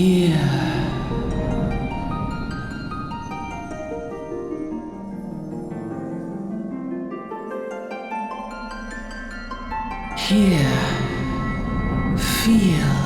Here. Here. Feel.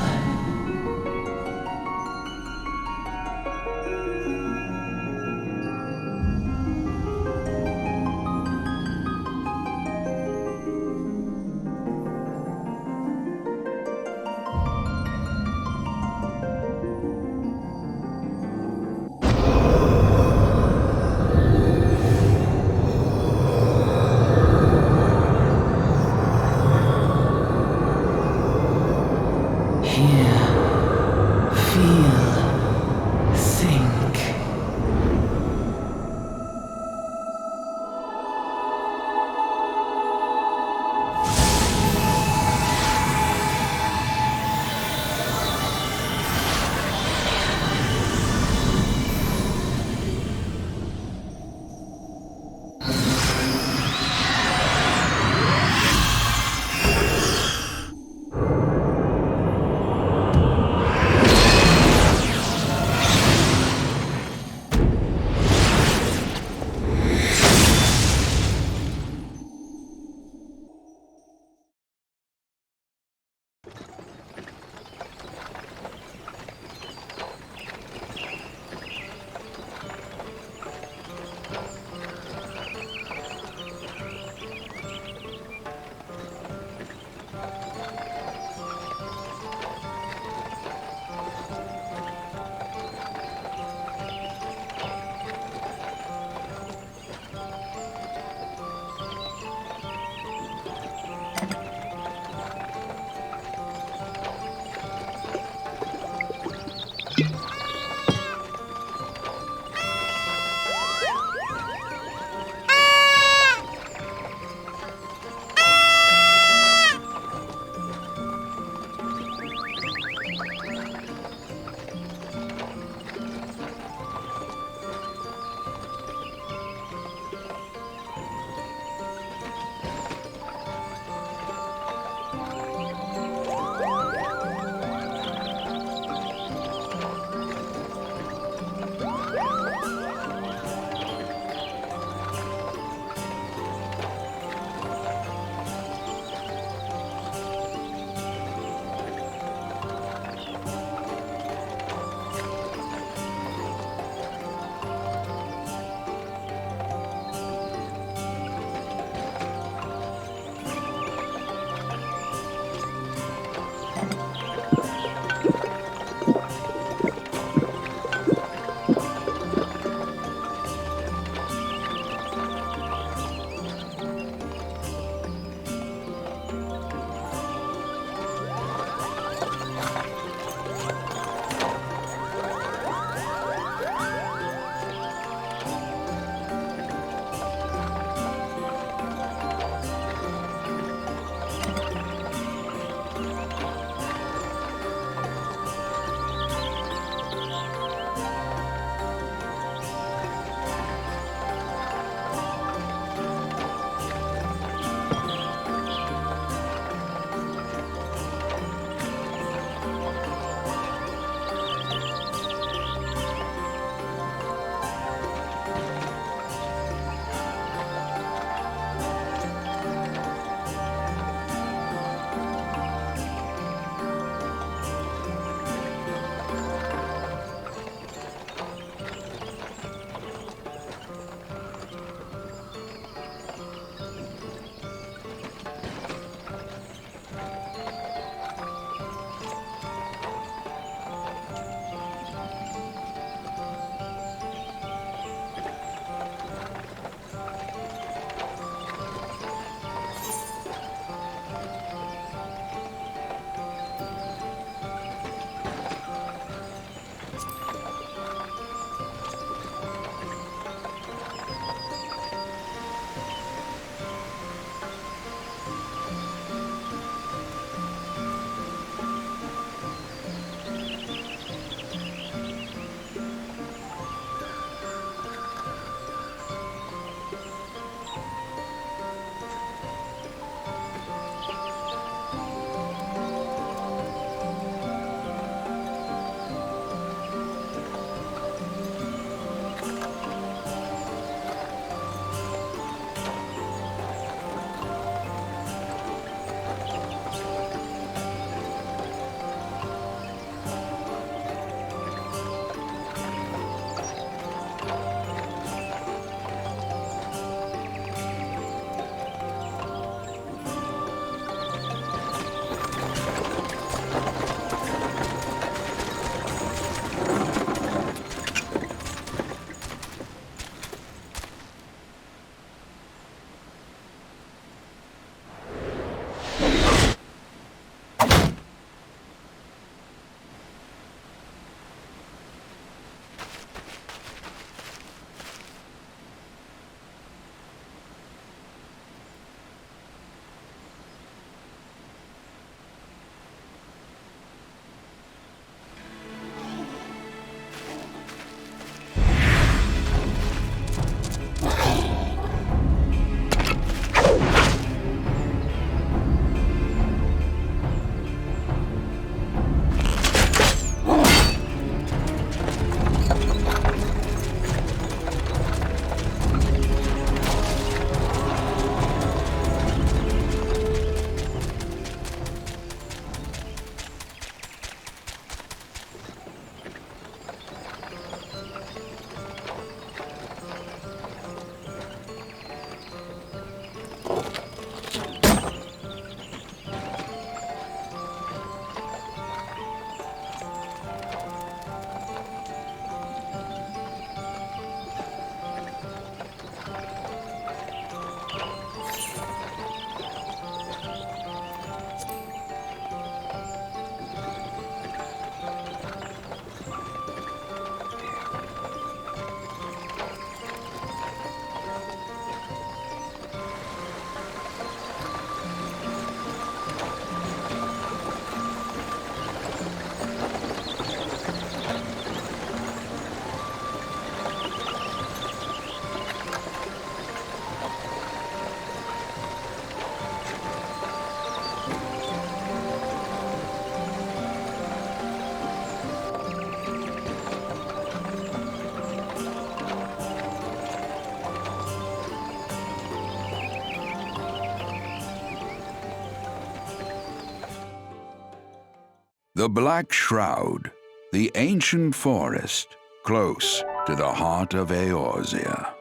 The Black Shroud, the ancient forest, close to the heart of Eorzea.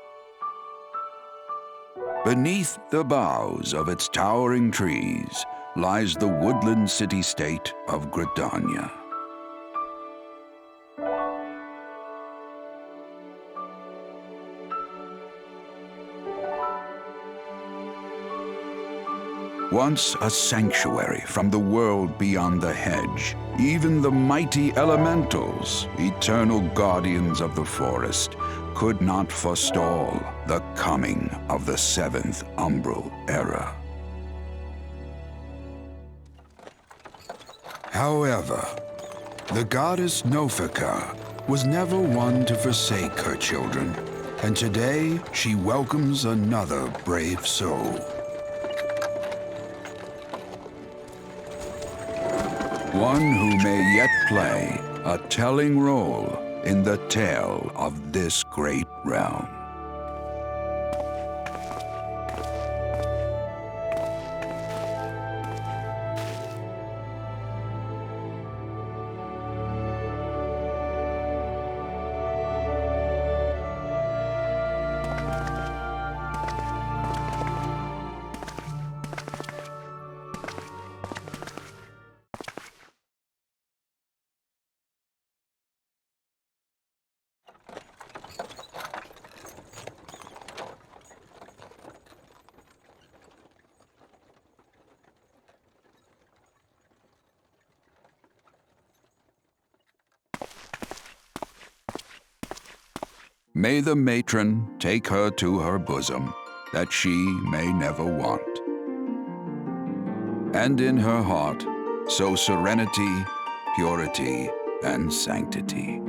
Beneath the boughs of its towering trees lies the woodland city-state of Gridania. Once a sanctuary from the world beyond the hedge, even the mighty elementals, eternal guardians of the forest, could not forestall the coming of the seventh Umbral Era. However, the goddess Nofika was never one to forsake her children, and today she welcomes another brave soul. One who may yet play a telling role in the tale of this great realm. May the matron take her to her bosom, that she may never want. And in her heart, sow serenity, purity, and sanctity.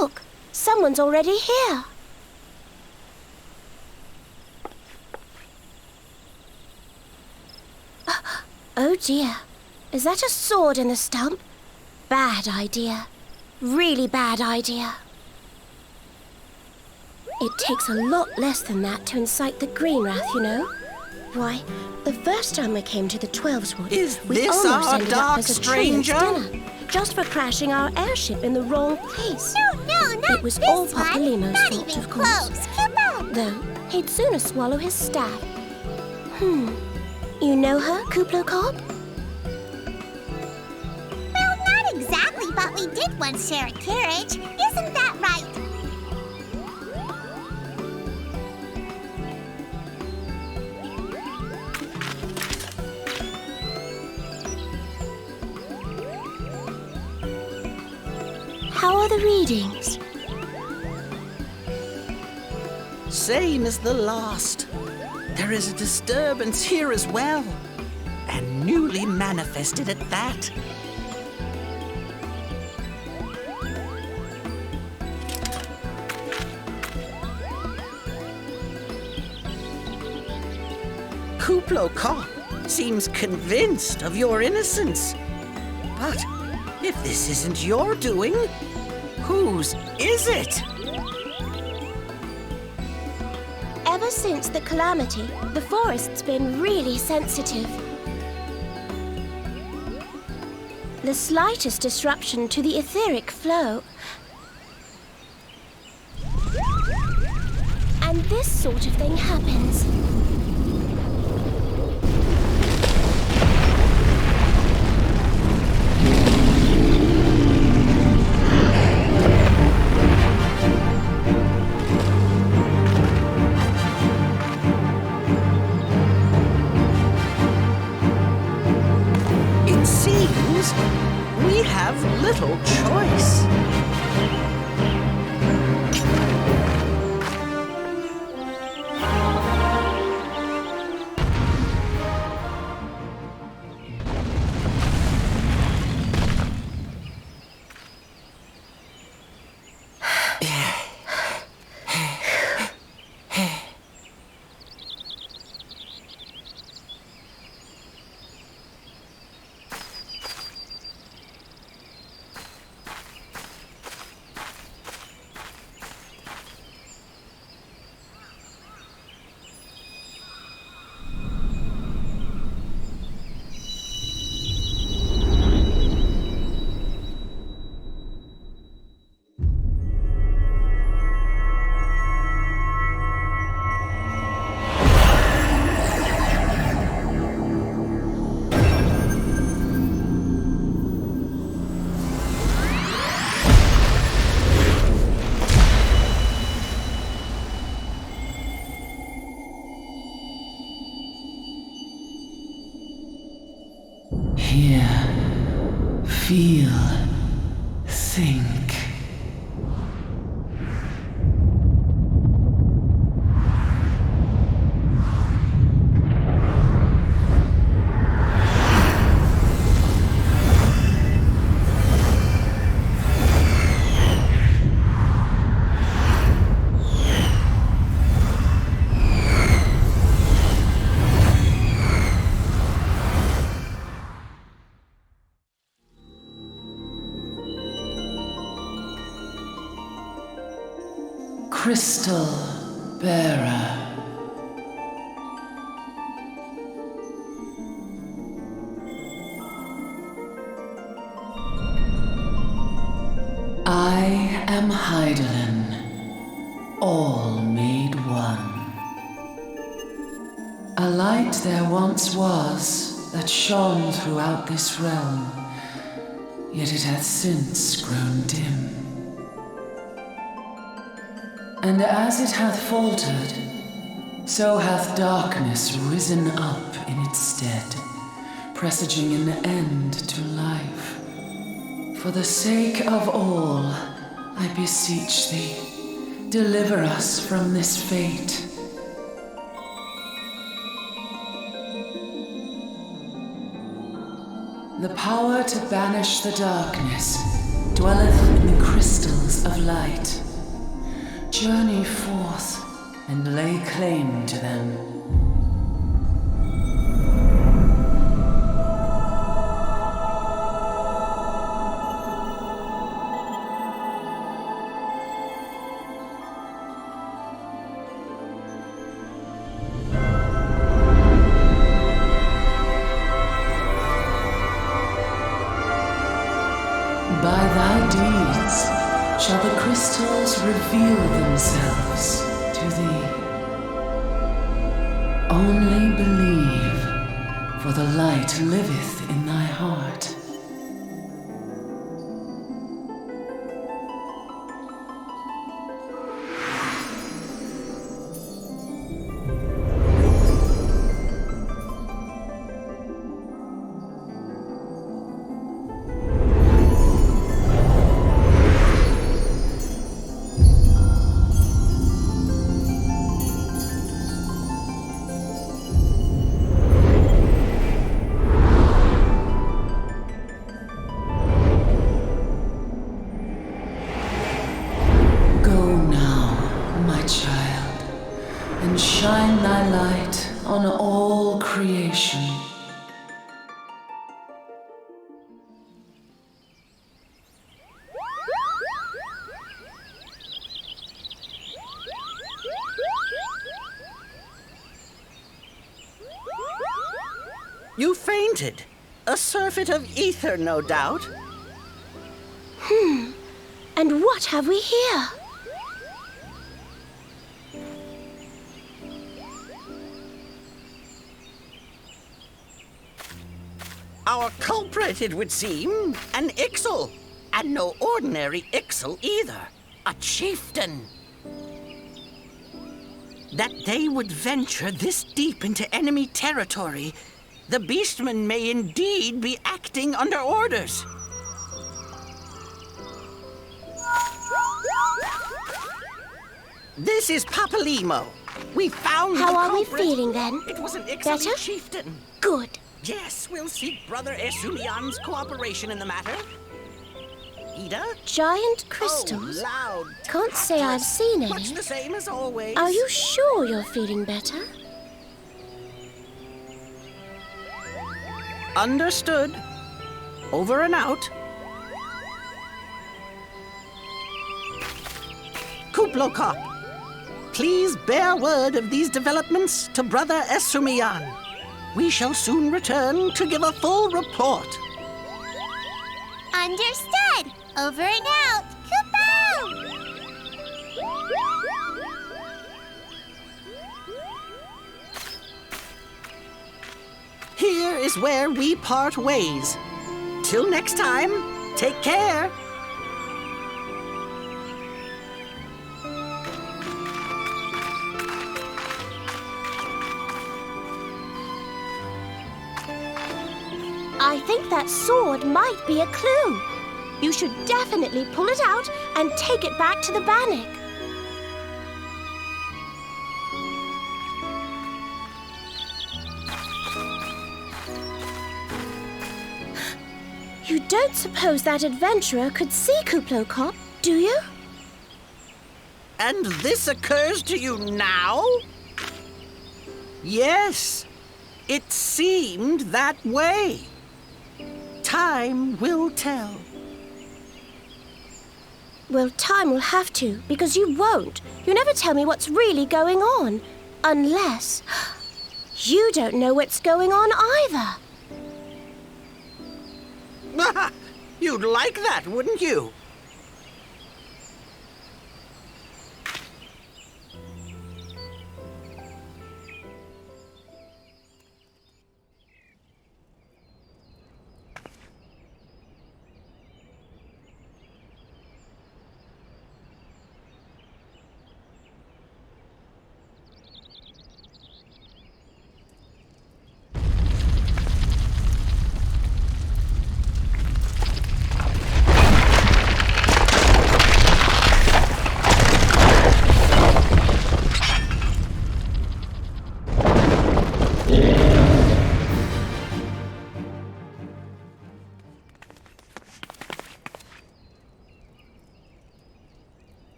Look, someone's already here. Oh dear, is that a sword in the stump? Bad idea. Really bad idea. It takes a lot less than that to incite the Green Wrath, you know. Why, the first time we came to the Twelveswood, we almost ended up as a stranger? dinner, just for crashing our airship in the wrong place. No, not It was this all one. Papalymo's Not fault, even of course. close. Keep on. Though, he'd sooner swallow his staff. You know her, Kuplo Cobb? Well, not exactly, but we did once share a carriage. Isn't that right? How are the readings? Same as the last. There is a disturbance here as well. And newly manifested at that. Kuplo cop seems convinced of your innocence. But if this isn't your doing, whose is it? Ever since the calamity, the forest's been really sensitive. The slightest disruption to the etheric flow, and this sort of thing happens. It seems we have little choice. Hear, feel, think. Crystal Bearer. I am Hydaelyn, all made one. A light there once was that shone throughout this realm, yet it hath since grown dim. And as it hath faltered, so hath darkness risen up in its stead, presaging an end to life. For the sake of all, I beseech thee, deliver us from this fate. The power to banish the darkness dwelleth in the crystals of light. Journey forth and lay claim to them. By thy deeds shall the crystals reveal themselves to thee. Only believe, for the light liveth in thy heart. Shine thy light on all all creation. You fainted. A surfeit of ether, no doubt. And what have we here? Our culprit, it would seem, an Ixal. And no ordinary Ixal either. A chieftain. That they would venture this deep into enemy territory, the beastmen may indeed be acting under orders. This is Papalimo. We found the How are we culprit. feeling then? It was an Ixali Better? chieftain. Good. Yes, we'll seek Brother Esumian's cooperation in the matter. Ida? Giant crystals? Oh, loud. Can't say I've seen any. Much the same as always. Are you sure you're feeling better? Understood. Over and out. Kuplokop, please bear word of these developments to Brother Esumian. We shall soon return to give a full report. Understood. Over and out. Kupo! Here is where we part ways. Till next time, take care. I think that sword might be a clue. You should definitely pull it out and take it back to the Bannock. You don't suppose that adventurer could see Kuplokop, do you? And this occurs to you now? Yes, it seemed that way. Time will tell. Well, time will have to, because you won't. You never tell me what's really going on. Unless you don't know what's going on either. You'd like that, wouldn't you?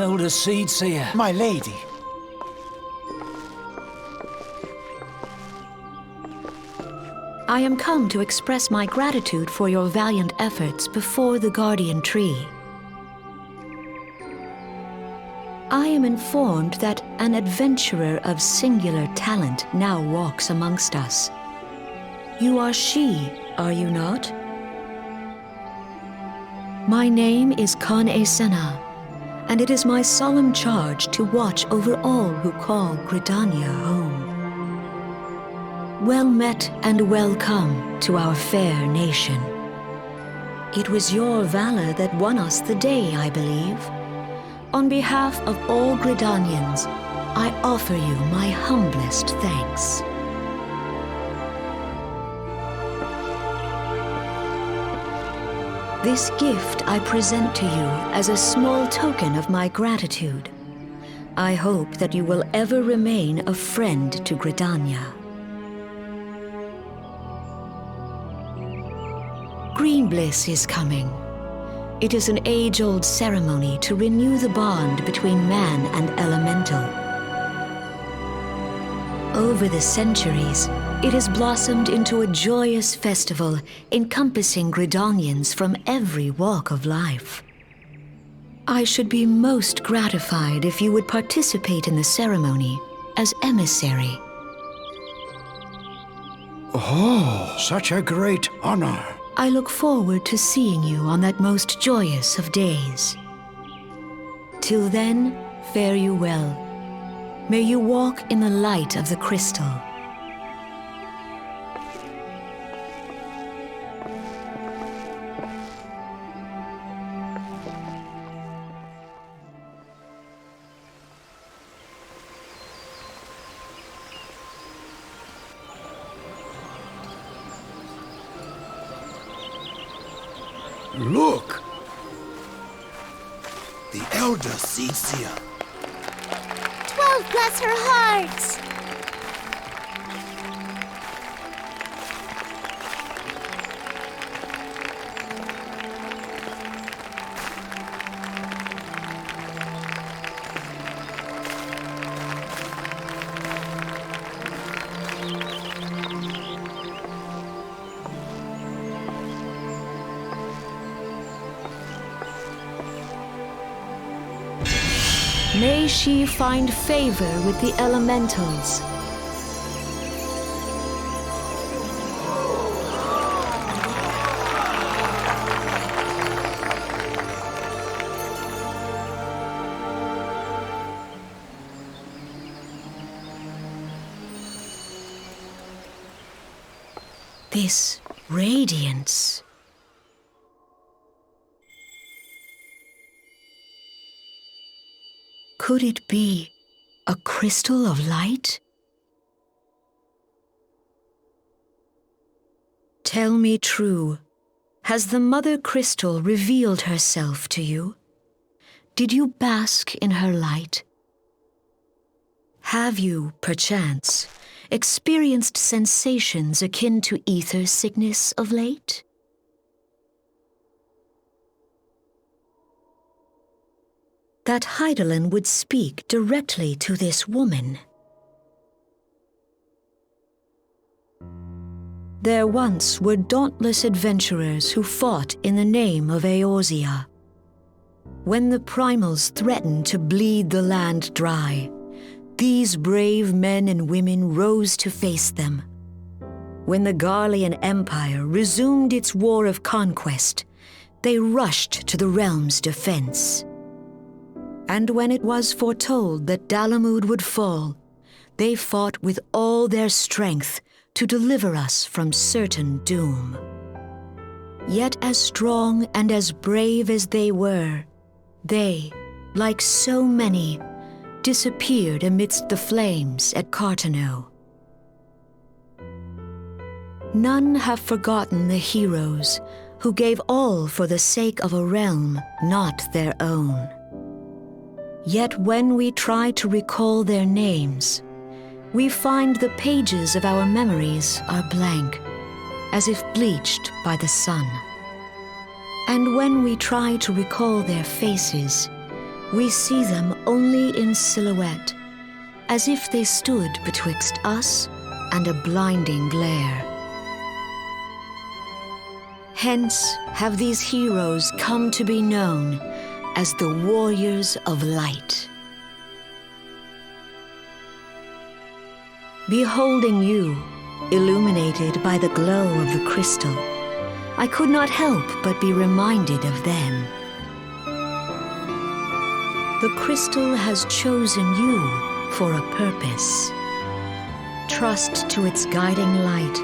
Elder Seedseer. My lady. I am come to express my gratitude for your valiant efforts before the Guardian Tree. I am informed that an adventurer of singular talent now walks amongst us. You are she, are you not? My name is Con Esena, and it is my solemn charge to watch over all who call Gridania home. Well met and welcome to our fair nation. It was your valor that won us the day, I believe. On behalf of all Gridanians, I offer you my humblest thanks. This gift I present to you as a small token of my gratitude. I hope that you will ever remain a friend to Gridania. Green Bliss is coming. It is an age-old ceremony to renew the bond between man and elemental. Over the centuries, it has blossomed into a joyous festival encompassing Gridanians from every walk of life. I should be most gratified if you would participate in the ceremony as emissary. Oh, such a great honor. I look forward to seeing you on that most joyous of days. Till then, fare you well. May you walk in the light of the crystal. Look! The Elder Seedseer. 12 bless her hearts! May she find favor with the elementals. This radiance. Could it be a crystal of light? Tell me true, has the Mother Crystal revealed herself to you? Did you bask in her light? Have you, perchance, experienced sensations akin to ether sickness of late? That Hydaelyn would speak directly to this woman. There once were dauntless adventurers who fought in the name of Eorzea. When the Primals threatened to bleed the land dry, these brave men and women rose to face them. When the Garlean Empire resumed its war of conquest, they rushed to the realm's defense. And when it was foretold that Dalamud would fall, they fought with all their strength to deliver us from certain doom. Yet as strong and as brave as they were, they, like so many, disappeared amidst the flames at Cartano. None have forgotten the heroes who gave all for the sake of a realm not their own. Yet when we try to recall their names, we find the pages of our memories are blank, as if bleached by the sun. And when we try to recall their faces, we see them only in silhouette, as if they stood betwixt us and a blinding glare. Hence have these heroes come to be known as the Warriors of Light. Beholding you, illuminated by the glow of the crystal, I could not help but be reminded of them. The crystal has chosen you for a purpose. Trust to its guiding light,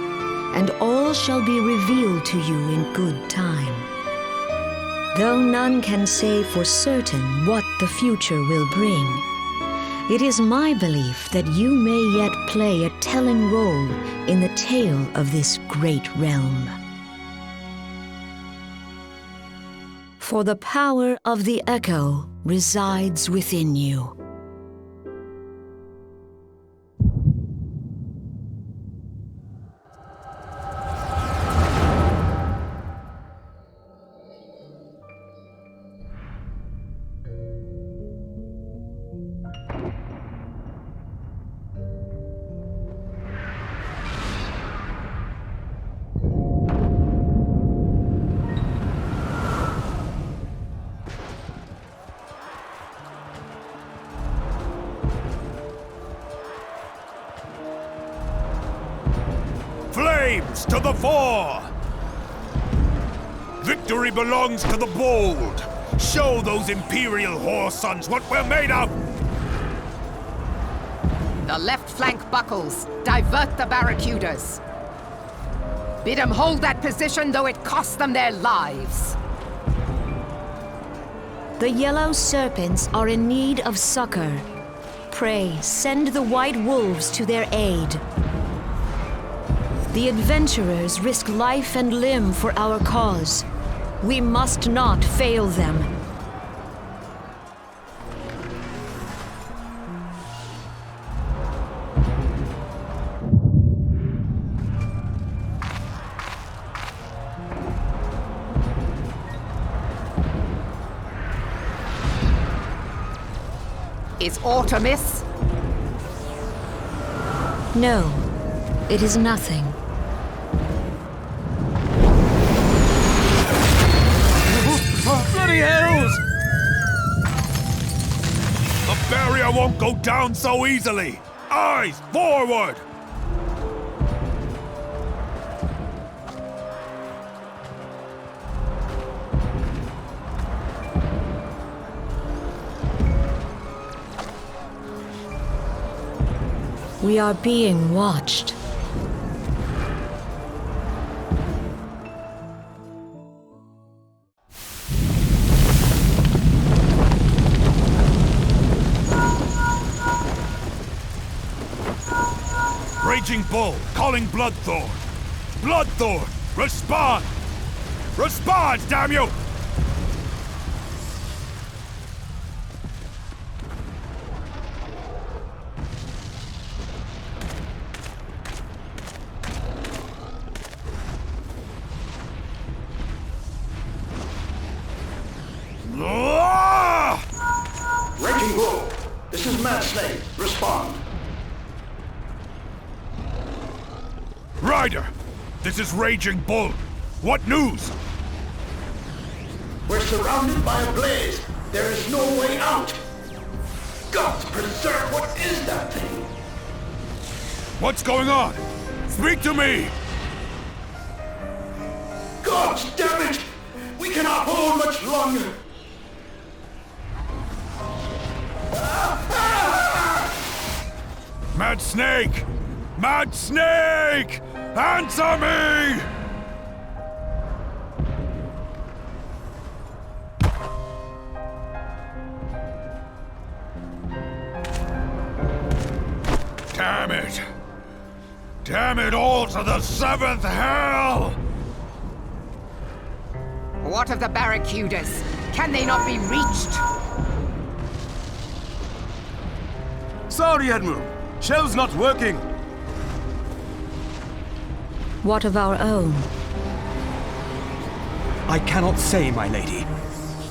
and all shall be revealed to you in good time. Though none can say for certain what the future will bring, it is my belief that you may yet play a telling role in the tale of this great realm. For the power of the echo resides within you. Flames to the fore! Victory belongs to the bold! Show those Imperial whore sons what we're made of! The left flank buckles. Divert the barracudas. Bid them hold that position, though it costs them their lives. The yellow serpents are in need of succor. Pray, send the white wolves to their aid. The adventurers risk life and limb for our cause. We must not fail them. Is Artemis? No, it is nothing. Bloody hells! The barrier won't go down so easily! Eyes forward! We are being watched. Raging Bull, calling Bloodthorn. Bloodthorn, respond! Respond, damn you! Raging Bull, this is Mad Snake. Respond. Ryder, this is Raging Bull. What news? We're surrounded by a blaze. There is no way out. Gods preserve, what is that thing? What's going on? Speak to me! Gods damn it! We cannot hold much longer. Mad Snake! Mad Snake! Answer me! Damn it! Damn it all to the seventh hell! What of the barracudas? Can they not be reached? Sorry, Admiral. Shell's not working. What of our own? I cannot say, my lady.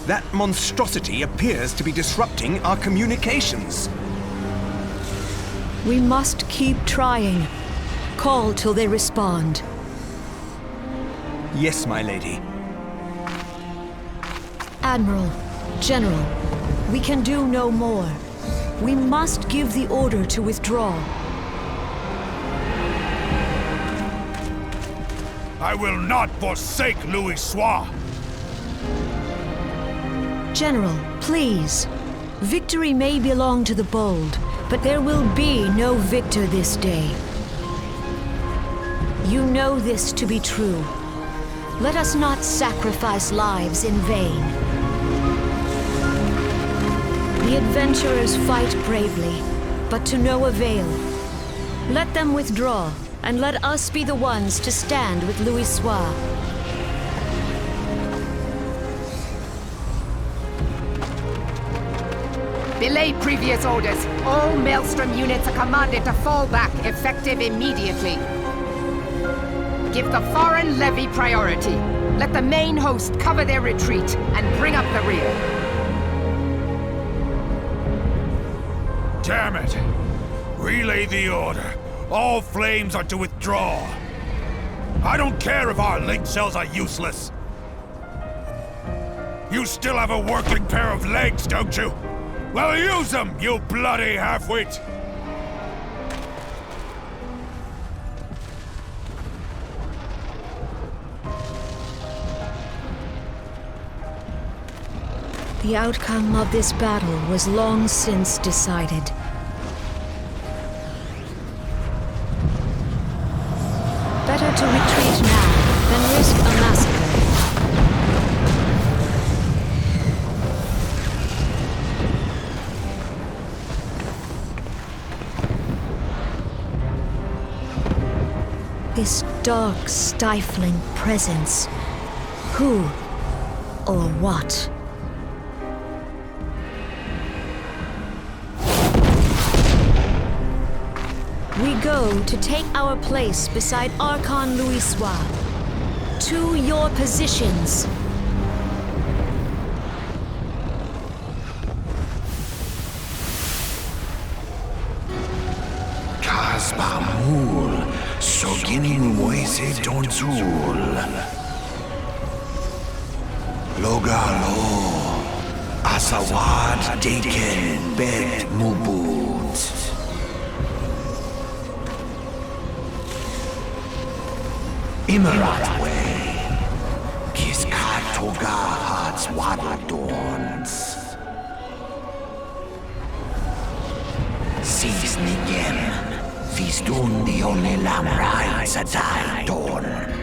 That monstrosity appears to be disrupting our communications. We must keep trying. Call till they respond. Yes, my lady. Admiral, General, we can do no more. We must give the order to withdraw. I will not forsake Louis Soir. General, please. Victory may belong to the bold, but there will be no victor this day. You know this to be true. Let us not sacrifice lives in vain. The adventurers fight bravely, but to no avail. Let them withdraw, and let us be the ones to stand with Louis Soir. Belay previous orders. All Maelstrom units are commanded to fall back, effective immediately. Give the foreign levy priority. Let the main host cover their retreat and bring up the rear. Damn it! Relay the order. All flames are to withdraw. I don't care if our link cells are useless. You still have a working pair of legs, don't you? Well, use them, you bloody half-wit! The outcome of this battle was long since decided. Better to retreat now than risk a massacre. This dark, stifling presence. Who? or what? We go to take our place beside Archon Louisoix. To your positions. Kasbamul, Soginin Moise Donzul. Logalo, Asawad Deken Bet Mubut. Imarat Way, Kiskatoga Hearts Wadadorns. Sis Nigem, Fistun the only Lamrai Zadai Dorn.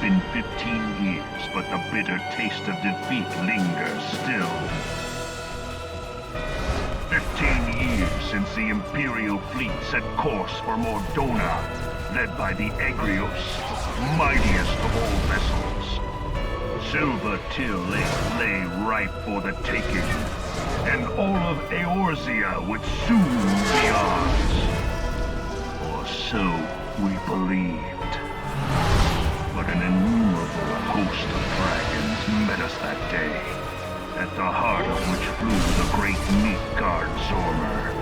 been 15 years, but the bitter taste of defeat lingers still. 15 years since the Imperial fleet set course for Mordona, led by the Egrios, mightiest of all vessels. Silver Till lay ripe for the taking, and all of Eorzea would soon be ours. Or so we believed. But an innumerable host of dragons met us that day, at the heart of which flew the great Midgard Zormer.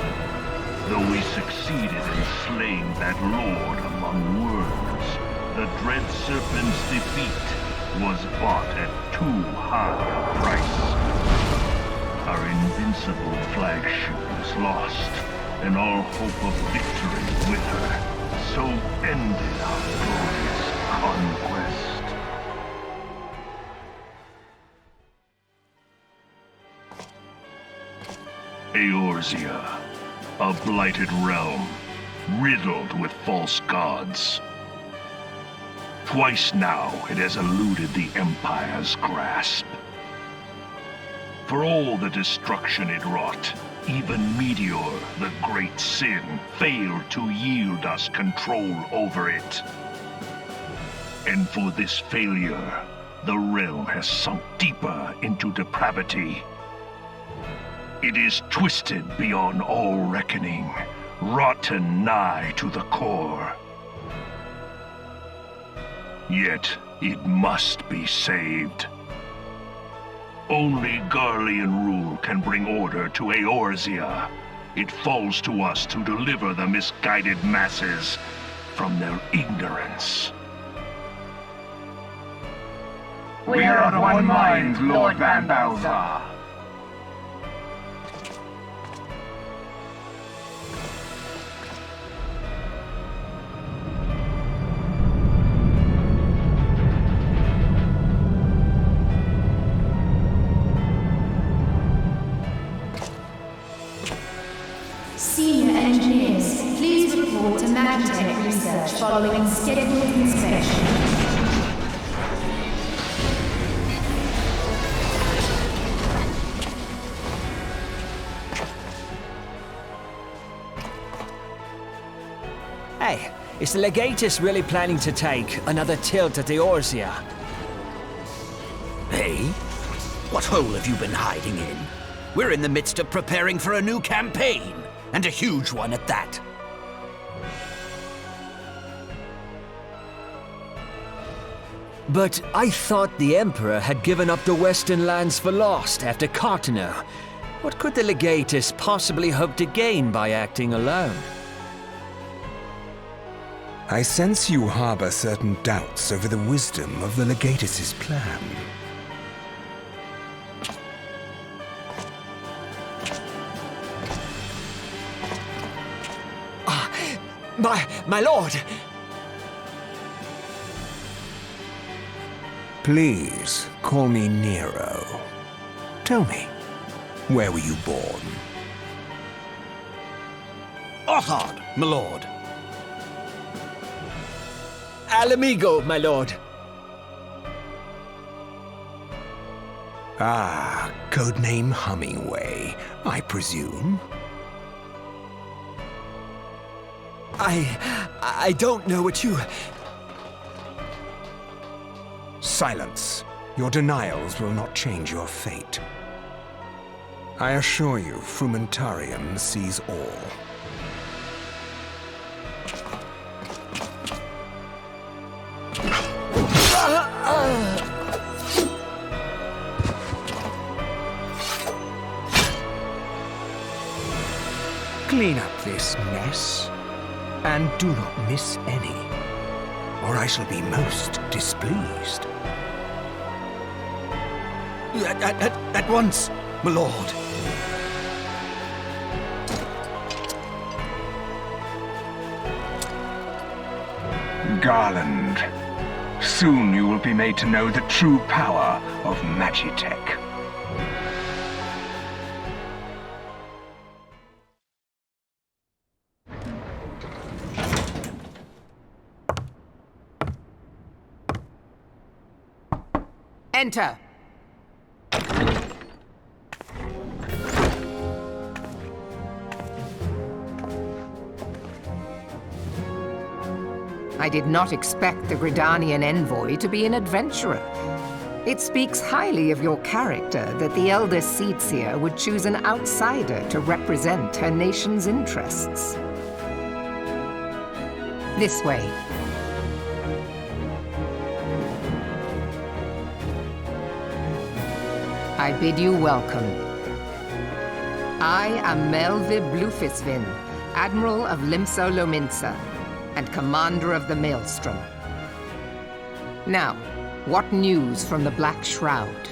Though we succeeded in slaying that lord among worms, the dread serpent's defeat was bought at too high a price. Our invincible flagship was lost, and all hope of victory with her. So ended our glorious conquest. Eorzea, a blighted realm, riddled with false gods. Twice now it has eluded the Empire's grasp. For all the destruction it wrought, even Meteor, the great sin, failed to yield us control over it. And for this failure, the realm has sunk deeper into depravity. It is twisted beyond all reckoning, rotten nigh to the core. Yet it must be saved. Only Garlean rule can bring order to Eorzea. It falls to us to deliver the misguided masses from their ignorance. We are of one mind, Lord Van Balthar. Senior engineers, please report to Magitech research following scheduled inspection. Hey, is the Legatus really planning to take another tilt at Eorzea? Hey? What hole have you been hiding in? We're in the midst of preparing for a new campaign, and a huge one at that. But I thought the Emperor had given up the Western lands for lost after Cartano. What could the Legatus possibly hope to gain by acting alone? I sense you harbor certain doubts over the wisdom of the Legatus's plan. My lord! Please, call me Nero. Tell me, where were you born? Othard, my lord. Alamigo, my lord. Ah, codename Hummingway, I presume. I don't know what you... Silence. Your denials will not change your fate. I assure you, Frumentarium sees all. Clean up this mess, and do not miss any, or I shall be most displeased. At once, my lord. Garland, soon you will be made to know the true power of Magitech. Enter. I did not expect the Gridanian envoy to be an adventurer. It speaks highly of your character that the Elder Seedseer would choose an outsider to represent her nation's interests. This way. I bid you welcome. I am Melvi Blufisvin, Admiral of Limsa Lominsa, and Commander of the Maelstrom. Now, what news from the Black Shroud?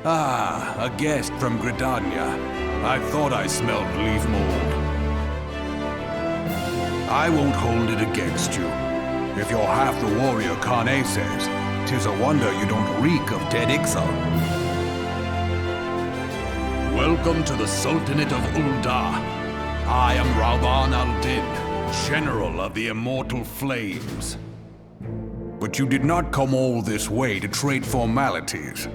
Ah, a guest from Gridania. I thought I smelled leaf mold. I won't hold it against you. If you're half the warrior Kane says, 'tis a wonder you don't reek of dead Ixal. Welcome to the Sultanate of Ul'dah. I am Rauban al-Din, General of the Immortal Flames. But you did not come all this way to trade formalities.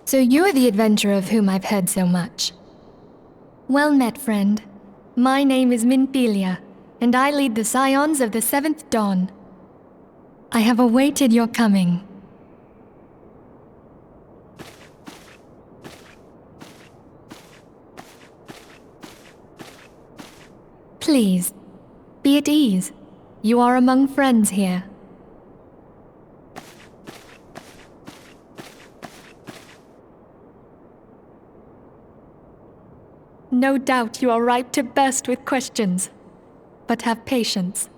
So you're the adventurer of whom I've heard so much. Well met, friend. My name is Minfilia, and I lead the Scions of the 7th Dawn. I have awaited your coming. Please, be at ease. You are among friends here. No doubt you are ripe to burst with questions. But have patience.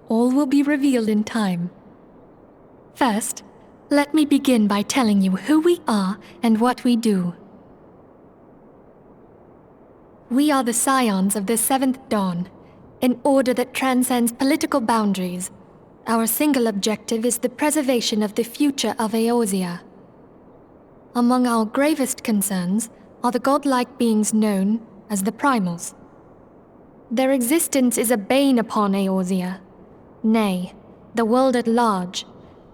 All will be revealed in time. First, let me begin by telling you who we are and what we do. We are the Scions of the 7th Dawn, an order that transcends political boundaries. Our single objective is the preservation of the future of Eorzea. Among our gravest concerns are the godlike beings known as the Primals. Their existence is a bane upon Eorzea, nay, the world at large,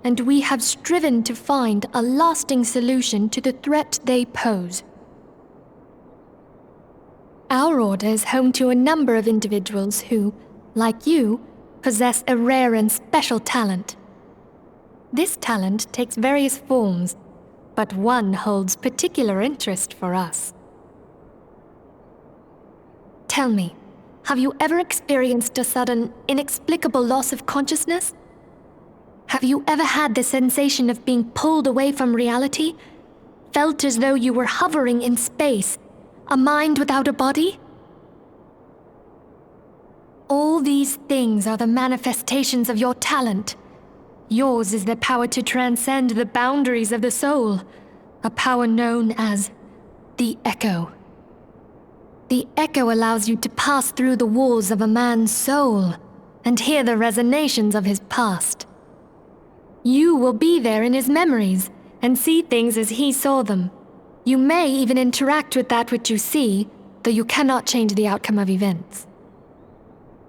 and we have striven to find a lasting solution to the threat they pose. Our order is home to a number of individuals who, like you, possess a rare and special talent. This talent takes various forms, but one holds particular interest for us. Tell me, have you ever experienced a sudden, inexplicable loss of consciousness? Have you ever had the sensation of being pulled away from reality? Felt as though you were hovering in space, a mind without a body? All these things are the manifestations of your talent. Yours is the power to transcend the boundaries of the soul, a power known as the Echo. The Echo allows you to pass through the walls of a man's soul and hear the resonations of his past. You will be there in his memories and see things as he saw them. You may even interact with that which you see, though you cannot change the outcome of events.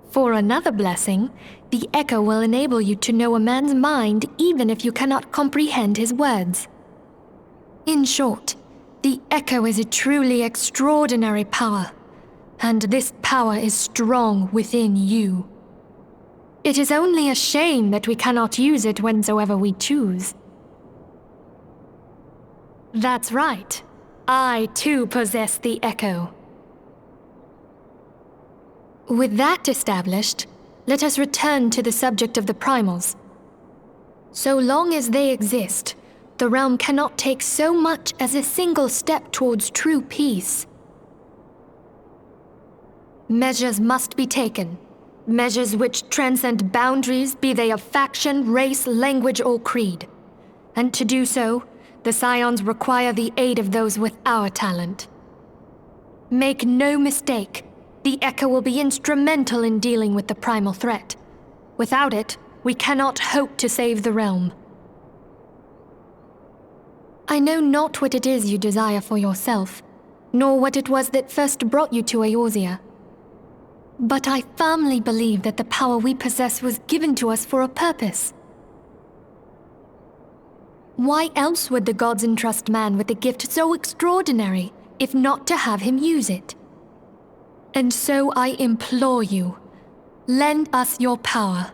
For another blessing, the Echo will enable you to know a man's mind even if you cannot comprehend his words. In short, the Echo is a truly extraordinary power, and this power is strong within you. It is only a shame that we cannot use it whensoever we choose. That's right. I too possess the Echo. With that established, let us return to the subject of the Primals. So long as they exist, the realm cannot take so much as a single step towards true peace. Measures must be taken. Measures which transcend boundaries, be they of faction, race, language, or creed. And to do so, the Scions require the aid of those with our talent. Make no mistake, the Echo will be instrumental in dealing with the primal threat. Without it, we cannot hope to save the realm. I know not what it is you desire for yourself, nor what it was that first brought you to Eorzea. But I firmly believe that the power we possess was given to us for a purpose. Why else would the gods entrust man with a gift so extraordinary, if not to have him use it? And so I implore you, lend us your power.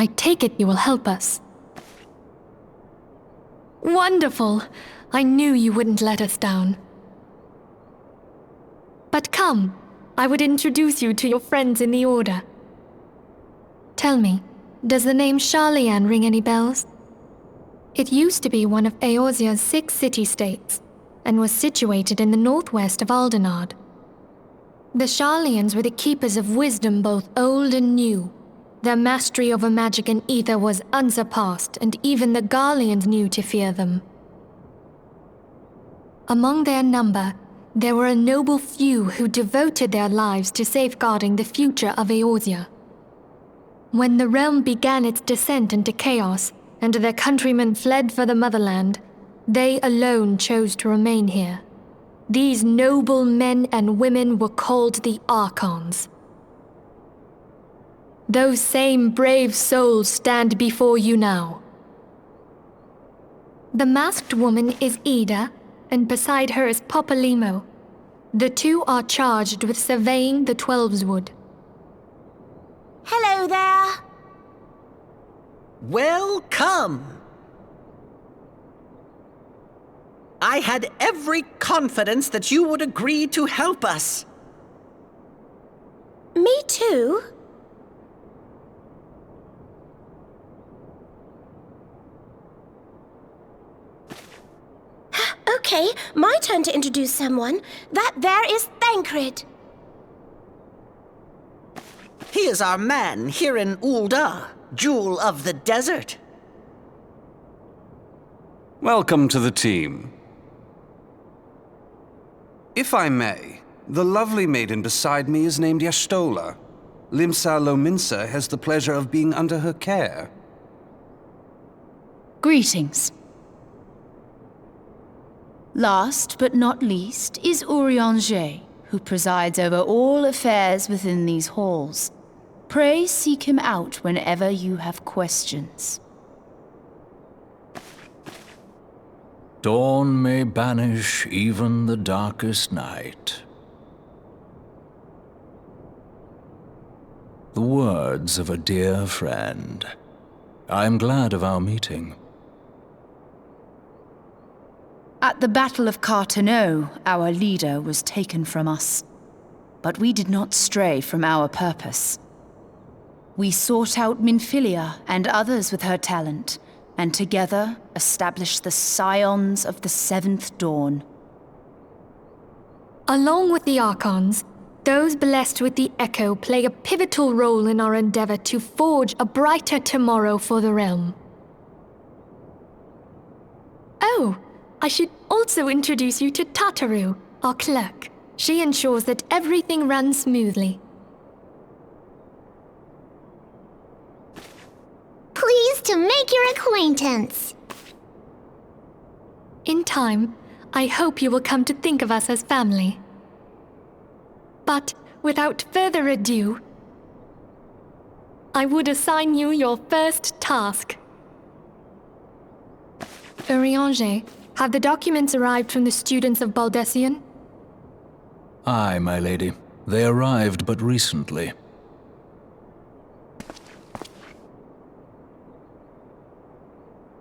I take it you will help us. Wonderful! I knew you wouldn't let us down. But come, I would introduce you to your friends in the Order. Tell me, does the name Sharlayan ring any bells? It used to be one of Eorzea's 6 city-states, and was situated in the northwest of Ul'dah. The Sharlayans were the keepers of wisdom both old and new. Their mastery over magic and ether was unsurpassed, and even the Garleans knew to fear them. Among their number, there were a noble few who devoted their lives to safeguarding the future of Eorzea. When the realm began its descent into chaos, and their countrymen fled for the motherland, they alone chose to remain here. These noble men and women were called the Archons. Those same brave souls stand before you now. The masked woman is Ul'dah, and beside her is Popolimo. The two are charged with surveying the Twelveswood. Hello there. Welcome! I had every confidence that you would agree to help us. Me too. Okay, my turn to introduce someone. That there is Thancred. He is our man here in Ul'dah, Jewel of the Desert. Welcome to the team. If I may, the lovely maiden beside me is named Y'shtola. Limsa Lominsa has the pleasure of being under her care. Greetings. Last but not least is Eorzea, who presides over all affairs within these halls. Pray seek him out whenever you have questions. Dawn may banish even the darkest night. The words of a dear friend. I am glad of our meeting. At the Battle of Carteneau, our leader was taken from us. But we did not stray from our purpose. We sought out Minfilia and others with her talent, and together established the Scions of the Seventh Dawn. Along with the Archons, those blessed with the Echo play a pivotal role in our endeavor to forge a brighter tomorrow for the realm. Oh, I should also introduce you to Tataru, our clerk. She ensures that everything runs smoothly. Pleased to make your acquaintance. In time, I hope you will come to think of us as family. But without further ado, I would assign you your first task. Eorzea, have the documents arrived from the students of Baldesion? Aye, my lady. They arrived but recently.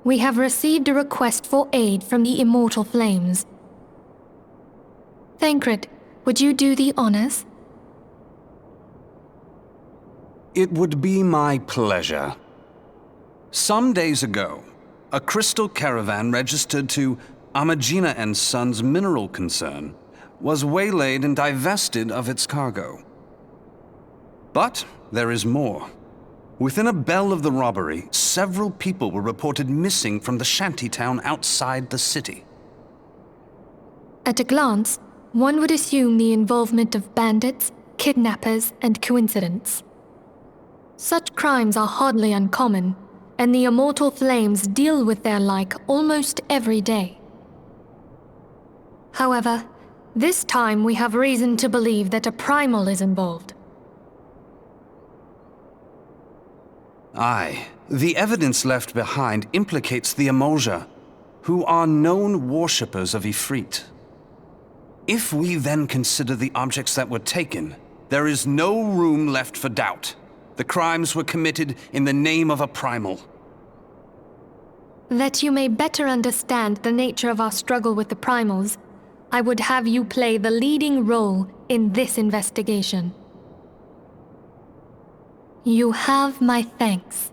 We have received a request for aid from the Immortal Flames. Thancred, would you do the honors? It would be my pleasure. Some days ago, a crystal caravan registered to Amagina & Sons mineral concern was waylaid and divested of its cargo. But there is more. Within a bell of the robbery, several people were reported missing from the shantytown outside the city. At a glance, one would assume the involvement of bandits, kidnappers, and coincidence. Such crimes are hardly uncommon, and the Immortal Flames deal with their like almost every day. However, this time we have reason to believe that a Primal is involved. Aye, the evidence left behind implicates the Eorzea, who are known worshippers of Ifrit. If we then consider the objects that were taken, there is no room left for doubt. The crimes were committed in the name of a primal. That you may better understand the nature of our struggle with the Primals, I would have you play the leading role in this investigation. You have my thanks.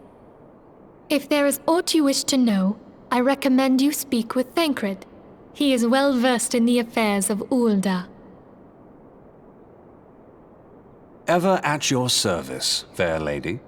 If there is aught you wish to know, I recommend you speak with Thancred. He is well versed in the affairs of Ul'dah. Ever at your service, fair lady.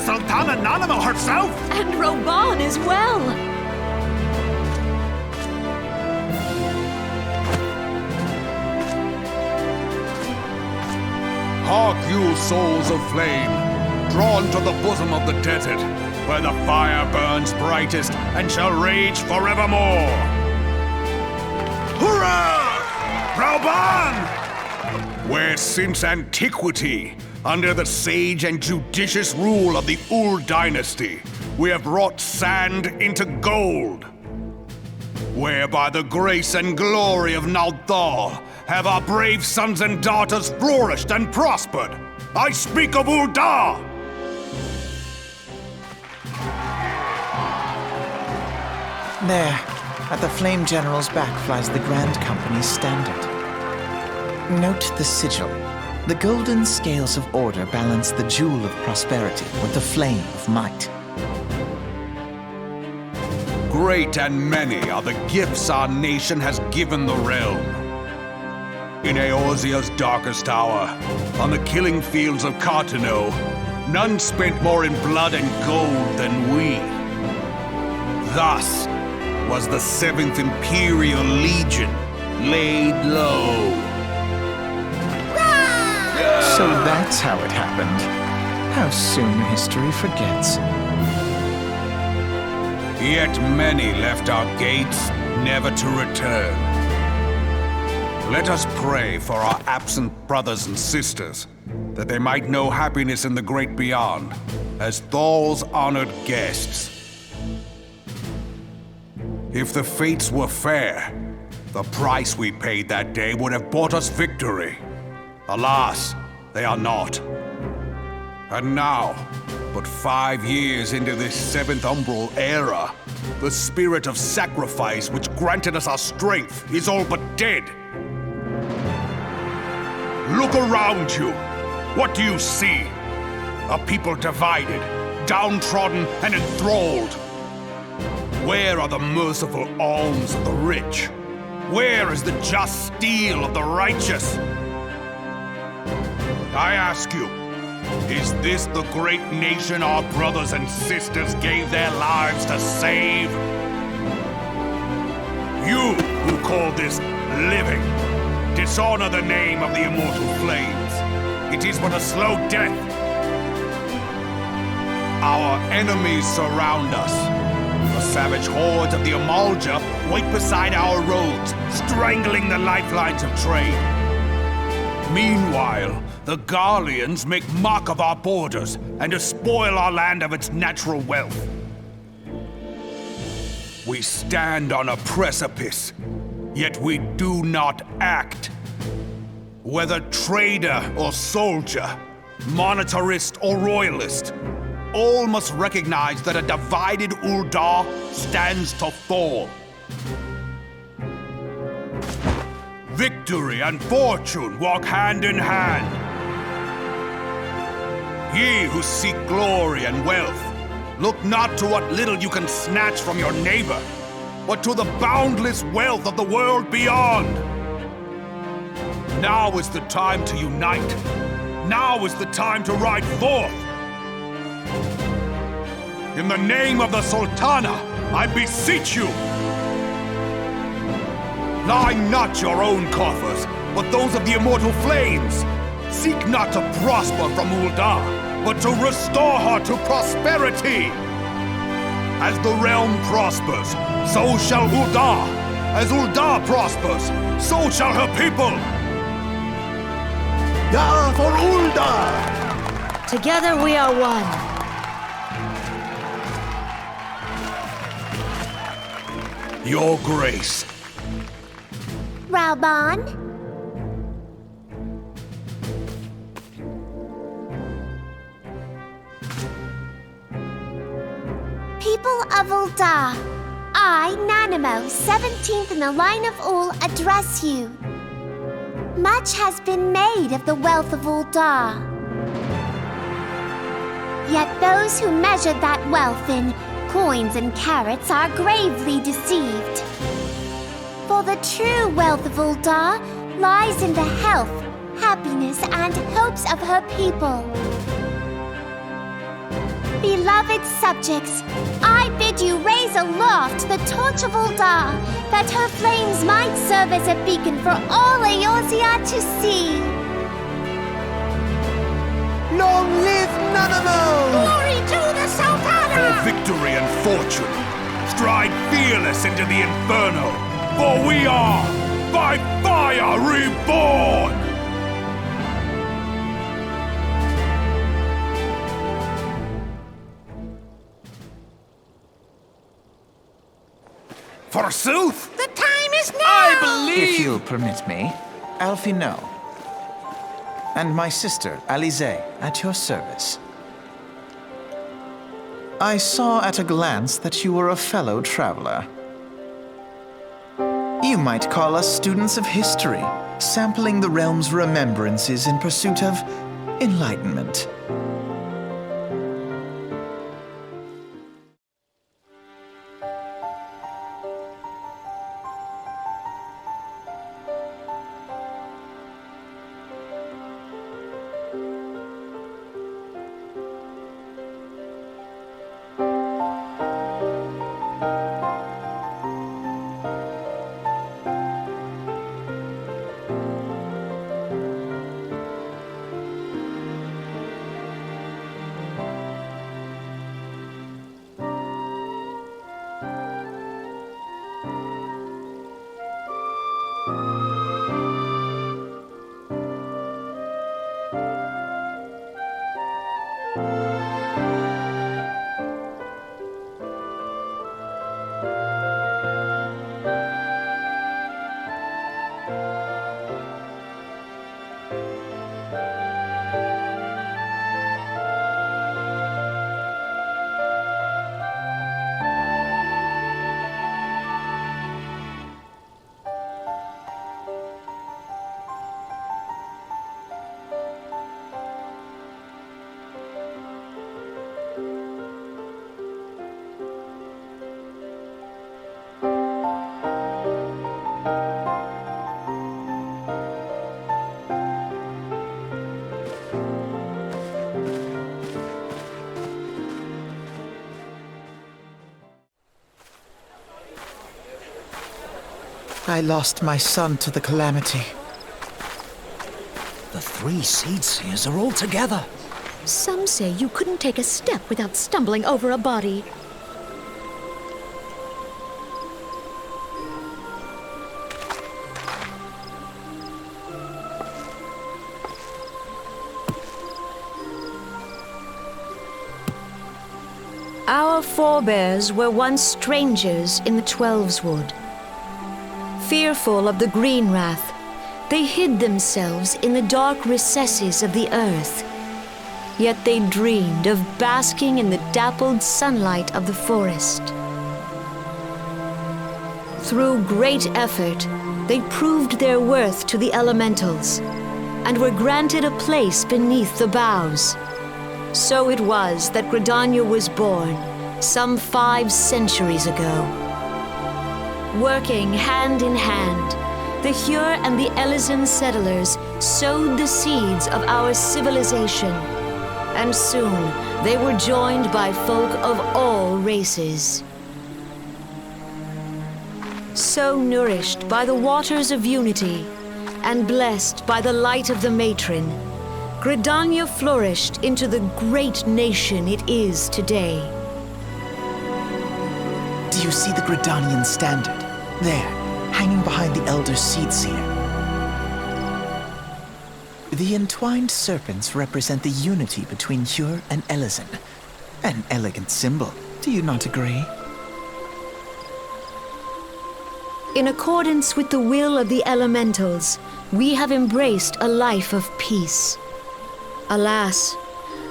Sultana Nanimo herself! And Roban as well! Hark you, souls of flame, drawn to the bosom of the desert, where the fire burns brightest and shall rage forevermore. Hurrah! Rauban! Where since antiquity, under the sage and judicious rule of the Ul'dah dynasty, we have wrought sand into gold. Where by the grace and glory of Ul'dah have our brave sons and daughters flourished and prospered. I speak of Ul'dah! There, at the Flame General's back flies the Grand Company's standard. Note the sigil. The golden scales of order balance the jewel of prosperity with the flame of might. Great and many are the gifts our nation has given the realm. In Eorzea's darkest hour, on the killing fields of Cartano, none spent more in blood and gold than we. Thus was the 7th Imperial Legion laid low. So that's how it happened. How soon history forgets. Yet many left our gates, never to return. Let us pray for our absent brothers and sisters, that they might know happiness in the great beyond, as Thal's honored guests. If the fates were fair, the price we paid that day would have bought us victory. Alas, they are not. And now, but 5 years into this 7th Umbral era, the spirit of sacrifice which granted us our strength is all but dead. Look around you. What do you see? A people divided, downtrodden, and enthralled. Where are the merciful alms of the rich? Where is the just steel of the righteous? I ask you, is this the great nation our brothers and sisters gave their lives to save? You who call this living, dishonor the name of the immortal flames. It is but a slow death. Our enemies surround us. The savage hordes of the Ul'dah wait beside our roads, strangling the lifelines of trade. Meanwhile, the Garleans make mock of our borders and despoil our land of its natural wealth. We stand on a precipice, yet we do not act. Whether trader or soldier, monetarist or royalist, all must recognize that a divided Ul'dah stands to fall. Victory and fortune walk hand in hand. Ye who seek glory and wealth, look not to what little you can snatch from your neighbor, but to the boundless wealth of the world beyond. Now is the time to unite. Now is the time to ride forth. In the name of the Sultana, I beseech you. Line not your own coffers, but those of the immortal flames. Seek not to prosper from Ul'dah, but to restore her to prosperity. As the realm prospers, so shall Ul'dah. As Ul'dah prospers, so shall her people. Ya for Ul'dah! Together we are one. Your grace. Rauban? People of Ul'dah, I, Nanimo, 17th in the line of Ul, address you. Much has been made of the wealth of Ul'dah. Yet those who measure that wealth in coins and carats are gravely deceived. For the true wealth of Ul'dah lies in the health, happiness, and hopes of her people. beloved subjects, I bid you raise aloft the torch of Ul'dah, that her flames might serve as a beacon for all Eorzea to see. Long live Nanamo! Glory to the Sultana! For victory and fortune, stride fearless into the Inferno, for we are, by fire, reborn! Forsooth! The time is now! If you'll permit me, Alfie No. And my sister, Alize, at your service. I saw at a glance that you were a fellow traveler. You might call us students of history, sampling the realm's remembrances in pursuit of enlightenment. I lost my son to the calamity. The 3 Seedseers are all together. Some say you couldn't take a step without stumbling over a body. Our forebears were once strangers in the Twelveswood. Fearful of the Green Wrath, they hid themselves in the dark recesses of the earth. Yet they dreamed of basking in the dappled sunlight of the forest. Through great effort, they proved their worth to the elementals, and were granted a place beneath the boughs. So it was that Gridania was born, some 5 centuries ago. Working hand in hand, the Hyur and the Elysian settlers sowed the seeds of our civilization, and soon they were joined by folk of all races. So nourished by the waters of unity, and blessed by the light of the matron, Gridania flourished into the great nation it is today. Do you see the Gridanian standard? There, hanging behind the Elder Seedseer. The entwined serpents represent the unity between Hyur and Elysian. An elegant symbol, do you not agree? In accordance with the will of the elementals, we have embraced a life of peace. Alas,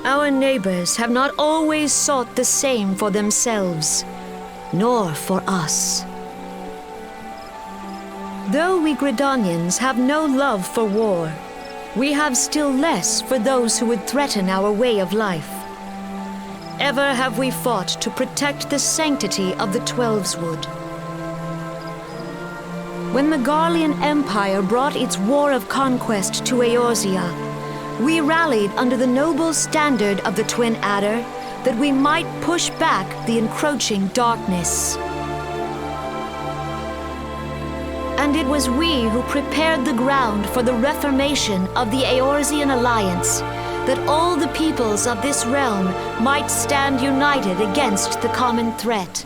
our neighbors have not always sought the same for themselves, nor for us. Though we Gridanians have no love for war, we have still less for those who would threaten our way of life. Ever have we fought to protect the sanctity of the Twelveswood. When the Garlean Empire brought its war of conquest to Eorzea, we rallied under the noble standard of the Twin Adder, that we might push back the encroaching darkness. And it was we who prepared the ground for the reformation of the Eorzean Alliance, that all the peoples of this realm might stand united against the common threat.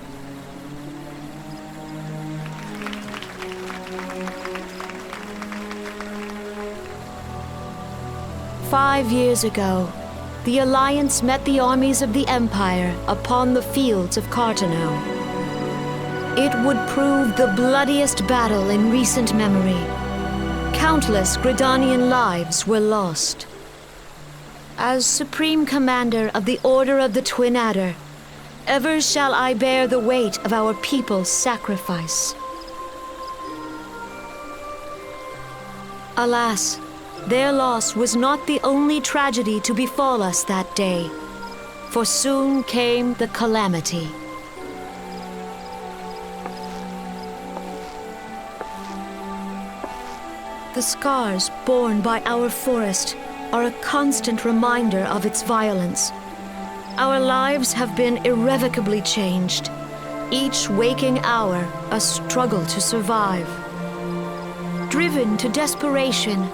"5 years ago, the Alliance met the armies of the Empire upon the fields of Carteneau. It would prove the bloodiest battle in recent memory. Countless Gridanian lives were lost. As Supreme Commander of the Order of the Twin Adder, ever shall I bear the weight of our people's sacrifice. Alas, their loss was not the only tragedy to befall us that day, for soon came the calamity. The scars borne by our forest are a constant reminder of its violence. Our lives have been irrevocably changed, each waking hour a struggle to survive. Driven to desperation,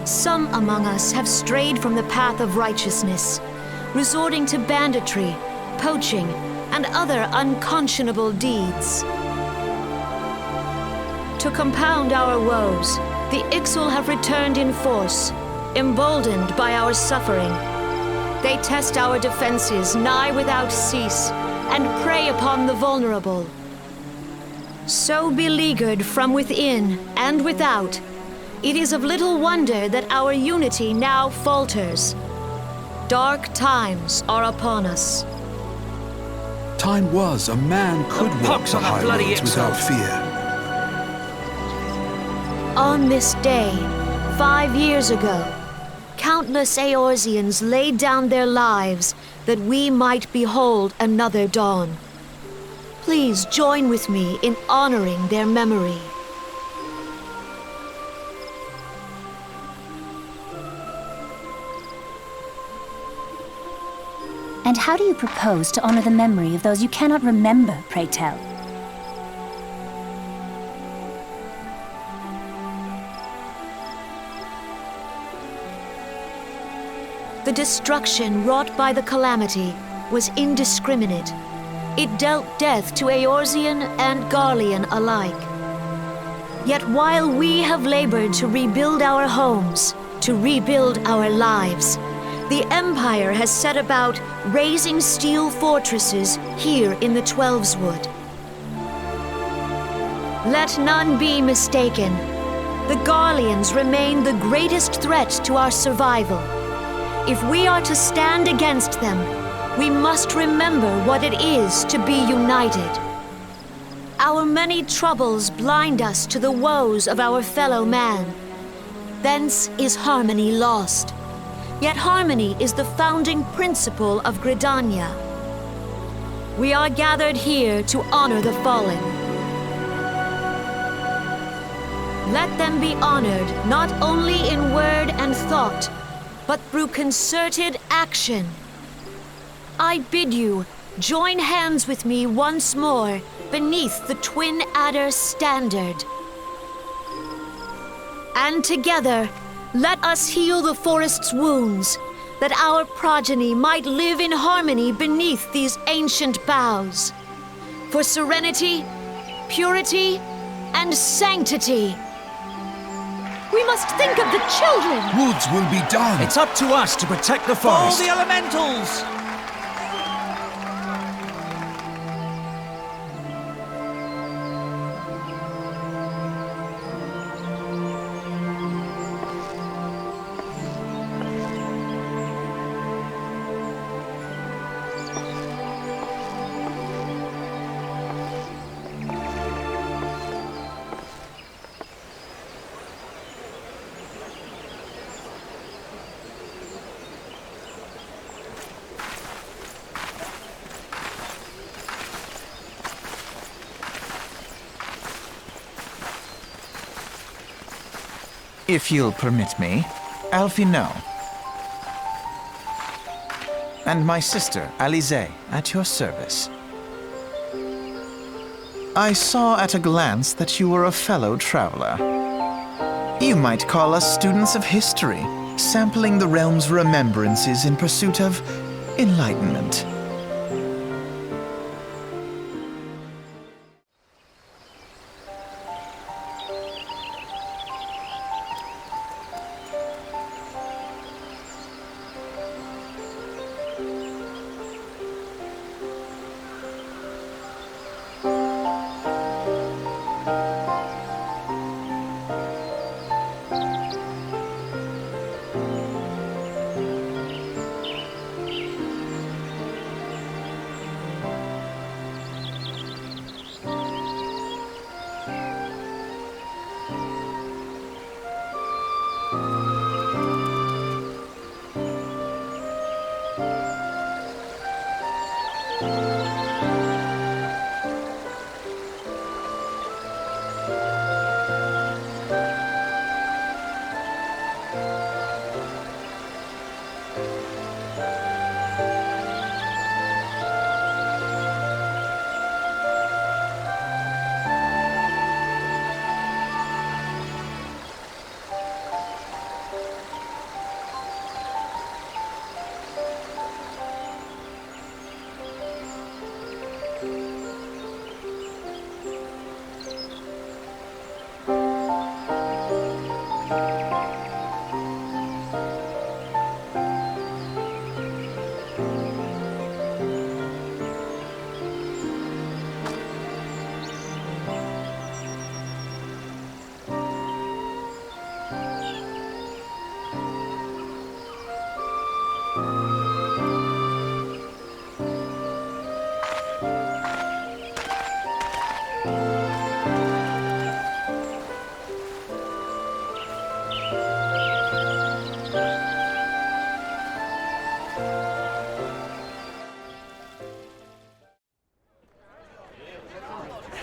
some among us have strayed from the path of righteousness, resorting to banditry, poaching, and other unconscionable deeds. To compound our woes, the Ixal have returned in force, emboldened by our suffering. They test our defenses nigh without cease, and prey upon the vulnerable. So beleaguered from within and without, it is of little wonder that our unity now falters. Dark times are upon us. Time was a man could walk the high roads without fear. On this day, 5 years ago, countless Eorzeans laid down their lives that we might behold another dawn. Please join with me in honoring their memory. And how do you propose to honor the memory of those you cannot remember, pray tell? The destruction wrought by the calamity was indiscriminate. It dealt death to Eorzean and Garlean alike. Yet while we have labored to rebuild our homes, to rebuild our lives, the Empire has set about raising steel fortresses here in the Twelveswood. Let none be mistaken. The Garleans remain the greatest threat to our survival. If we are to stand against them, we must remember what it is to be united. Our many troubles blind us to the woes of our fellow man. Thence is harmony lost. Yet harmony is the founding principle of Gridania. We are gathered here to honor the fallen. Let them be honored not only in word and thought, but through concerted action. I bid you join hands with me once more beneath the Twin Adder standard. And together, let us heal the forest's wounds, that our progeny might live in harmony beneath these ancient boughs. For serenity, purity, and sanctity. We must think of the children! Woods will be done! It's up to us to protect the forest! All the elementals! If you'll permit me, Alfie, no. and my sister, Alize, at your service. I saw at a glance that you were a fellow traveler. You might call us students of history, sampling the realm's remembrances in pursuit of enlightenment.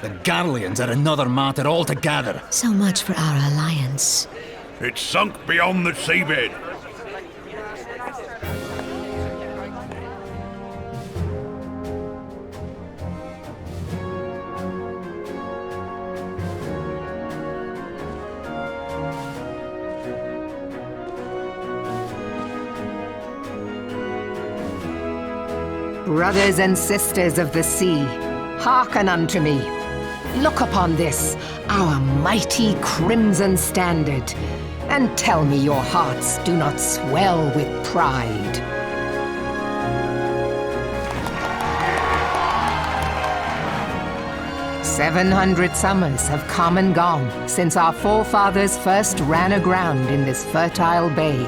The Garleans are another matter altogether. So much for our alliance. It's sunk beyond the seabed. Brothers and sisters of the sea, hearken unto me. Look upon this, our mighty crimson standard, and tell me your hearts do not swell with pride. "700 summers have come and gone since our forefathers first ran aground in this fertile bay.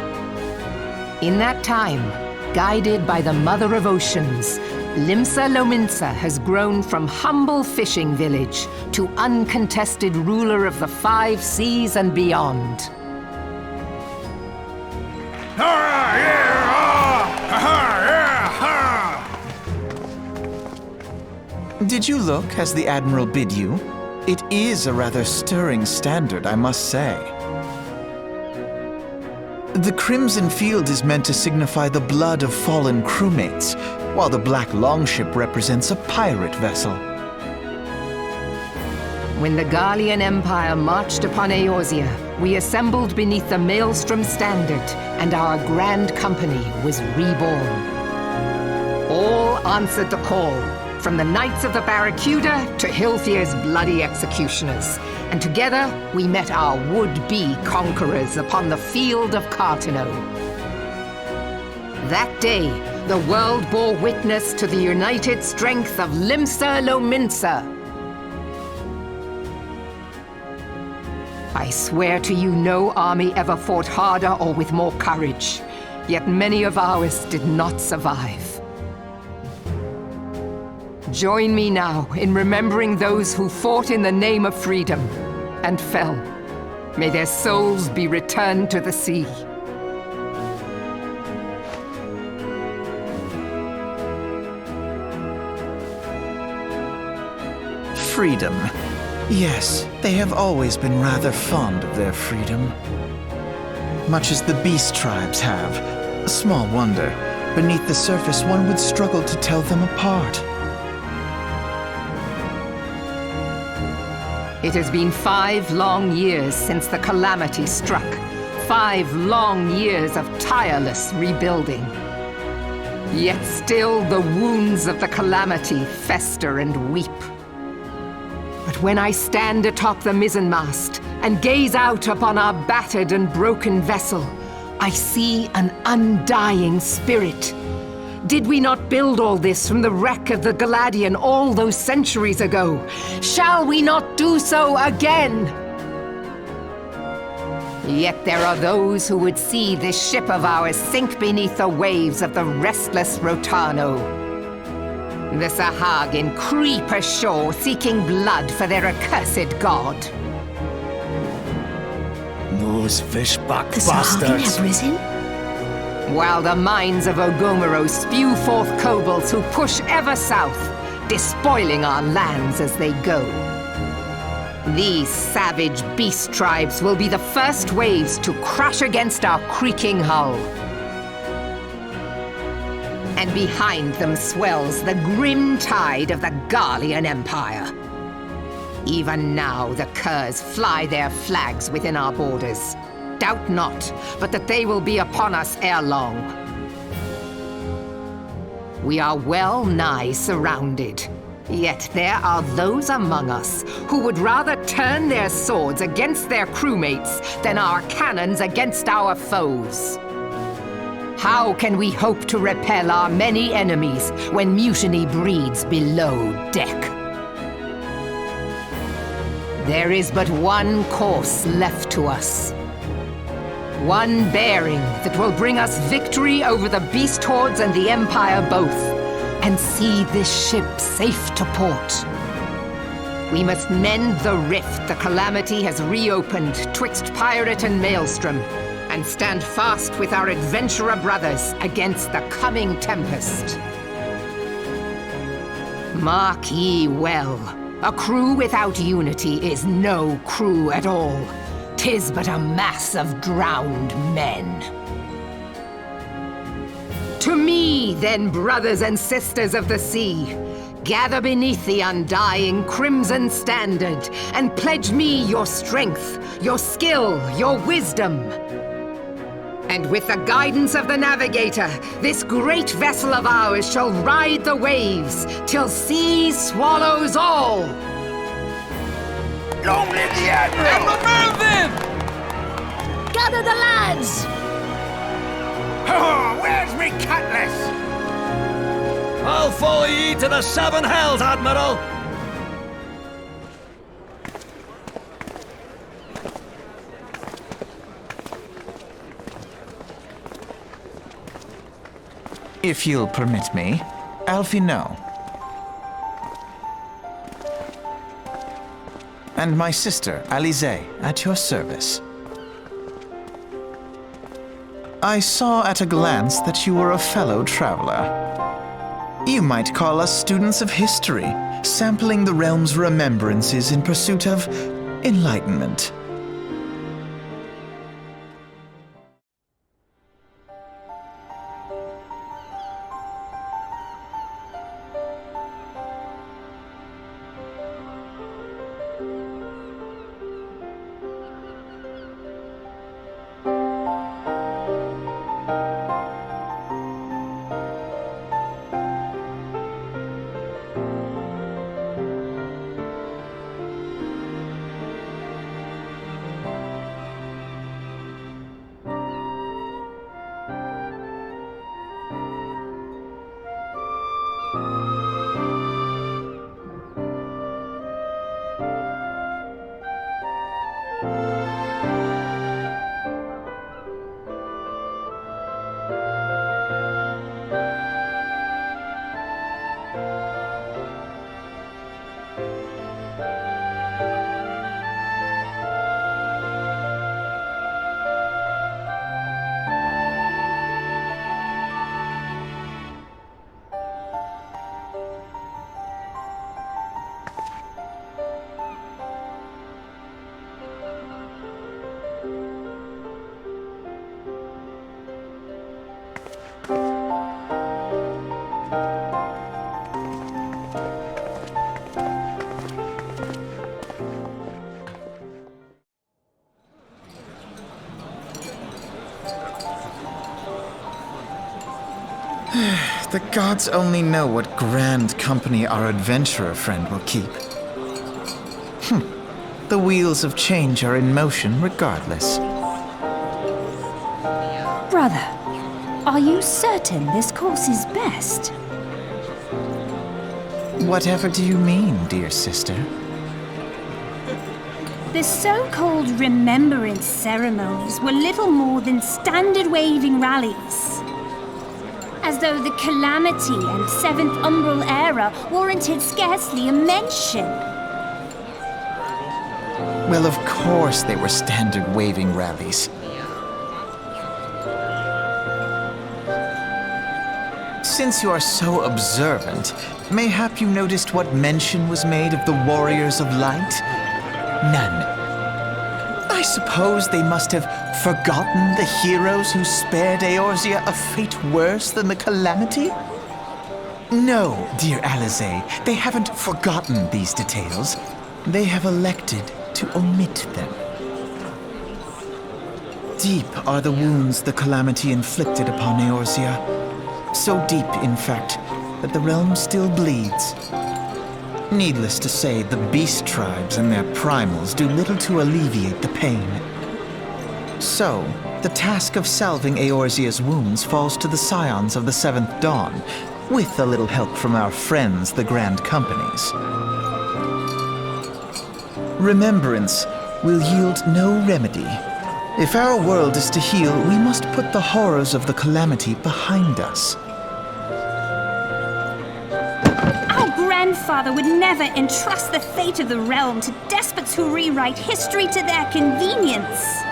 In that time, guided by the Mother of Oceans, Limsa Lominsa has grown from humble fishing village to uncontested ruler of the 5 seas and beyond. Did you look as the Admiral bid you? It is a rather stirring standard, I must say. The crimson field is meant to signify the blood of fallen crewmates, while the black longship represents a pirate vessel. When the Garlean Empire marched upon Eorzea, we assembled beneath the Maelstrom standard, and our grand company was reborn. All answered the call, from the Knights of the Barracuda to Hilthier's bloody executioners, and together we met our would-be conquerors upon the field of Cartano. That day, the world bore witness to the united strength of Limsa Lominsa. I swear to you, no army ever fought harder or with more courage, yet many of ours did not survive. Join me now in remembering those who fought in the name of freedom and fell. May their souls be returned to the sea. Freedom. Yes, they have always been rather fond of their freedom. Much as the beast tribes have. Small wonder. beneath the surface one would struggle to tell them apart. It has been 5 long years since the calamity struck. 5 long years of tireless rebuilding. Yet still the wounds of the calamity fester and weep. But when I stand atop the mizzenmast and gaze out upon our battered and broken vessel, I see an undying spirit. Did we not build all this from the wreck of the Galadian all those centuries ago? Shall we not do so again? Yet there are those who would see this ship of ours sink beneath the waves of the restless Rotano. The Sahagin creep ashore seeking blood for their accursed god. Those fishback The Sahagin have risen? While the mines of Ogomoro spew forth kobolds who push ever south, despoiling our lands as they go. These savage beast tribes will be the first waves to crash against our creaking hull. And behind them swells the grim tide of the Garlean Empire. Even now the curs fly their flags within our borders. Doubt not, but that they will be upon us ere long. We are well nigh surrounded. Yet there are those among us who would rather turn their swords against their crewmates than our cannons against our foes. How can we hope to repel our many enemies when mutiny breeds below deck? There is but one course left to us. One bearing that will bring us victory over the beast hordes and the Empire both, and see this ship safe to port. We must mend the rift the calamity has reopened twixt pirate and maelstrom, and stand fast with our adventurer brothers against the coming tempest. Mark ye well, a crew without unity is no crew at all. 'Tis but a mass of drowned men. To me, then, brothers and sisters of the sea, gather beneath the undying crimson standard and pledge me your strength, your skill, your wisdom. And with the guidance of the navigator, this great vessel of ours shall ride the waves till sea swallows all. Long live the Admiral! And remove them! Gather the lads! Oh, where's me cutlass? I'll follow ye to the 7 hells, Admiral! If you'll permit me, Alfino. And my sister, Alize, at your service. I saw at a glance that you were a fellow traveler. You might call us students of history, sampling the realm's remembrances in pursuit of enlightenment. The gods only know what grand company our adventurer friend will keep. The wheels of change are in motion regardless. Brother, are you certain this course is best? Whatever do you mean, dear sister? The so-called remembrance ceremonies were little more than standard waving rallies. As though the Calamity and Seventh Umbral Era warranted scarcely a mention. Well, of course they were standard waving rallies. Since you are so observant, mayhap you noticed what mention was made of the Warriors of Light? None. I suppose they must have forgotten the heroes who spared Eorzea a fate worse than the Calamity? No, dear Alize, they haven't forgotten these details. They have elected to omit them. Deep are the wounds the Calamity inflicted upon Eorzea. So deep, in fact, that the realm still bleeds. Needless to say, the beast tribes and their primals do little to alleviate the pain. So, the task of salving Eorzea's wounds falls to the Scions of the Seventh Dawn, with a little help from our friends, the Grand Companies. Remembrance will yield no remedy. If our world is to heal, we must put the horrors of the Calamity behind us. Our grandfather would never entrust the fate of the realm to despots who rewrite history to their convenience.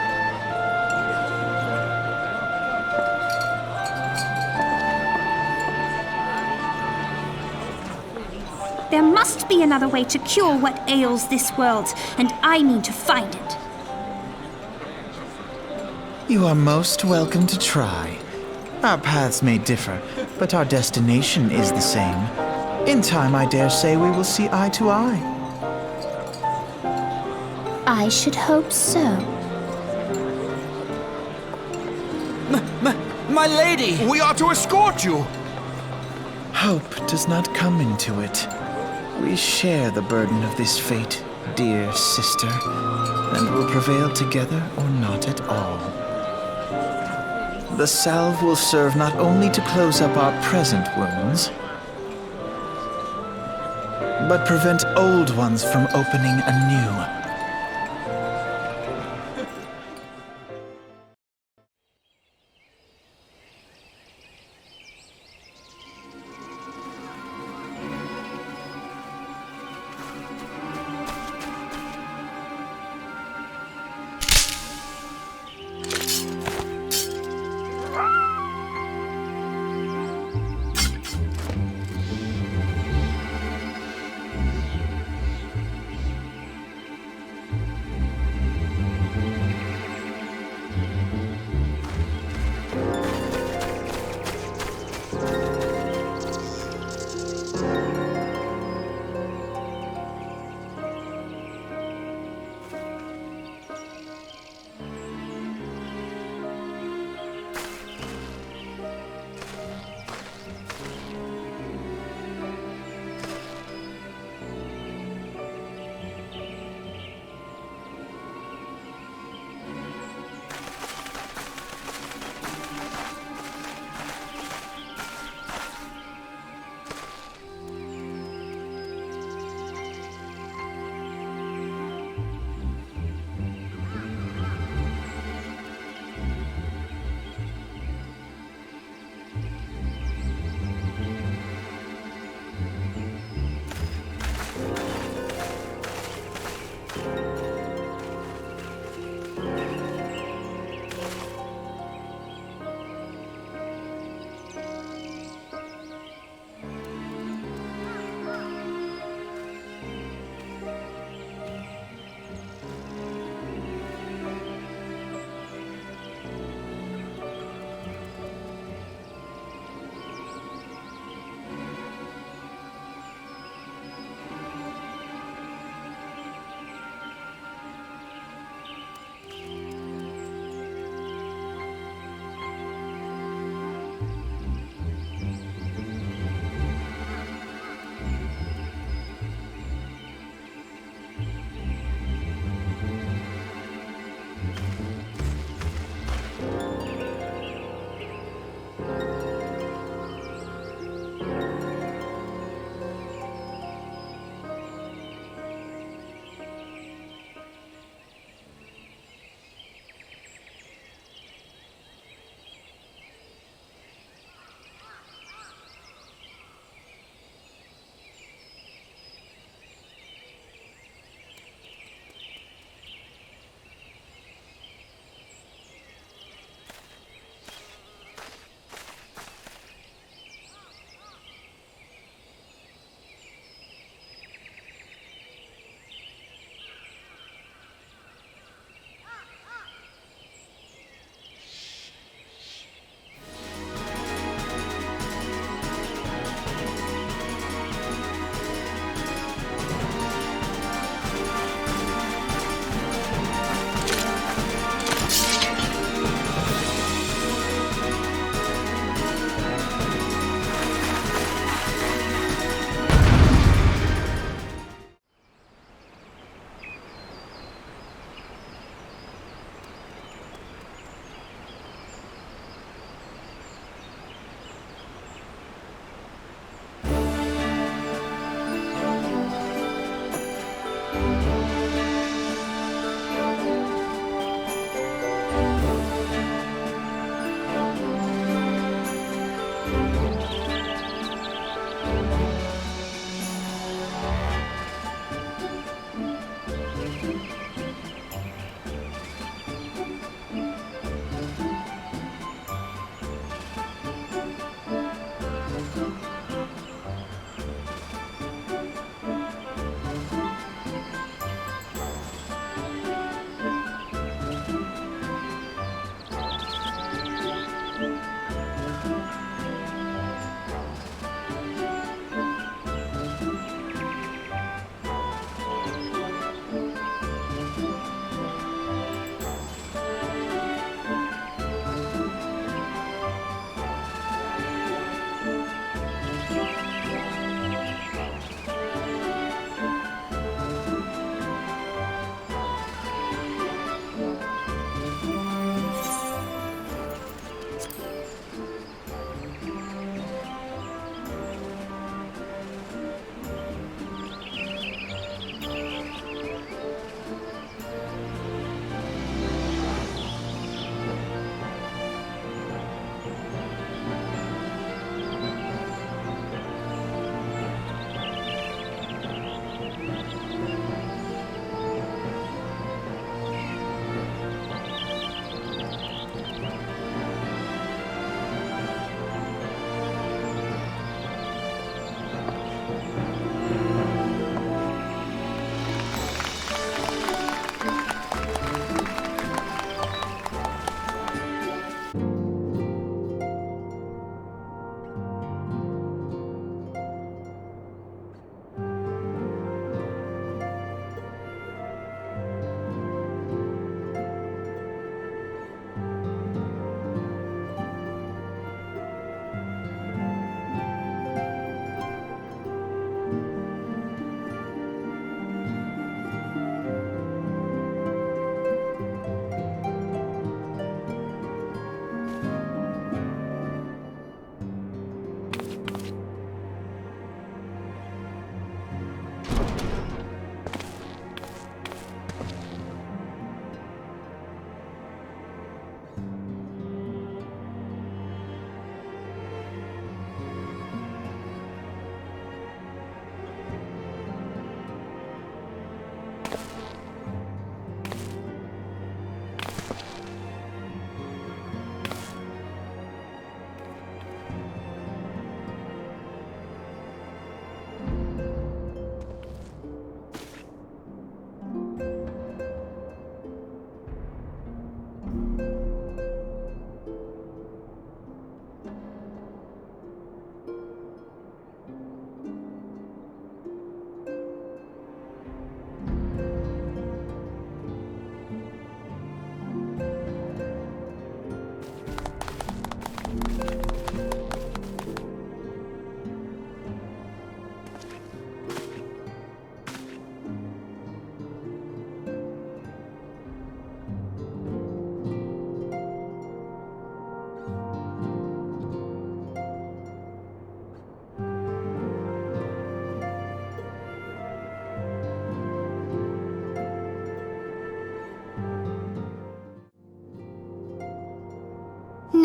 There must be another way to cure what ails this world, and I mean to find it. You are most welcome to try. Our paths may differ, but our destination is the same. In time, I dare say we will see eye to eye. I should hope so. My lady! We are to escort you! Hope does not come into it. We share the burden of this fate, dear sister, and will prevail together or not at all. The salve will serve not only to close up our present wounds, but prevent old ones from opening anew.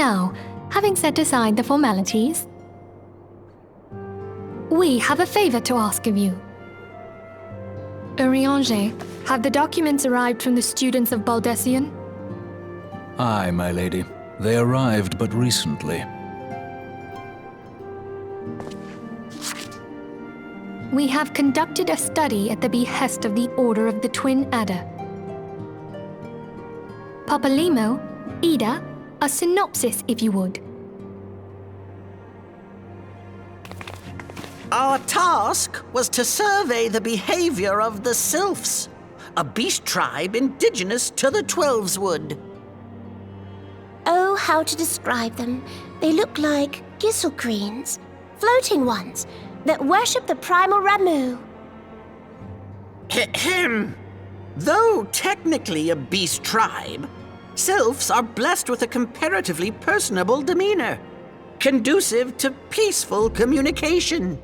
Now, having set aside the formalities, we have a favor to ask of you. Eorzea, have the documents arrived from the students of Baldesion? Aye, my lady. They arrived but recently. We have conducted a study at the behest of the Order of the Twin Adder. Papalimo, Ida, a synopsis if you would. Our task was to survey the behavior of the Sylphs, a beast tribe indigenous to the Twelveswood. Oh, how to describe them. They look like gisselcreens, floating ones, that worship the primal Ramu. Ahem. Though technically a beast tribe, Sylphs are blessed with a comparatively personable demeanor, conducive to peaceful communication.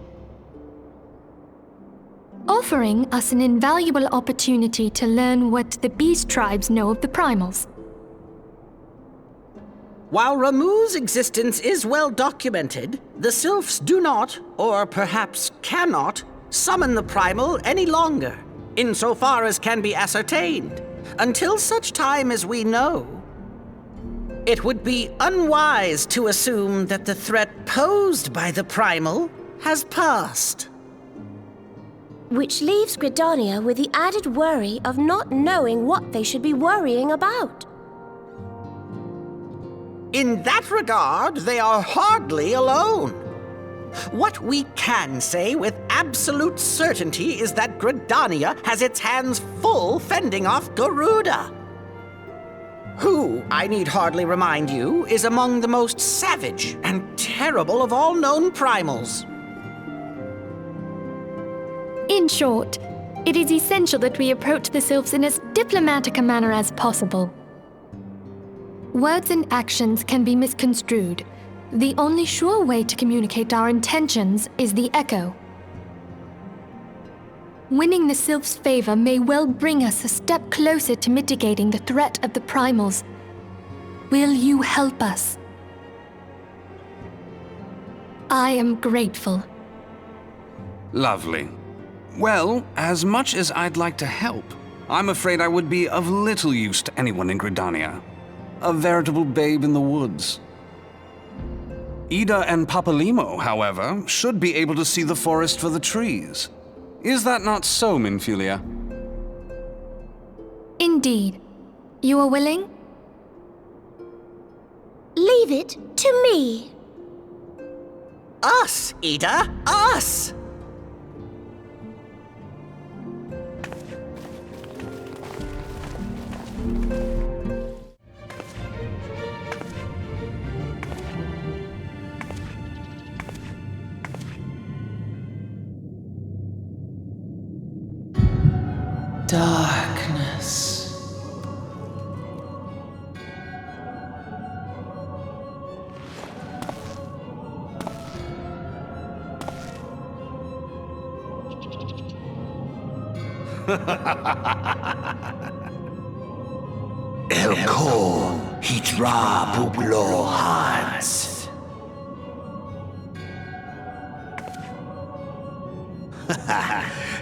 Offering us an invaluable opportunity to learn what the beast tribes know of the Primals. While Ramu's existence is well documented, the Sylphs do not, or perhaps cannot, summon the Primal any longer, insofar as can be ascertained, until such time as we know. It would be unwise to assume that the threat posed by the Primal has passed. Which leaves Gridania with the added worry of not knowing what they should be worrying about. In that regard, they are hardly alone. What we can say with absolute certainty is that Gridania has its hands full fending off Garuda, who, I need hardly remind you, is among the most savage and terrible of all known primals. In short, it is essential that we approach the Sylphs in as diplomatic a manner as possible. Words and actions can be misconstrued. The only sure way to communicate our intentions is the echo. Winning the Sylphs' favor may well bring us a step closer to mitigating the threat of the Primals. Will you help us? I am grateful. Lovely. Well, as much as I'd like to help, I'm afraid I would be of little use to anyone in Gridania. A veritable babe in the woods. Ida and Papalimo, however, should be able to see the forest for the trees. Is that not so, Minfilia? Indeed. You are willing? Leave it to me. Us, Ida, us! Darkness. Elko hitra buglo hans.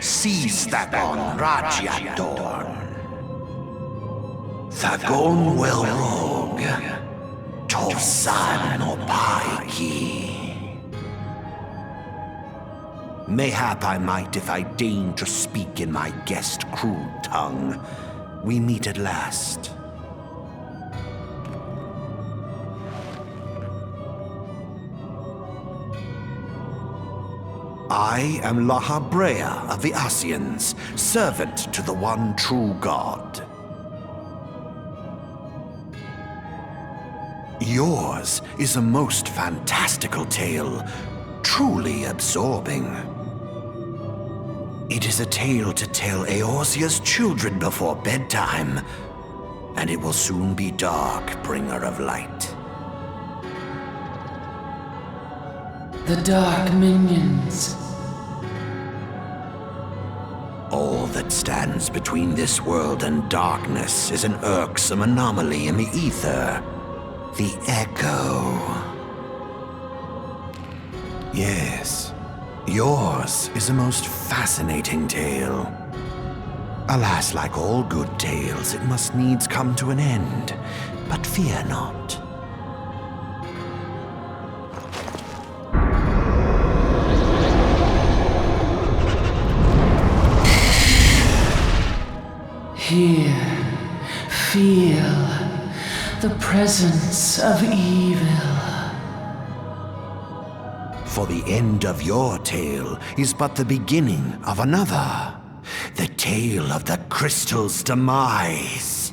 Seize that on Rajadorn. Thagon well rogue. Tosan no paiki. Mayhap I might if I deign to speak in my guest crude tongue. We meet at last. I am Lahabrea of the Scions, servant to the one true God. Yours is a most fantastical tale, truly absorbing. It is a tale to tell Eorzea's children before bedtime, and it will soon be dark, bringer of light. The dark minions. All that stands between this world and darkness is an irksome anomaly in the ether. The Echo. Yes, yours is a most fascinating tale. Alas, like all good tales, it must needs come to an end. But fear not. Here, feel the presence of evil. For the end of your tale is but the beginning of another. The tale of the crystal's demise.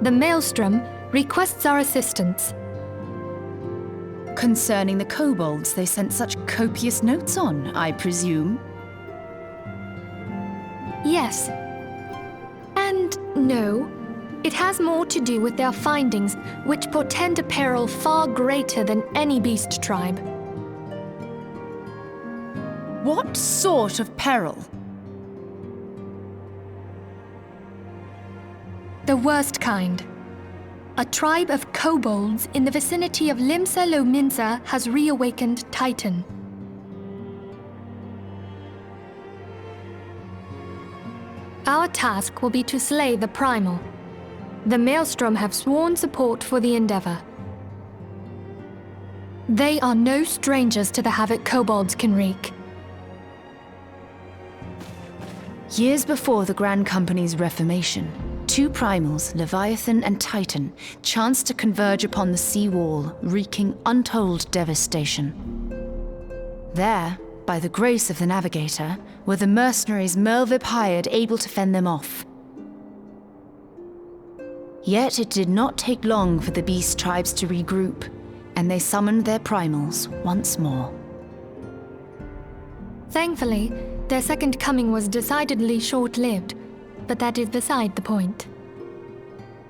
The Maelstrom requests our assistance. Concerning the kobolds they sent such copious notes on, I presume? Yes. And no. It has more to do with their findings, which portend a peril far greater than any beast tribe. What sort of peril? The worst kind. A tribe of kobolds in the vicinity of Limsa Lominsa has reawakened Titan. Our task will be to slay the Primal. The Maelstrom have sworn support for the endeavor. They are no strangers to the havoc kobolds can wreak. Years before the Grand Company's reformation, two primals, Leviathan and Titan, chanced to converge upon the sea wall, wreaking untold devastation. There, by the grace of the Navigator, were the mercenaries Merlvip hired able to fend them off. Yet it did not take long for the beast tribes to regroup, and they summoned their primals once more. Thankfully, their second coming was decidedly short-lived, but that is beside the point.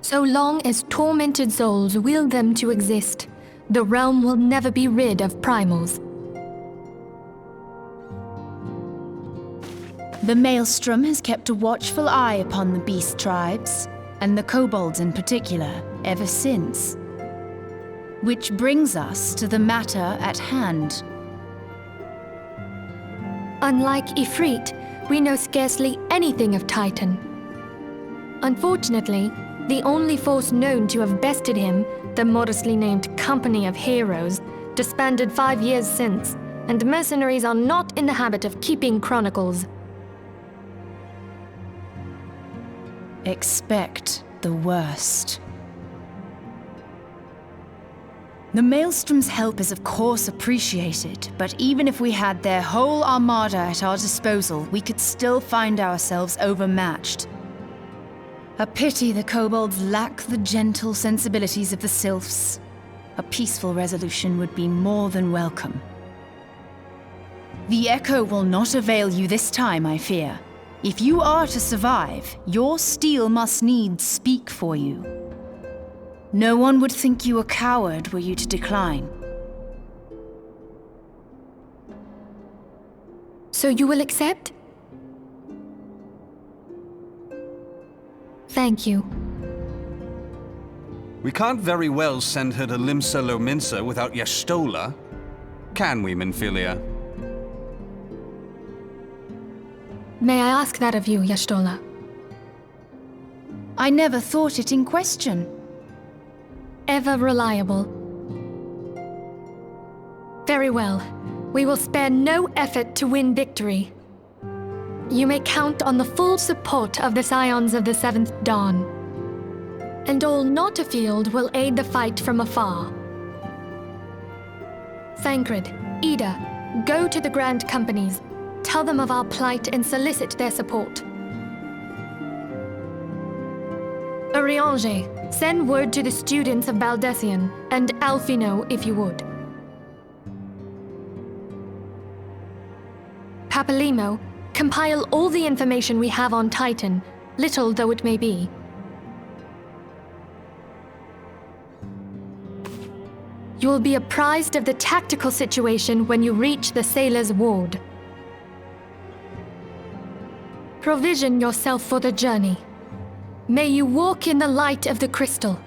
So long as tormented souls will them to exist, the realm will never be rid of primals. The Maelstrom has kept a watchful eye upon the beast tribes, and the kobolds in particular, ever since. Which brings us to the matter at hand. Unlike Ifrit, we know scarcely anything of Titan. Unfortunately, the only force known to have bested him, the modestly named Company of Heroes, disbanded 5 years since, and mercenaries are not in the habit of keeping chronicles. Expect the worst. The Maelstrom's help is of course appreciated, but even if we had their whole armada at our disposal, we could still find ourselves overmatched. A pity the kobolds lack the gentle sensibilities of the sylphs. A peaceful resolution would be more than welcome. The echo will not avail you this time, I fear. If you are to survive, your steel must needs speak for you. No one would think you a coward were you to decline. So you will accept? Thank you. We can't very well send her to Limsa Lominsa without Y'shtola. Can we, Minfilia? May I ask that of you, Y'shtola? I never thought it in question. Ever reliable. Very well. We will spare no effort to win victory. You may count on the full support of the Scions of the Seventh Dawn. And all not afield will aid the fight from afar. Thancred, Ida, go to the Grand Companies. Tell them of our plight and solicit their support. Urianger, send word to the students of Baldessian, and Alphino if you would. Papalimo, compile all the information we have on Titan, little though it may be. You will be apprised of the tactical situation when you reach the Sailor's Ward. Provision yourself for the journey. May you walk in the light of the crystal.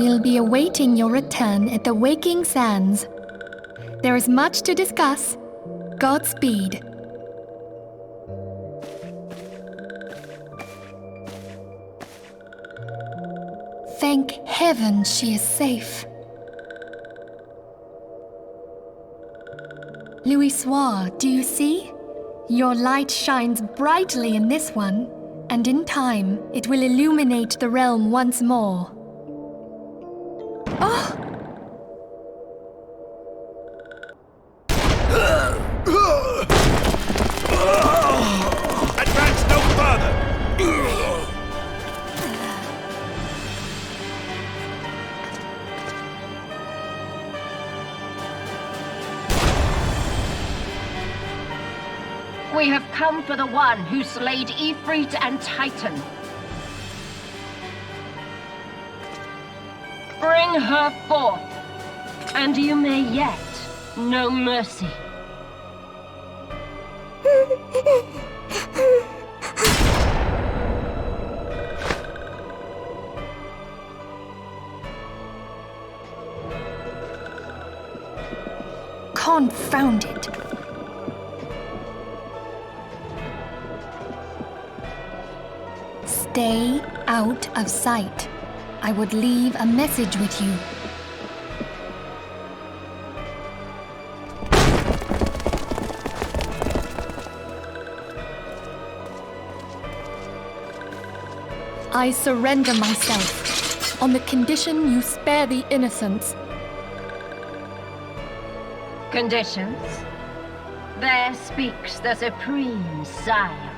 We'll be awaiting your return at the Waking Sands. There is much to discuss. Godspeed. Thank heaven she is safe. Louisoire, do you see? Your light shines brightly in this one, and in time, it will illuminate the realm once more. Oh! Advance no further! We have come for the one who slayed Ifrit and Titan. Bring her forth, and you may yet know mercy. Confound it. Stay out of sight. I would leave a message with you. I surrender myself, on the condition you spare the innocents. Conditions? There speaks the Supreme Sire.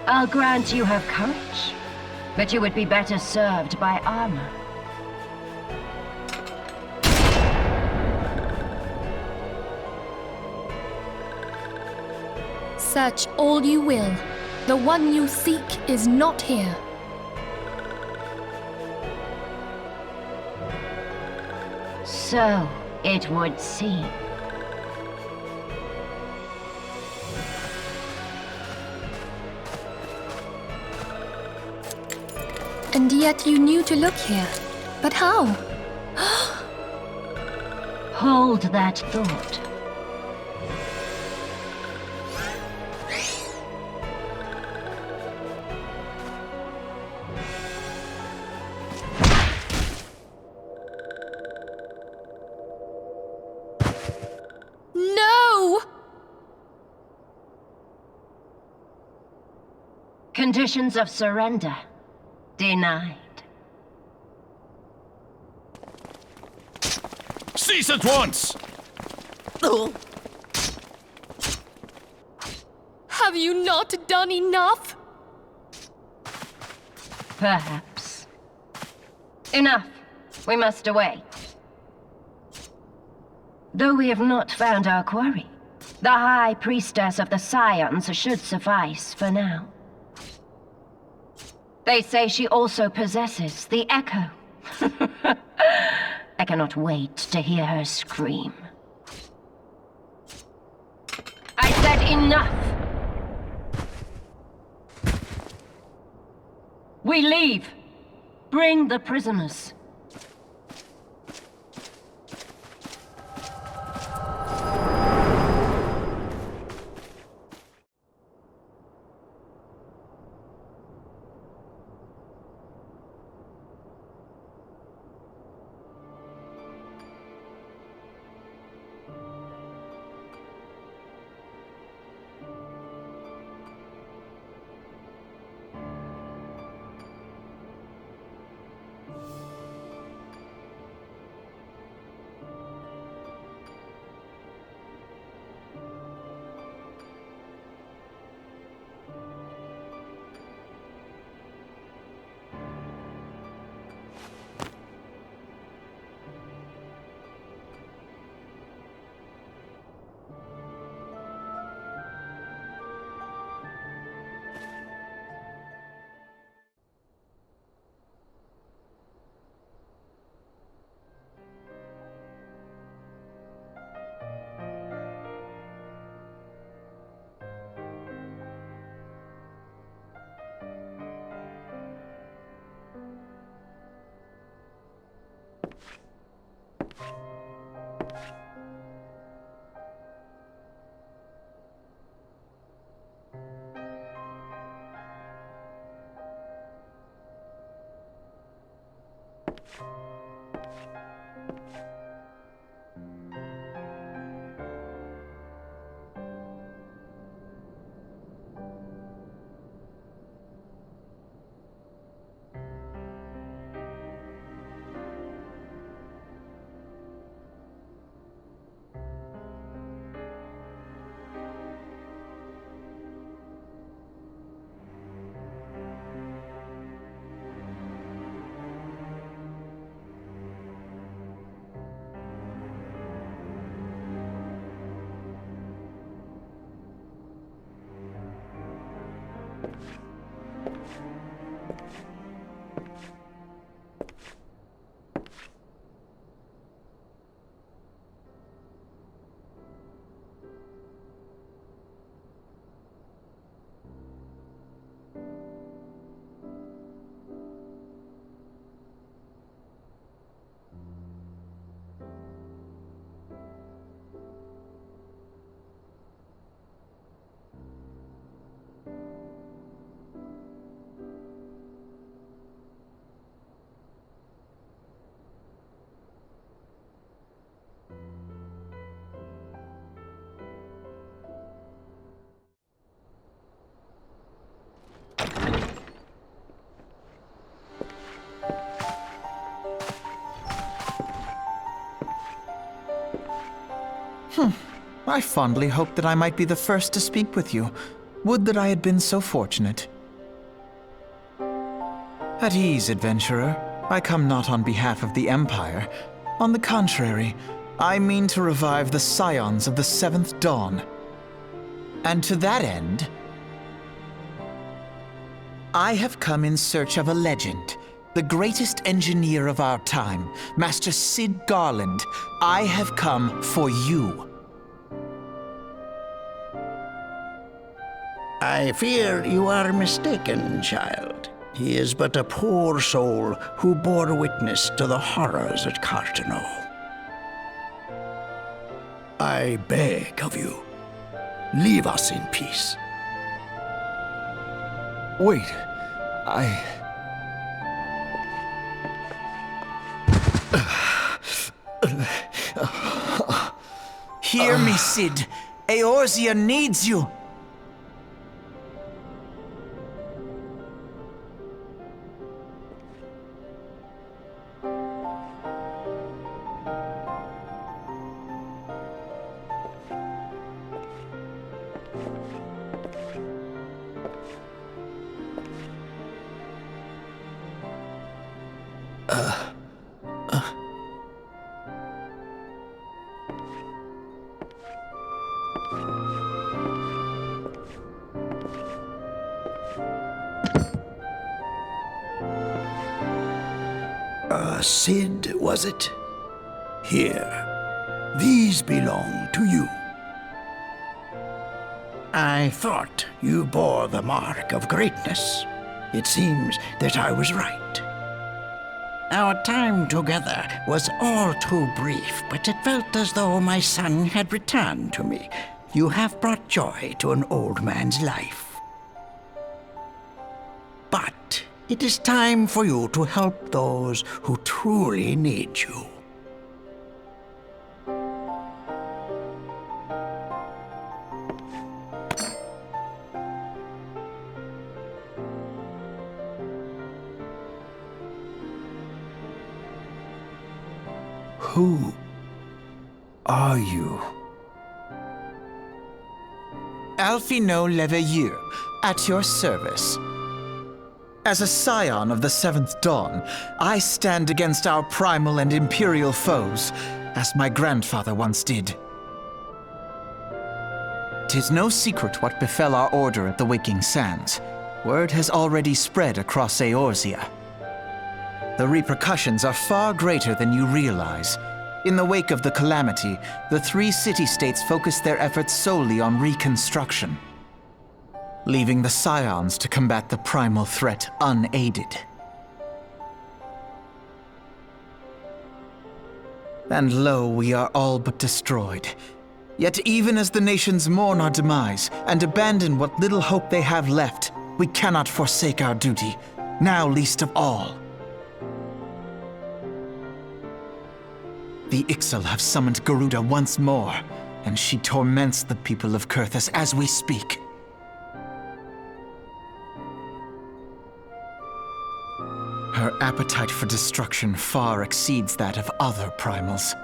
I'll grant you have courage, but you would be better served by armor. Search all you will. The one you seek is not here. So it would seem. And yet you knew to look here. But how? Hold that thought. No! Conditions of surrender. Denied. Cease at once! Have you not done enough? Perhaps. Enough. We must away. Though we have not found our quarry, the High Priestess of the Scions should suffice for now. They say she also possesses the Echo. I cannot wait to hear her scream. I said enough! We leave! Bring the prisoners. I fondly hoped that I might be the first to speak with you. Would that I had been so fortunate. At ease, adventurer. I come not on behalf of the Empire. On the contrary, I mean to revive the Scions of the Seventh Dawn. And to that end, I have come in search of a legend. The greatest engineer of our time, Master Cid Garland. I have come for you. I fear you are mistaken, child. He is but a poor soul who bore witness to the horrors at Cartano. I beg of you, leave us in peace. Wait, Hear me, Cid. Eorzea needs you. Cid, was it? Here, these belong to you. I thought you bore the mark of greatness. It seems that I was right. Our time together was all too brief, but it felt as though my son had returned to me. You have brought joy to an old man's life. But it is time for you to help those who truly need you. Who are you? Alphino Leveilleur, at your service. As a scion of the Seventh Dawn, I stand against our primal and imperial foes, as my grandfather once did. 'Tis no secret what befell our order at the Waking Sands. Word has already spread across Eorzea. The repercussions are far greater than you realize. In the wake of the calamity, the three city-states focused their efforts solely on reconstruction, leaving the Scions to combat the primal threat unaided. And lo, we are all but destroyed. Yet even as the nations mourn our demise and abandon what little hope they have left, we cannot forsake our duty, now least of all. The Ixal have summoned Garuda once more, and she torments the people of Kurthus as we speak. Her appetite for destruction far exceeds that of other primals.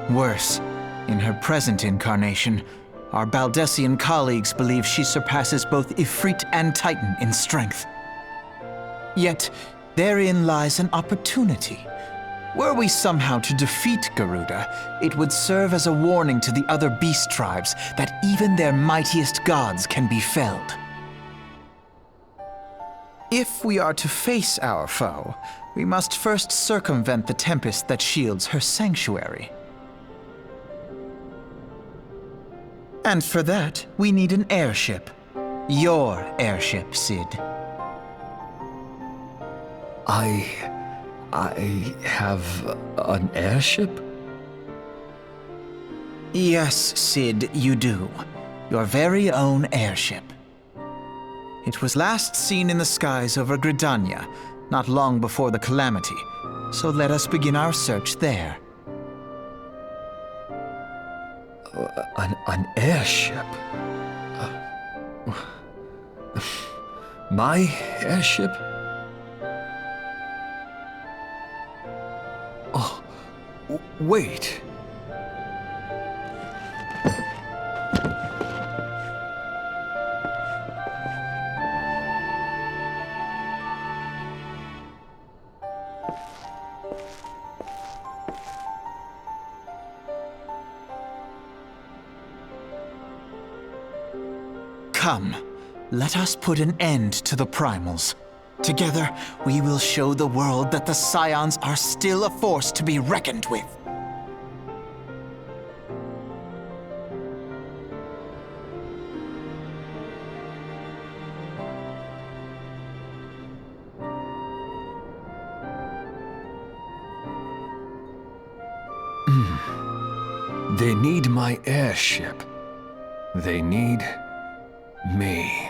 Worse, in her present incarnation, our Baldessian colleagues believe she surpasses both Ifrit and Titan in strength. Yet, therein lies an opportunity. Were we somehow to defeat Garuda, it would serve as a warning to the other beast tribes that even their mightiest gods can be felled. If we are to face our foe, we must first circumvent the tempest that shields her sanctuary. And for that, we need an airship. Your airship, Cid. I have an airship? Yes, Cid, you do. Your very own airship. It was last seen in the skies over Gridania, not long before the calamity, so let us begin our search there. An airship? My airship? Oh, wait. Come, let us put an end to the Primals. Together, we will show the world that the Scions are still a force to be reckoned with. They need my airship. They need me.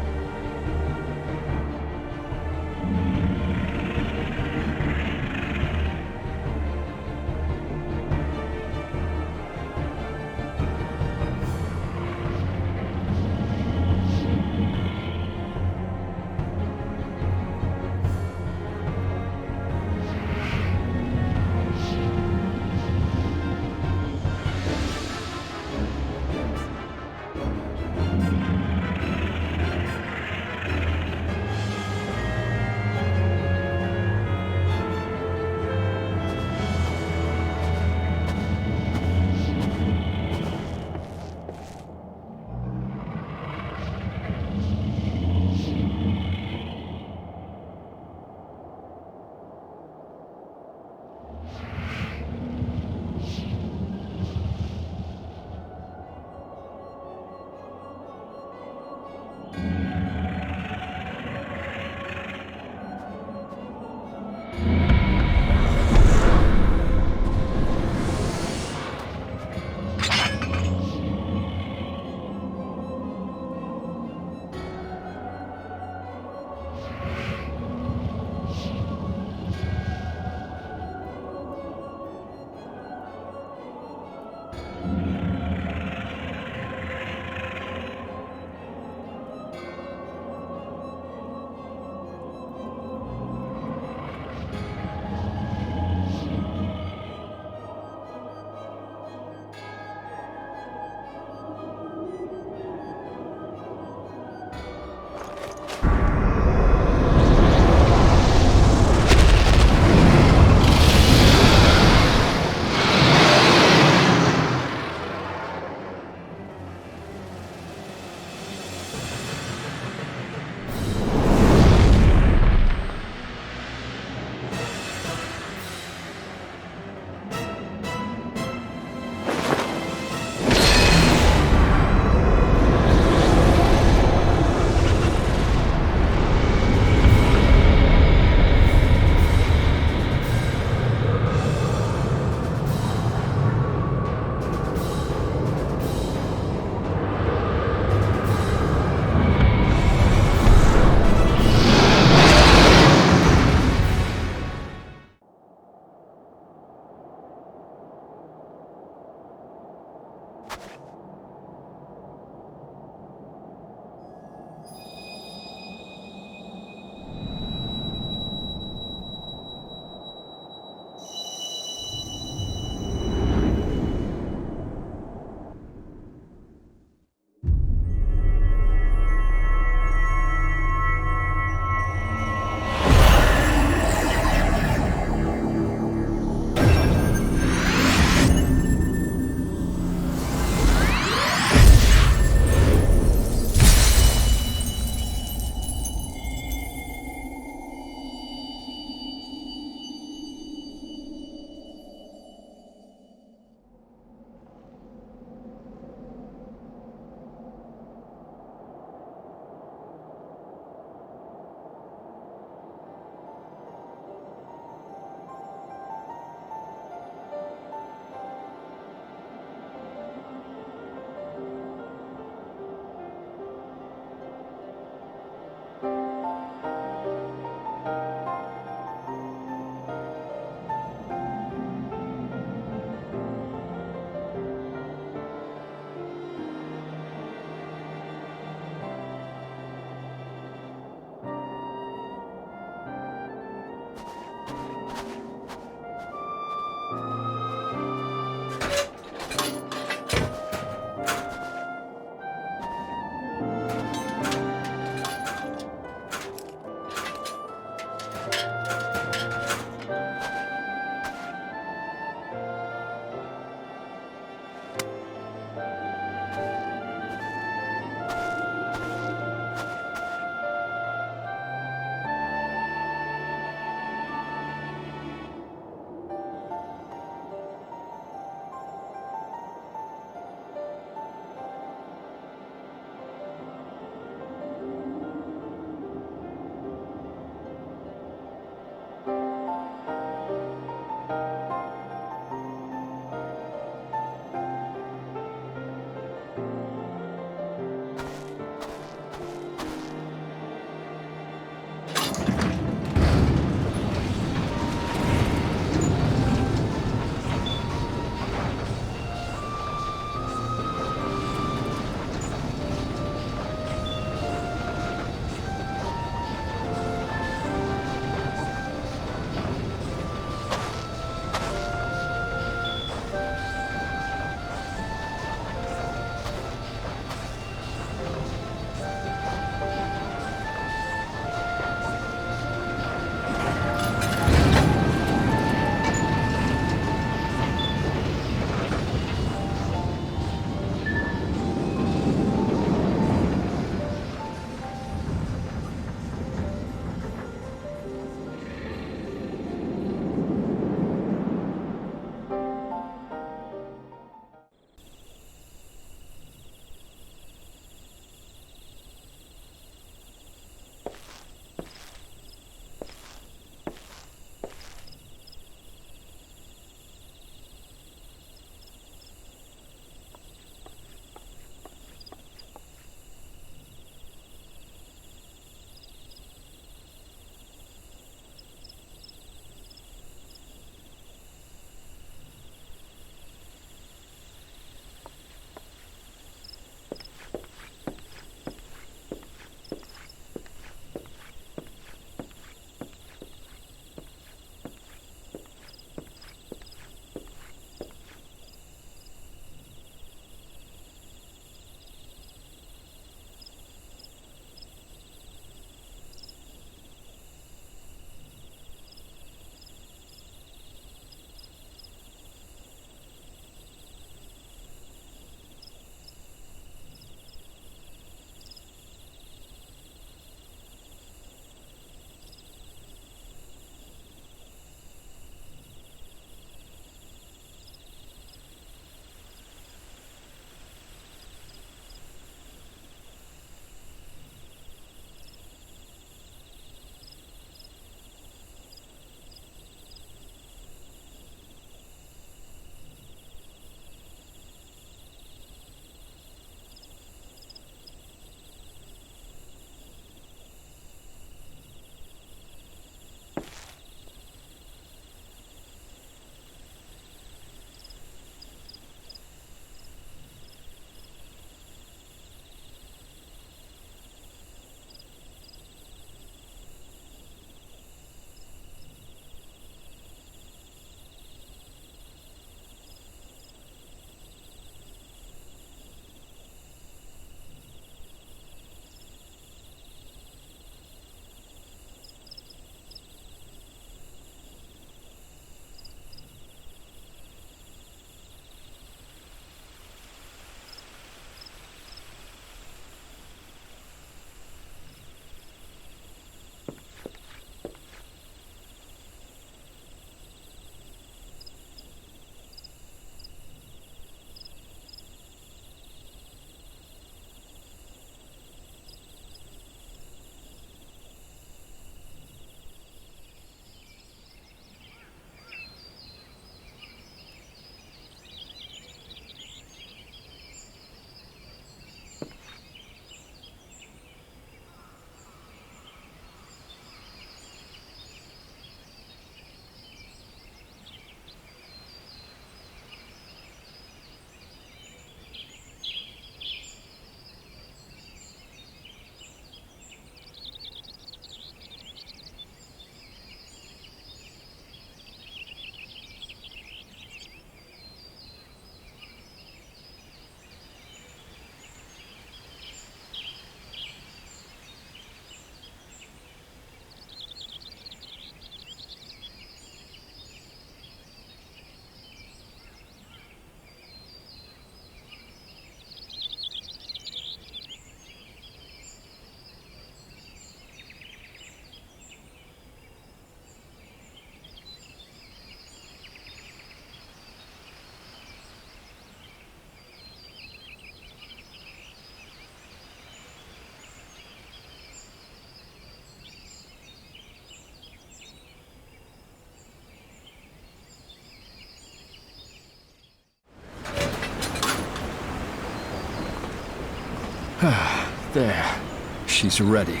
There. She's ready.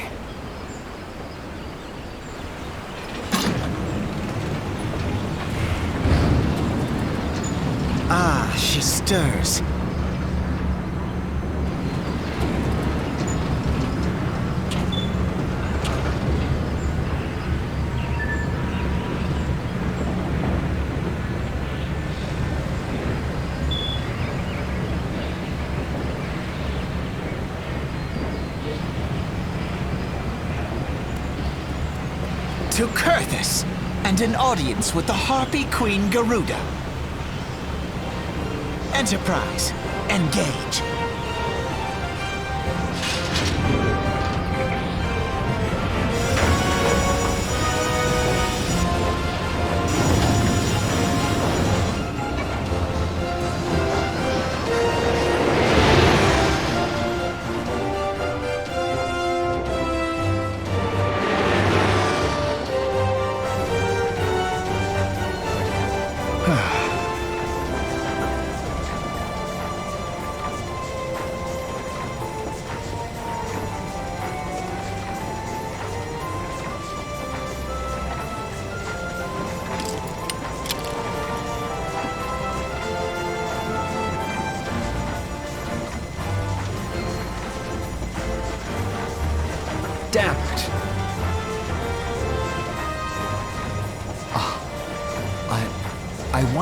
Ah, she stirs. To Kurthus, and an audience with the Harpy Queen Garuda. Enterprise, engage.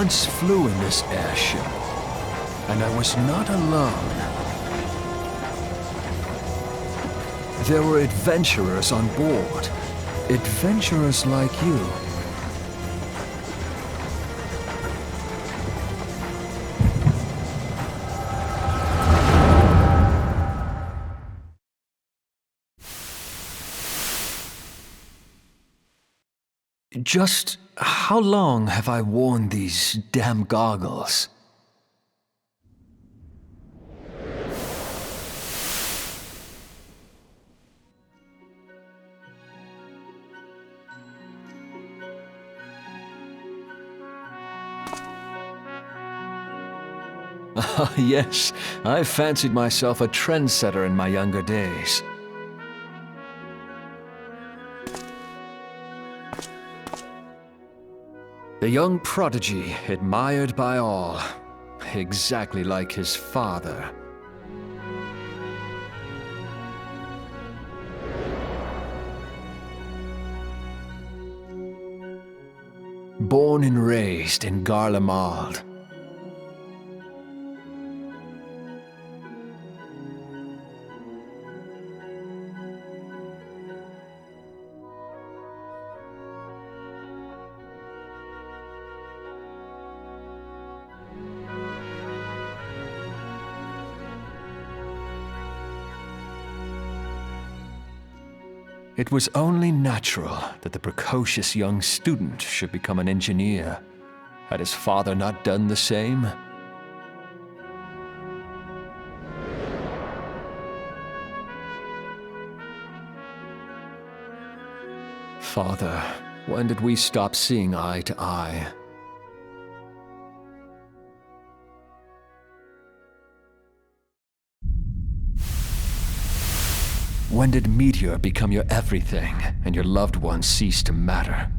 once flew in this airship, and I was not alone. There were adventurers on board, adventurers like you. Just how long have I worn these damn goggles? Ah, yes, I fancied myself a trendsetter in my younger days. The young prodigy, admired by all, exactly like his father. Born and raised in Garlemald. It was only natural that the precocious young student should become an engineer. Had his father not done the same? Father, when did we stop seeing eye to eye? When did Meteor become your everything, and your loved ones cease to matter?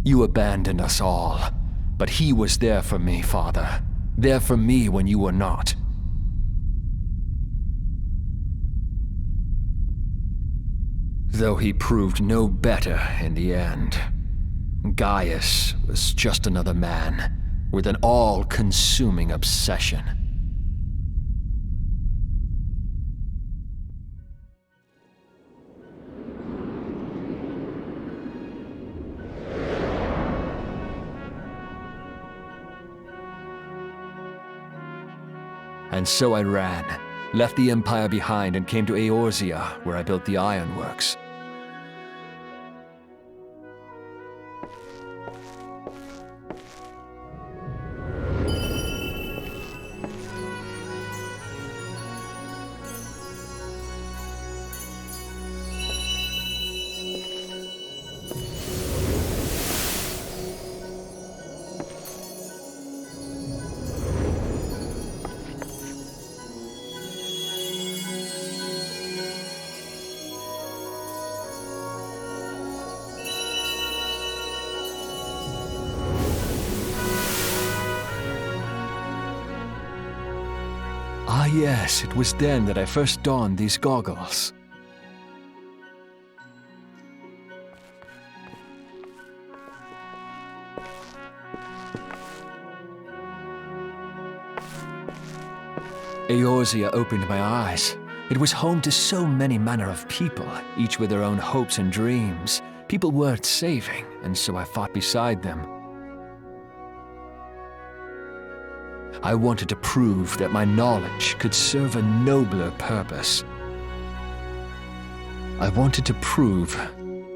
You abandoned us all, but he was there for me, Father. There for me when you were not. Though he proved no better in the end. Gaius was just another man, with an all-consuming obsession. And so I ran, left the Empire behind and came to Eorzea, where I built the ironworks. Ah yes, it was then that I first donned these goggles. Eorzea opened my eyes. It was home to so many manner of people, each with their own hopes and dreams. People worth saving, and so I fought beside them. I wanted to prove that my knowledge could serve a nobler purpose. I wanted to prove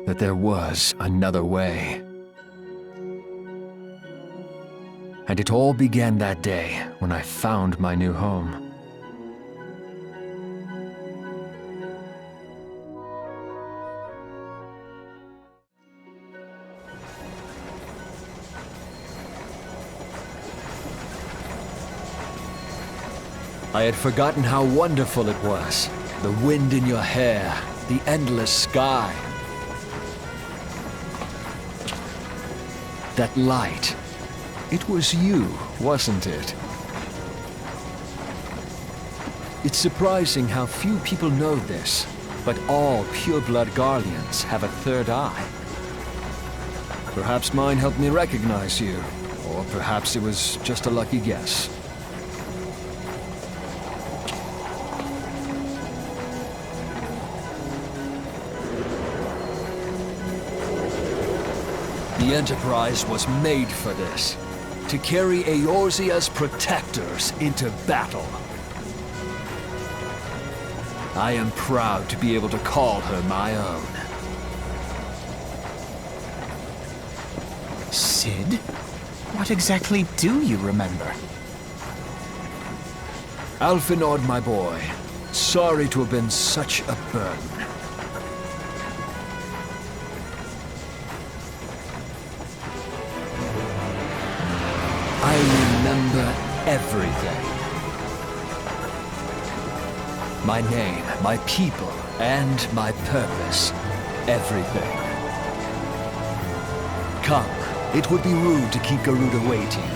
that there was another way. And it all began that day when I found my new home. I had forgotten how wonderful it was. The wind in your hair, the endless sky. That light. It was you, wasn't it? It's surprising how few people know this, but all pureblood Garleans have a third eye. Perhaps mine helped me recognize you, or perhaps it was just a lucky guess. The Enterprise was made for this, to carry Eorzea's protectors into battle. I am proud to be able to call her my own. Sid? What exactly do you remember? Alphenord, my boy. Sorry to have been such a burden. I remember everything. My name, my people, and my purpose. Everything. Come, it would be rude to keep Garuda waiting.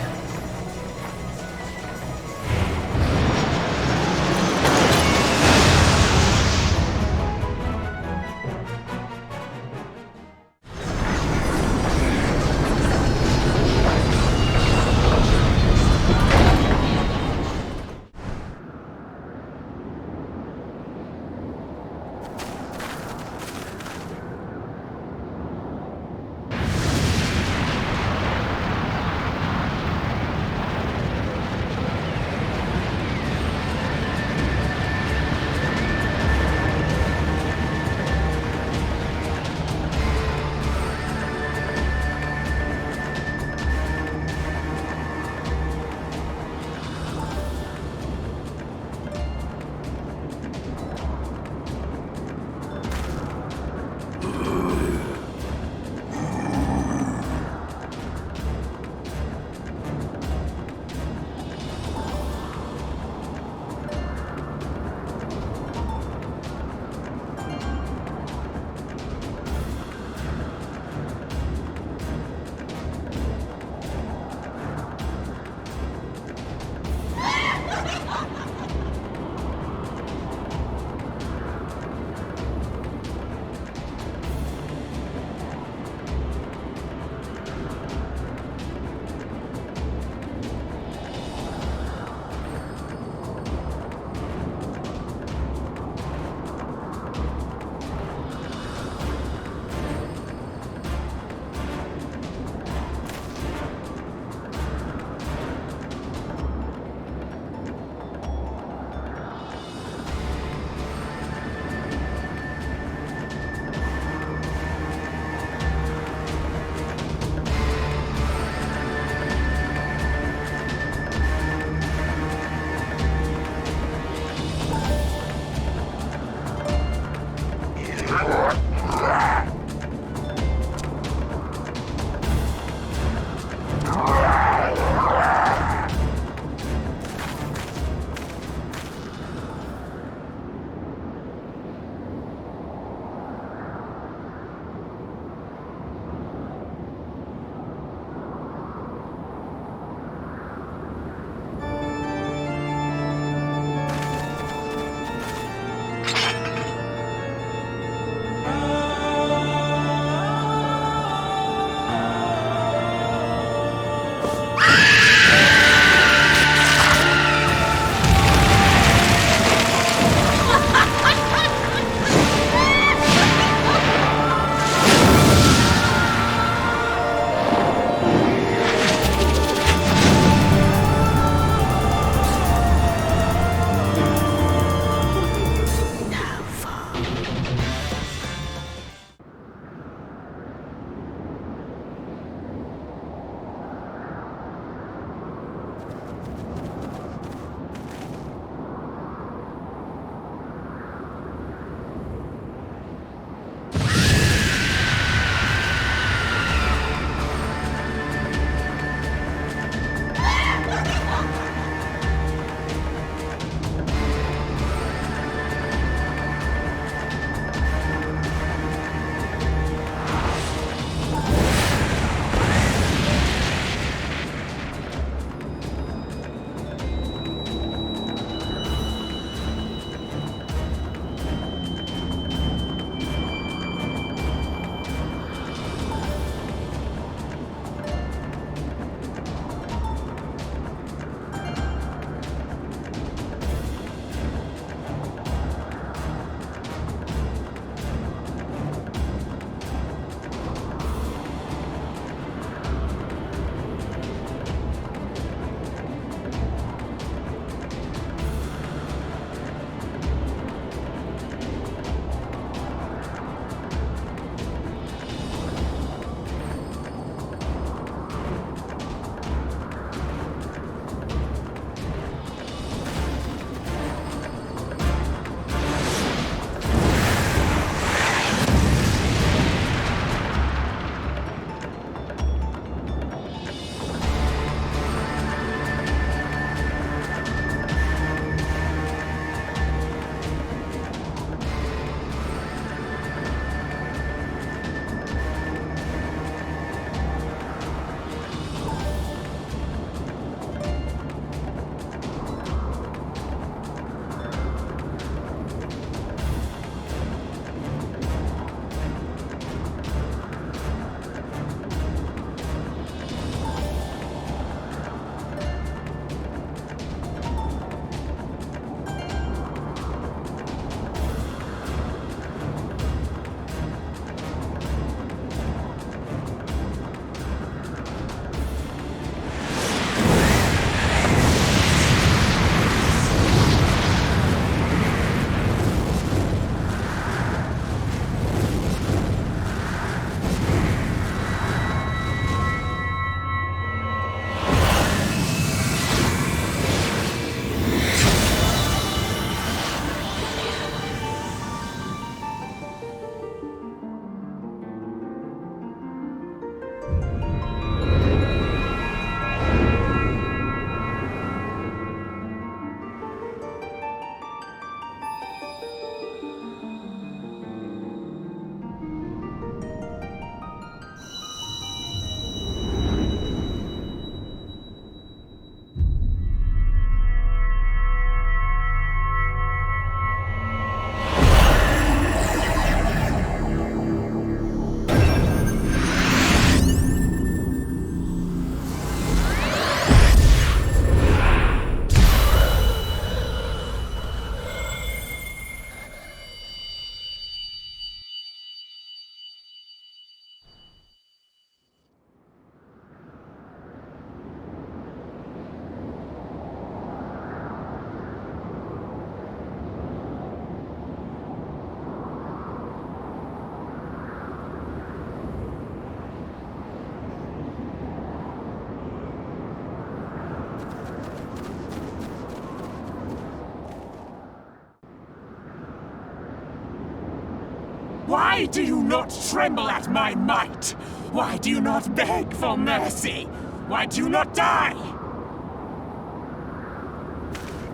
Why do you not tremble at my might? Why do you not beg for mercy? Why do you not die?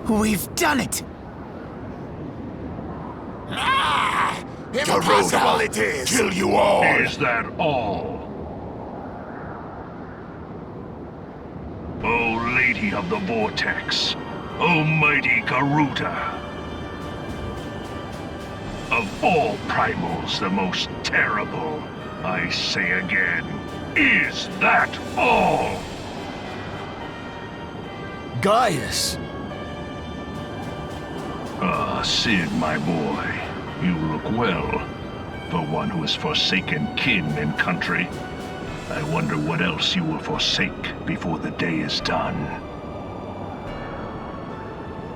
We've done it! Ah! Impossible it is! Kill you all! Is that all? O Lady of the Vortex, O mighty Garuda. Of all primals, the most terrible, I say again, is that all? Gaius! Ah, Sid, my boy, you look well. For one who has forsaken kin and country. I wonder what else you will forsake before the day is done.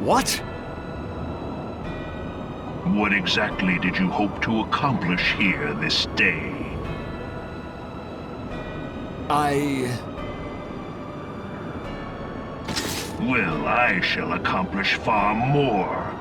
What? What exactly did you hope to accomplish here this day? Well, I shall accomplish far more.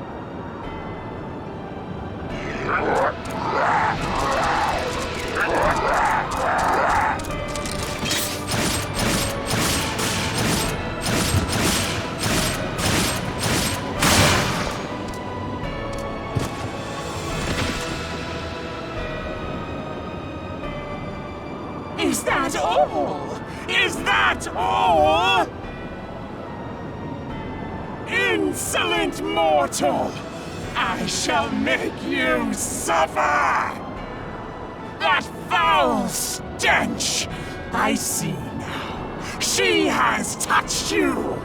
Is that all? Is that all? Insolent mortal! I shall make you suffer! That foul stench! I see now. She has touched you!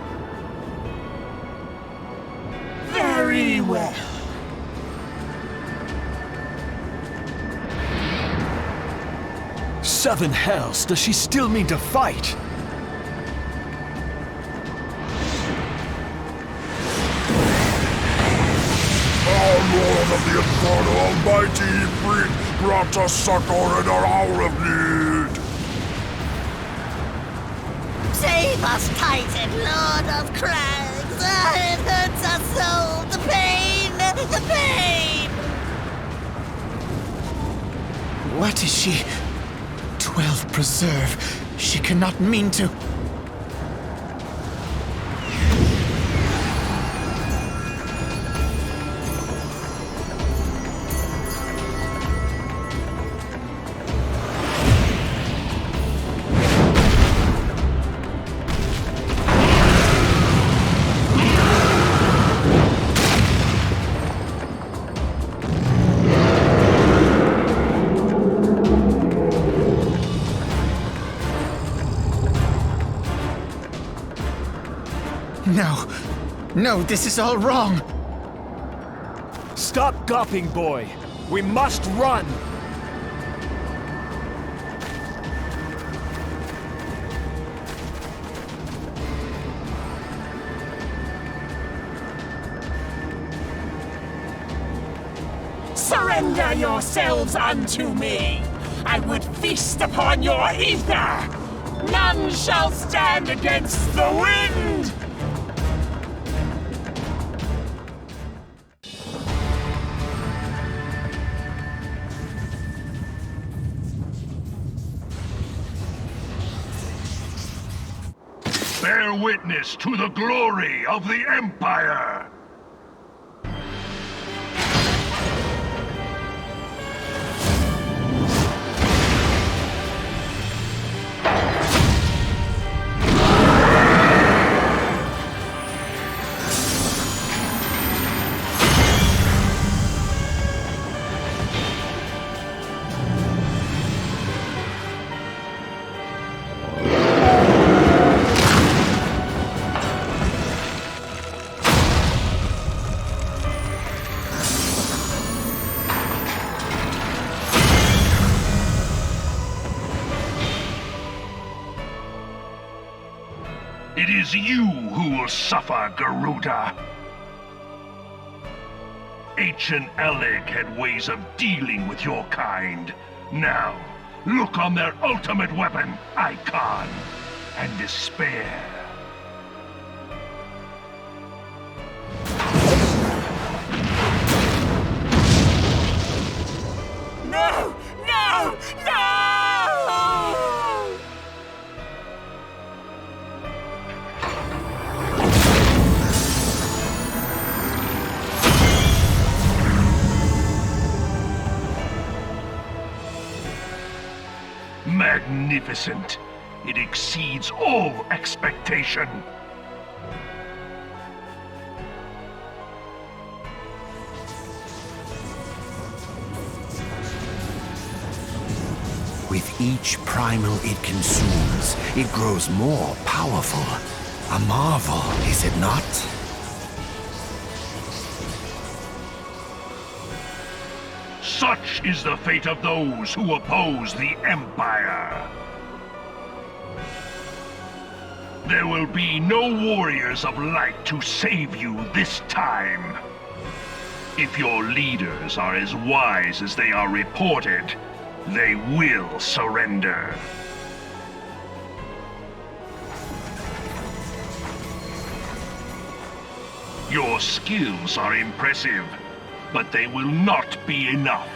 Very well. Seven hells, does she still mean to fight? Our Lord of the Infernal Almighty, grant us succor in our hour of need! Save us, Titan, Lord of Crags! It hurts us so! The pain! The pain! What is she? 12 preserve. She cannot mean to. No, this is all wrong! Stop gawping, boy! We must run! Surrender yourselves unto me! I would feast upon your ether! None shall stand against the wind! Bear witness to the glory of the Empire! It is you who will suffer, Garuda. Ancient Alec had ways of dealing with your kind. Now, look on their ultimate weapon, Icon, and despair. No! magnificent. It exceeds all expectation. With each primal it consumes, it grows more powerful. A marvel, is it not? Such is the fate of those who oppose the Empire. There will be no warriors of light to save you this time. If your leaders are as wise as they are reported, they will surrender. Your skills are impressive, but they will not be enough.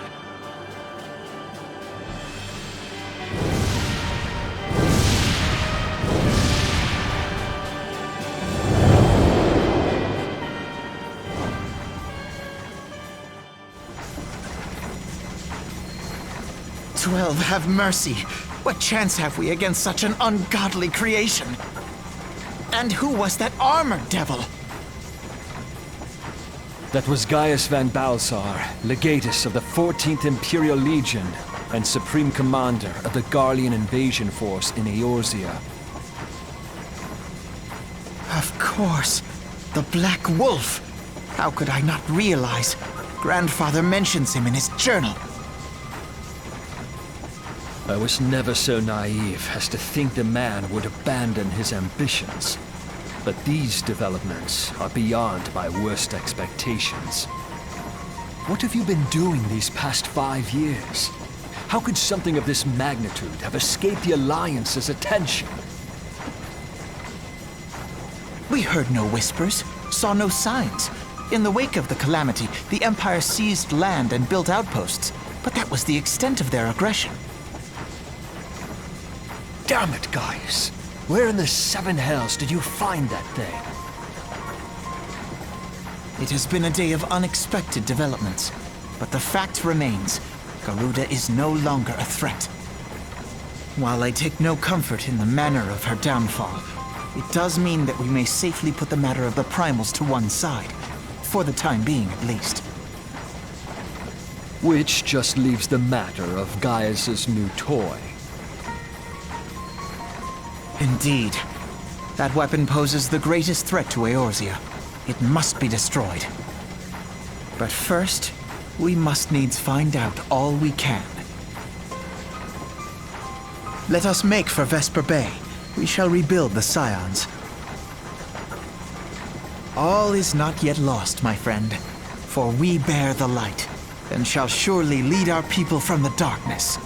Have mercy. What chance have we against such an ungodly creation? And who was that armored devil? That was Gaius van Balsar, legatus of the 14th Imperial Legion and Supreme Commander of the Garlean invasion force in Eorzea. Of course. The Black Wolf. How could I not realize? Grandfather mentions him in his journal. I was never so naive as to think the man would abandon his ambitions. But these developments are beyond my worst expectations. What have you been doing these past 5 years? How could something of this magnitude have escaped the Alliance's attention? We heard no whispers, saw no signs. In the wake of the calamity, the Empire seized land and built outposts, but that was the extent of their aggression. Damn it, Gaius! Where in the seven hells did you find that thing? It has been a day of unexpected developments, but the fact remains, Garuda is no longer a threat. While I take no comfort in the manner of her downfall, it does mean that we may safely put the matter of the Primals to one side, for the time being at least. Which just leaves the matter of Gaius's new toy. Indeed. That weapon poses the greatest threat to Eorzea. It must be destroyed. But first, we must needs find out all we can. Let us make for Vesper Bay. We shall rebuild the Scions. All is not yet lost, my friend, for we bear the light, and shall surely lead our people from the darkness.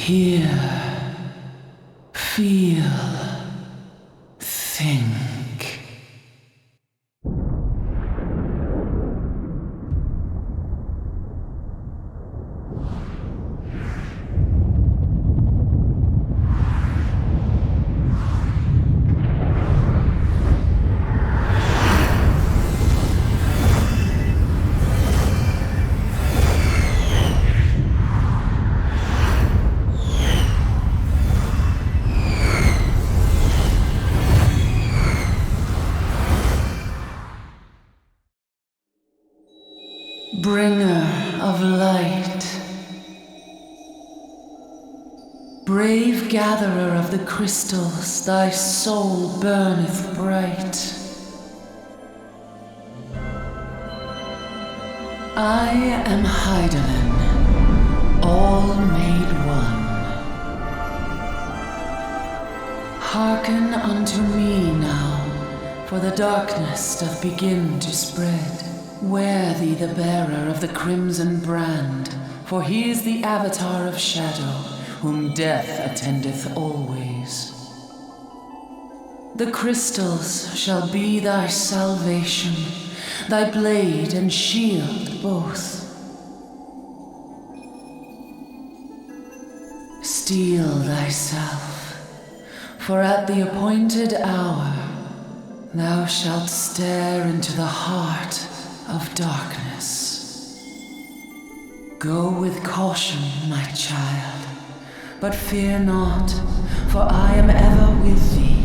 Hear, feel, think. Bringer of light, brave gatherer of the crystals, thy soul burneth bright. I am Hydaelyn, all made one. Hearken unto me now, for the darkness doth begin to spread. Wear thee the bearer of the crimson brand, for he is the avatar of shadow, whom death attendeth always. The crystals shall be thy salvation, thy blade and shield both. Steel thyself, for at the appointed hour thou shalt stare into the heart of darkness. Go with caution, my child, but fear not, for I am ever with thee.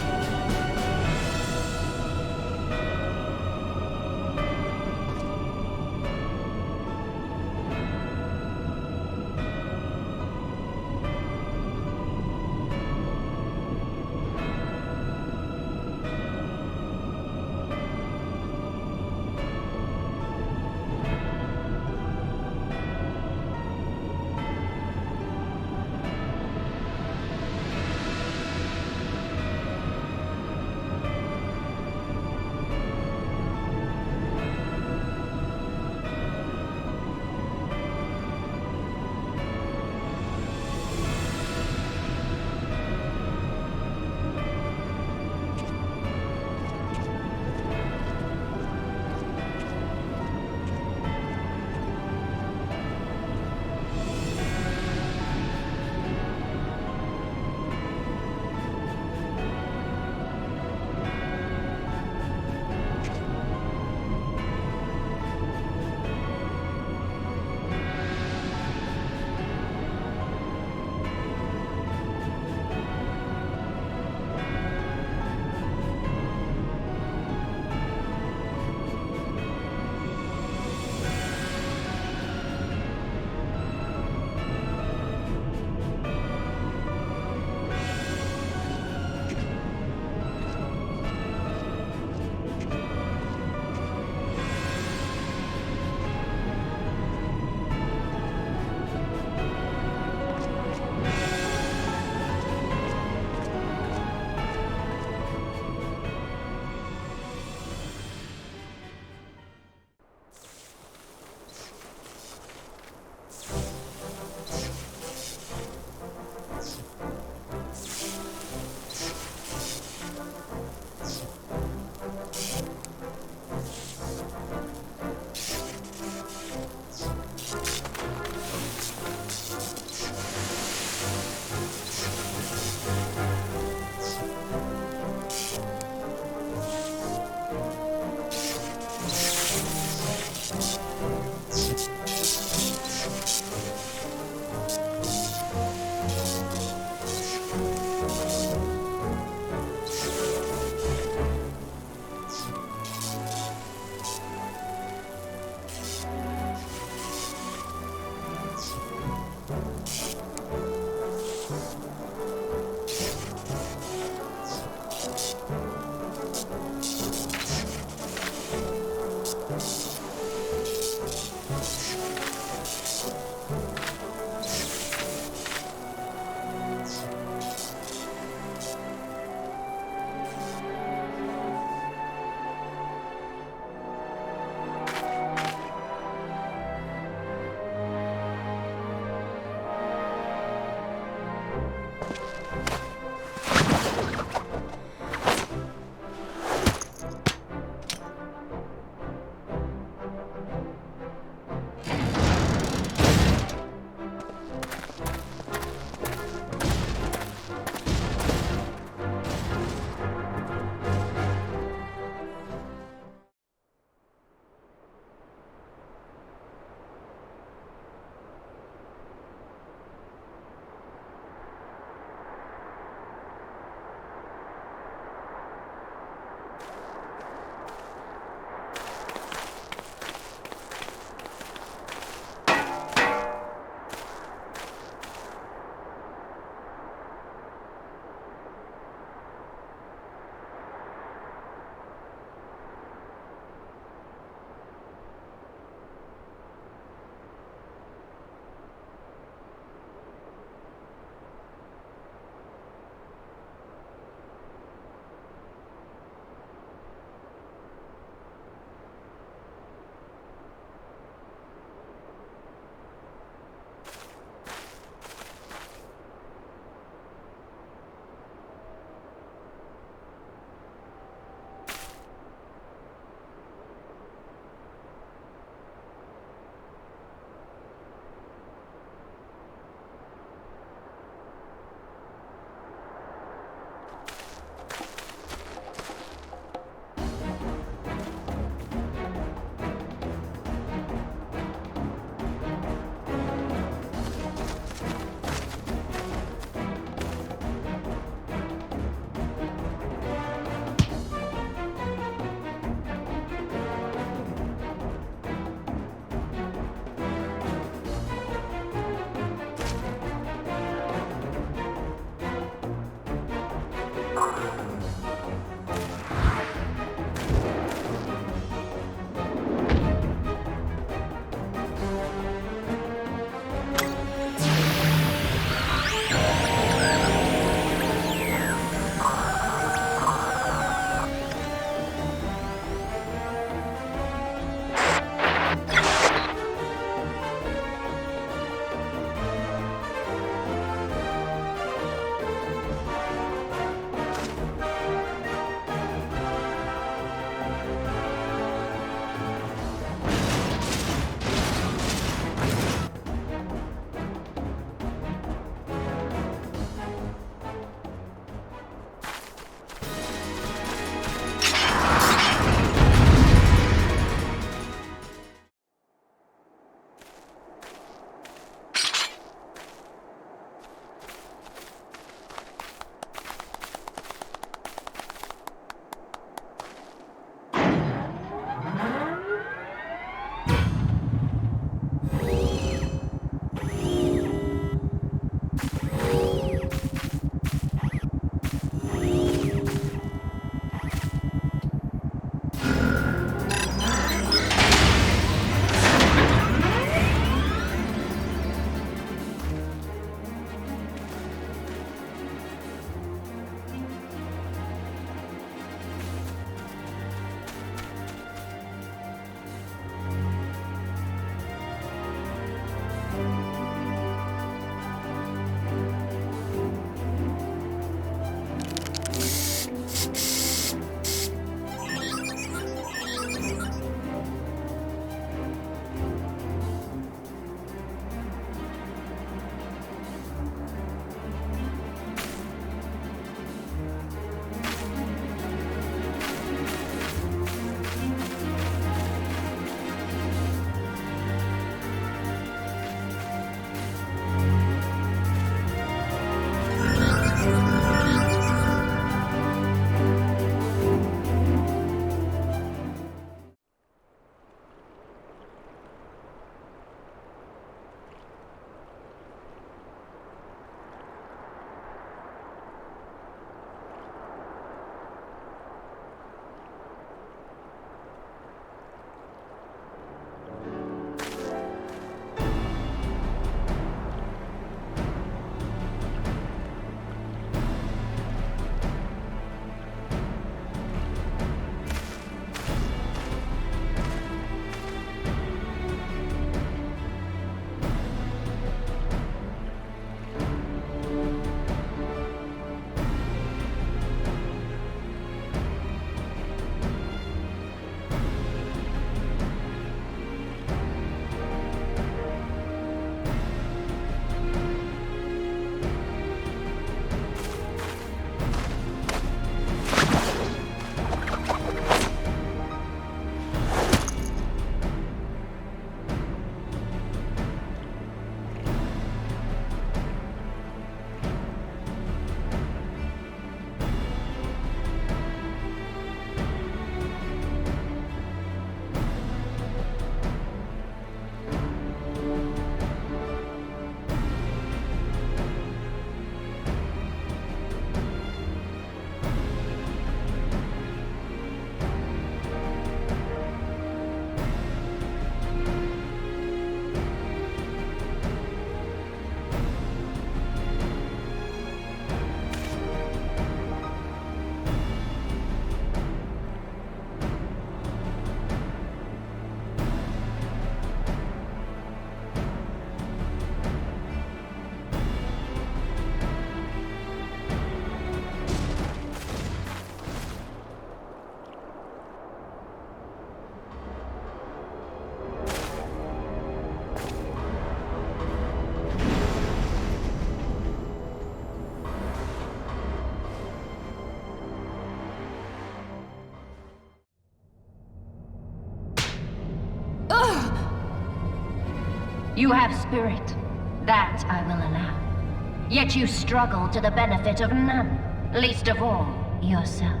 You have spirit. That I will allow. Yet you struggle to the benefit of none, least of all, yourself.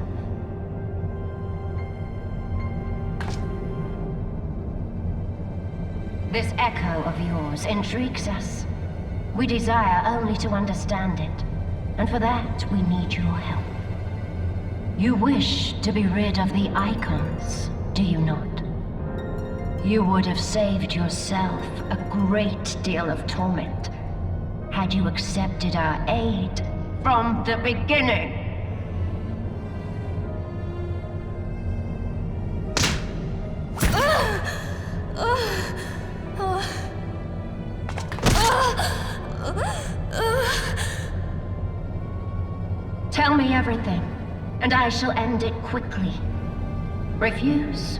This echo of yours intrigues us. We desire only to understand it, and for that we need your help. You wish to be rid of the icons, do you not? You would have saved yourself a great deal of torment had you accepted our aid from the beginning. Tell me everything, and I shall end it quickly. Refuse,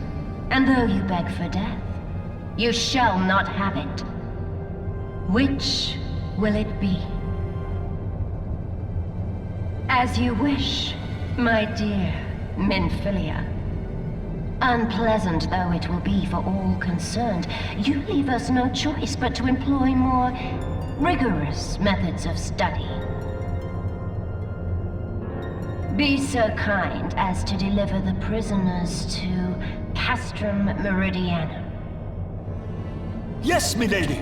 and though you beg for death, you shall not have it. Which will it be? As you wish, my dear Minfilia. Unpleasant though it will be for all concerned, you leave us no choice but to employ more rigorous methods of study. Be so kind as to deliver the prisoners to Castrum Meridianum. Yes, milady!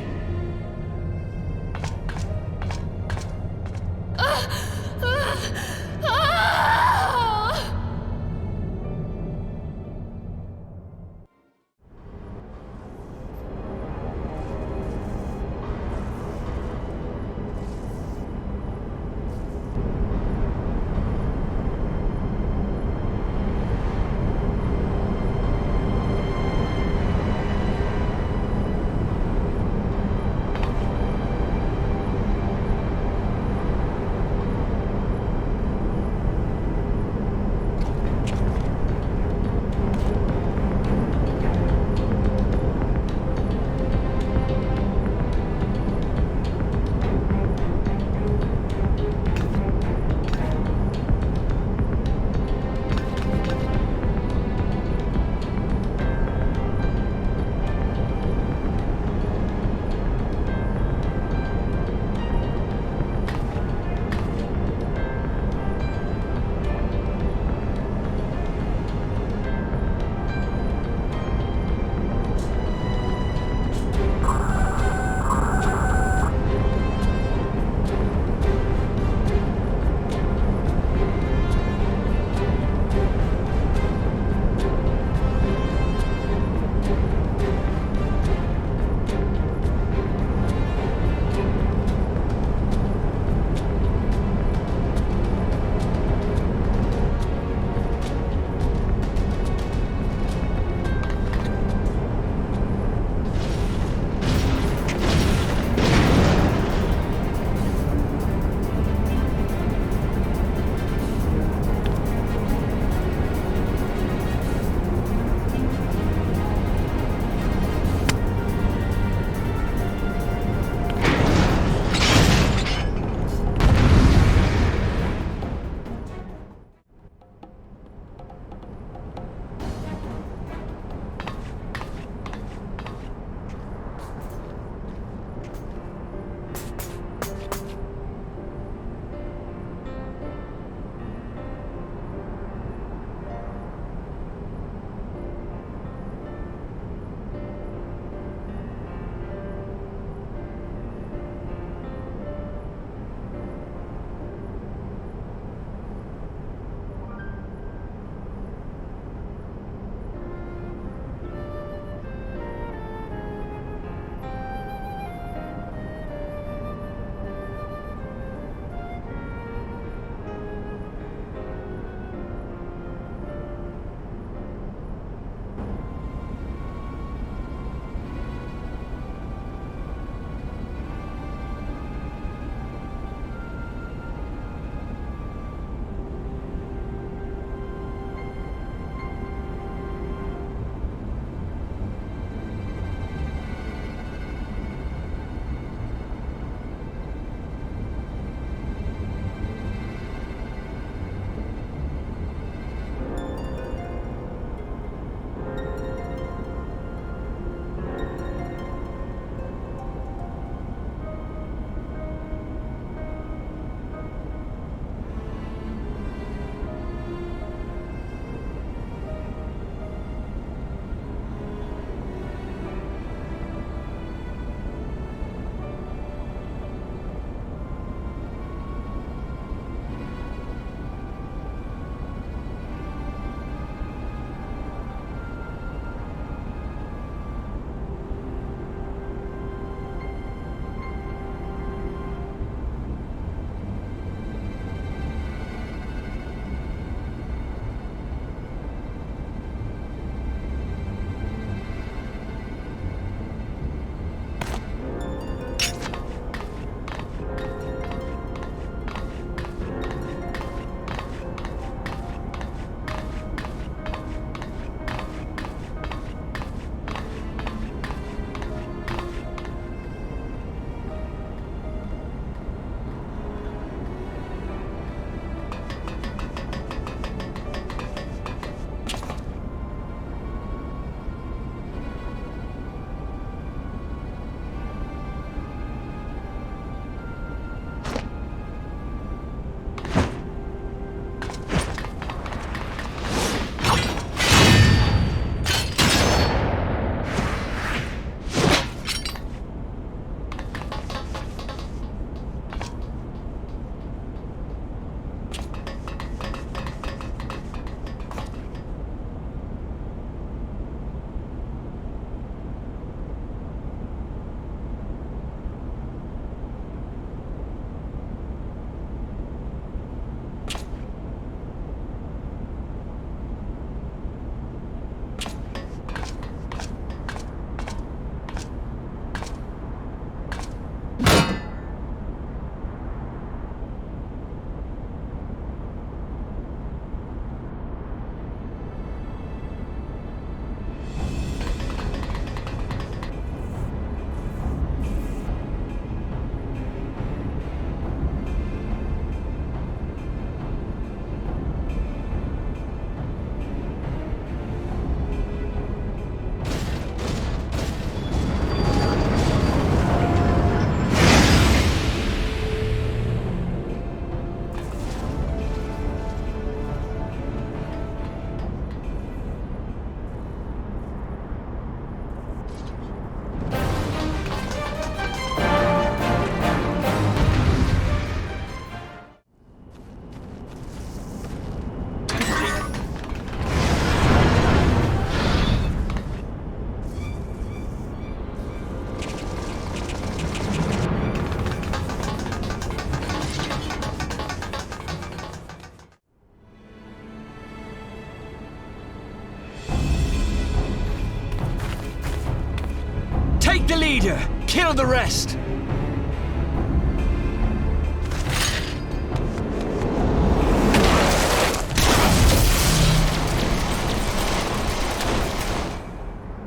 leader! Kill the rest!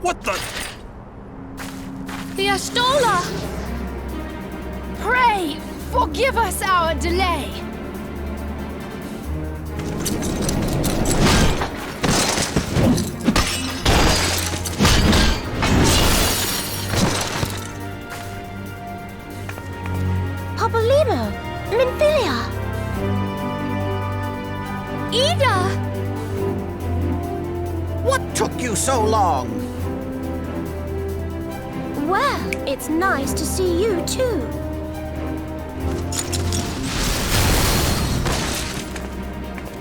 What the? The Ashtola! Pray, forgive us our delay! Popolimo! Minfilia! Ida! What took you so long? Well, it's nice to see you too.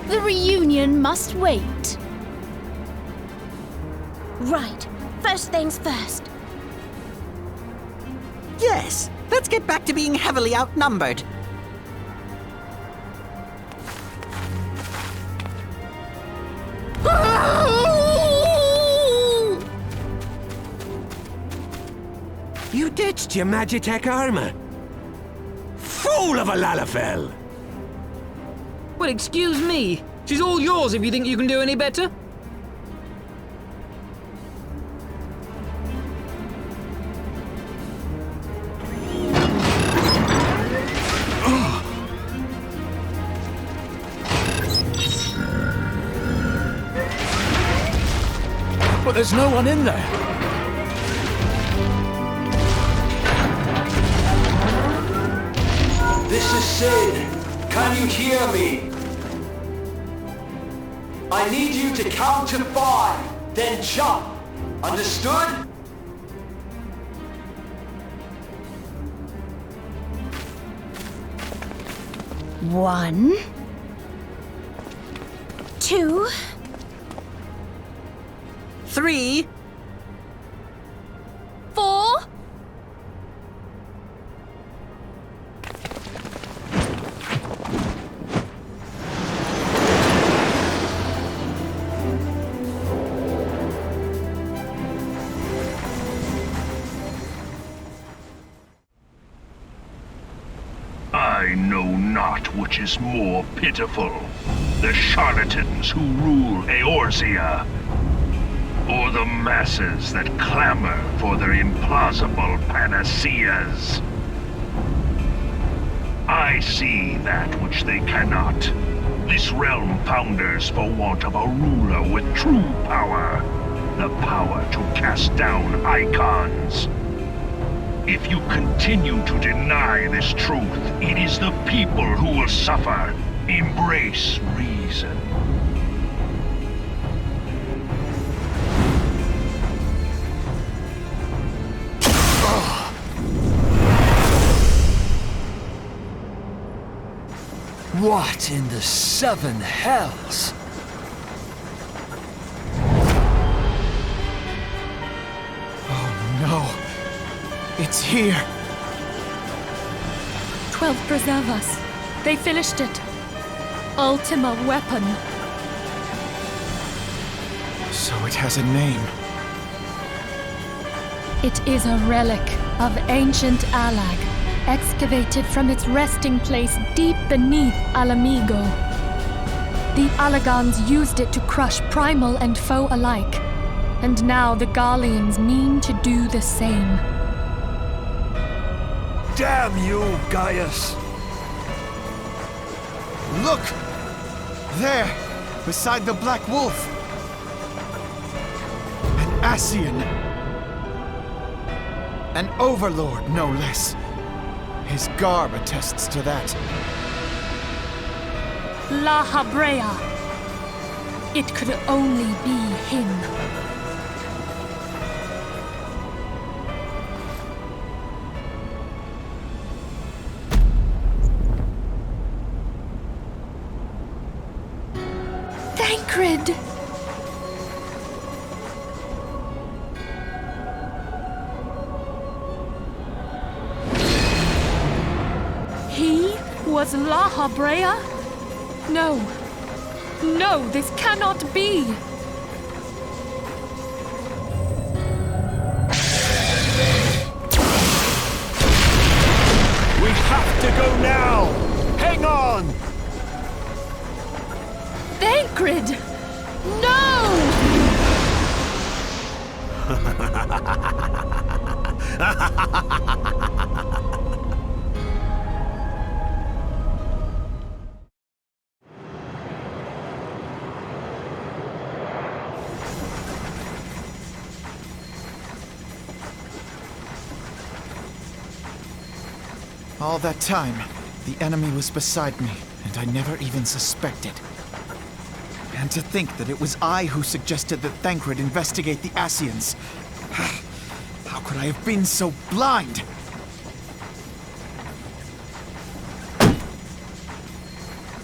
The reunion must wait. Right. First things first. Yes, let's get back to being heavily outnumbered. You ditched your Magitech armor. Fool of a Lalafell! Well, excuse me. She's all yours if you think you can do any better. But there's no one in there. This is Sid. Can you hear me? I need you to count to 5, then jump. Understood? One. 2. 3. 4. I know not which is more pitiful, the charlatans who rule Eorzea, or the masses that clamor for their implausible panaceas. I see that which they cannot. This realm founders for want of a ruler with true power, the power to cast down icons. If you continue to deny this truth, it is the people who will suffer. Embrace reason. What in the 7 hells? Oh no. It's here. 12 preserve us. They finished it. Ultima weapon. So it has a name. It is a relic of ancient Alag, excavated from its resting place deep beneath Alamigo. The Alagans used it to crush primal and foe alike, and now the Garleans mean to do the same. Damn you, Gaius! Look! There, beside the Black Wolf. An Ascian. An overlord, no less. His garb attests to that. La Habrea. It could only be him. Thancred! He was La Habrea? No. No, this cannot be! have to go now! Hang on! Thancred! No! All that time, the enemy was beside me, and I never even suspected. And to think that it was I who suggested that Thancred investigate the Ascians. How could I have been so blind?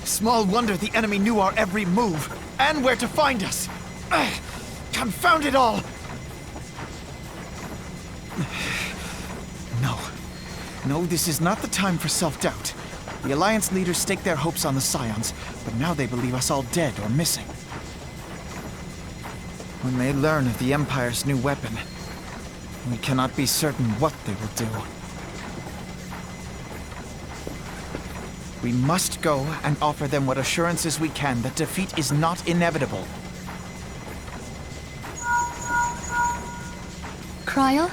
Small wonder the enemy knew our every move, and where to find us. Confound it all! No, this is not the time for self-doubt. The Alliance leaders staked their hopes on the Scions, but now they believe us all dead or missing. When they learn of the Empire's new weapon, we cannot be certain what they will do. We must go and offer them what assurances we can that defeat is not inevitable. Cryle?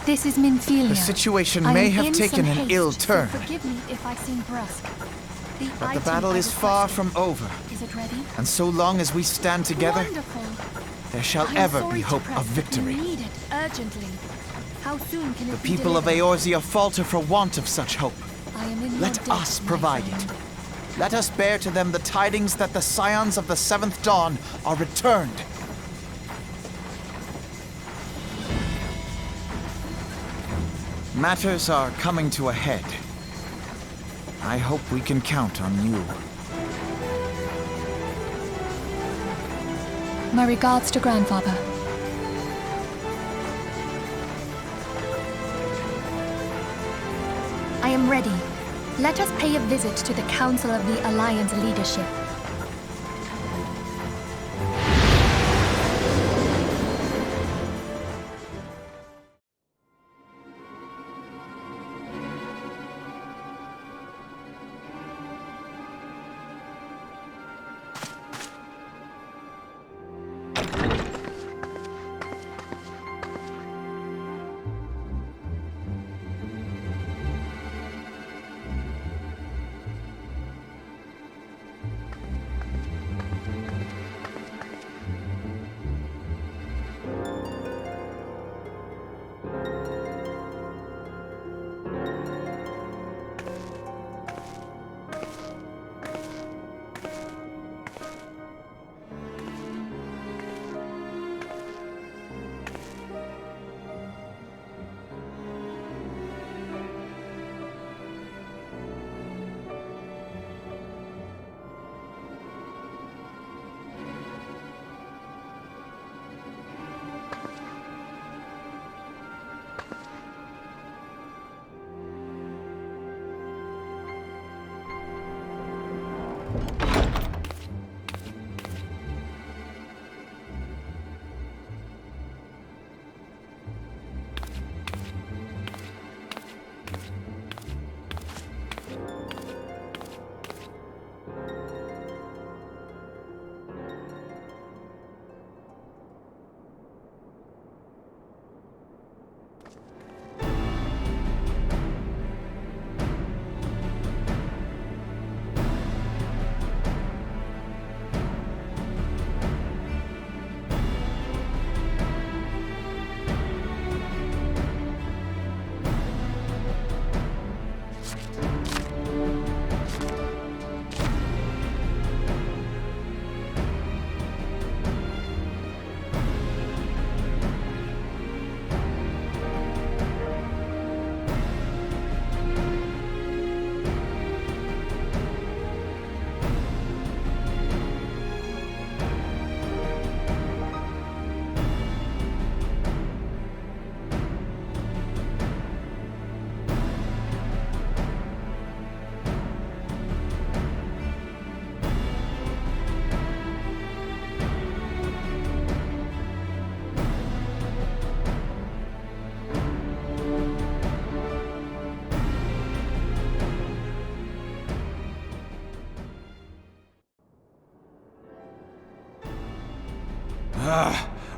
This is Minfilia. The situation I may am have in taken some an haste, ill so turn. forgive me if I seem brusque. But the battle is far from over. Is it ready? And so long as we stand together, Wonderful. there shall I am ever sorry be to hope press, of victory. but we need it urgently. How soon can The it be people of delivered? Eorzea falter for want of such hope. I am in your Let debt, us my provide friend. it. Let us bear to them the tidings that the Scions of the Seventh Dawn are returned. Matters are coming to a head. I hope we can count on you. My regards to Grandfather. I am ready. Let us pay a visit to the Council of the Alliance leadership.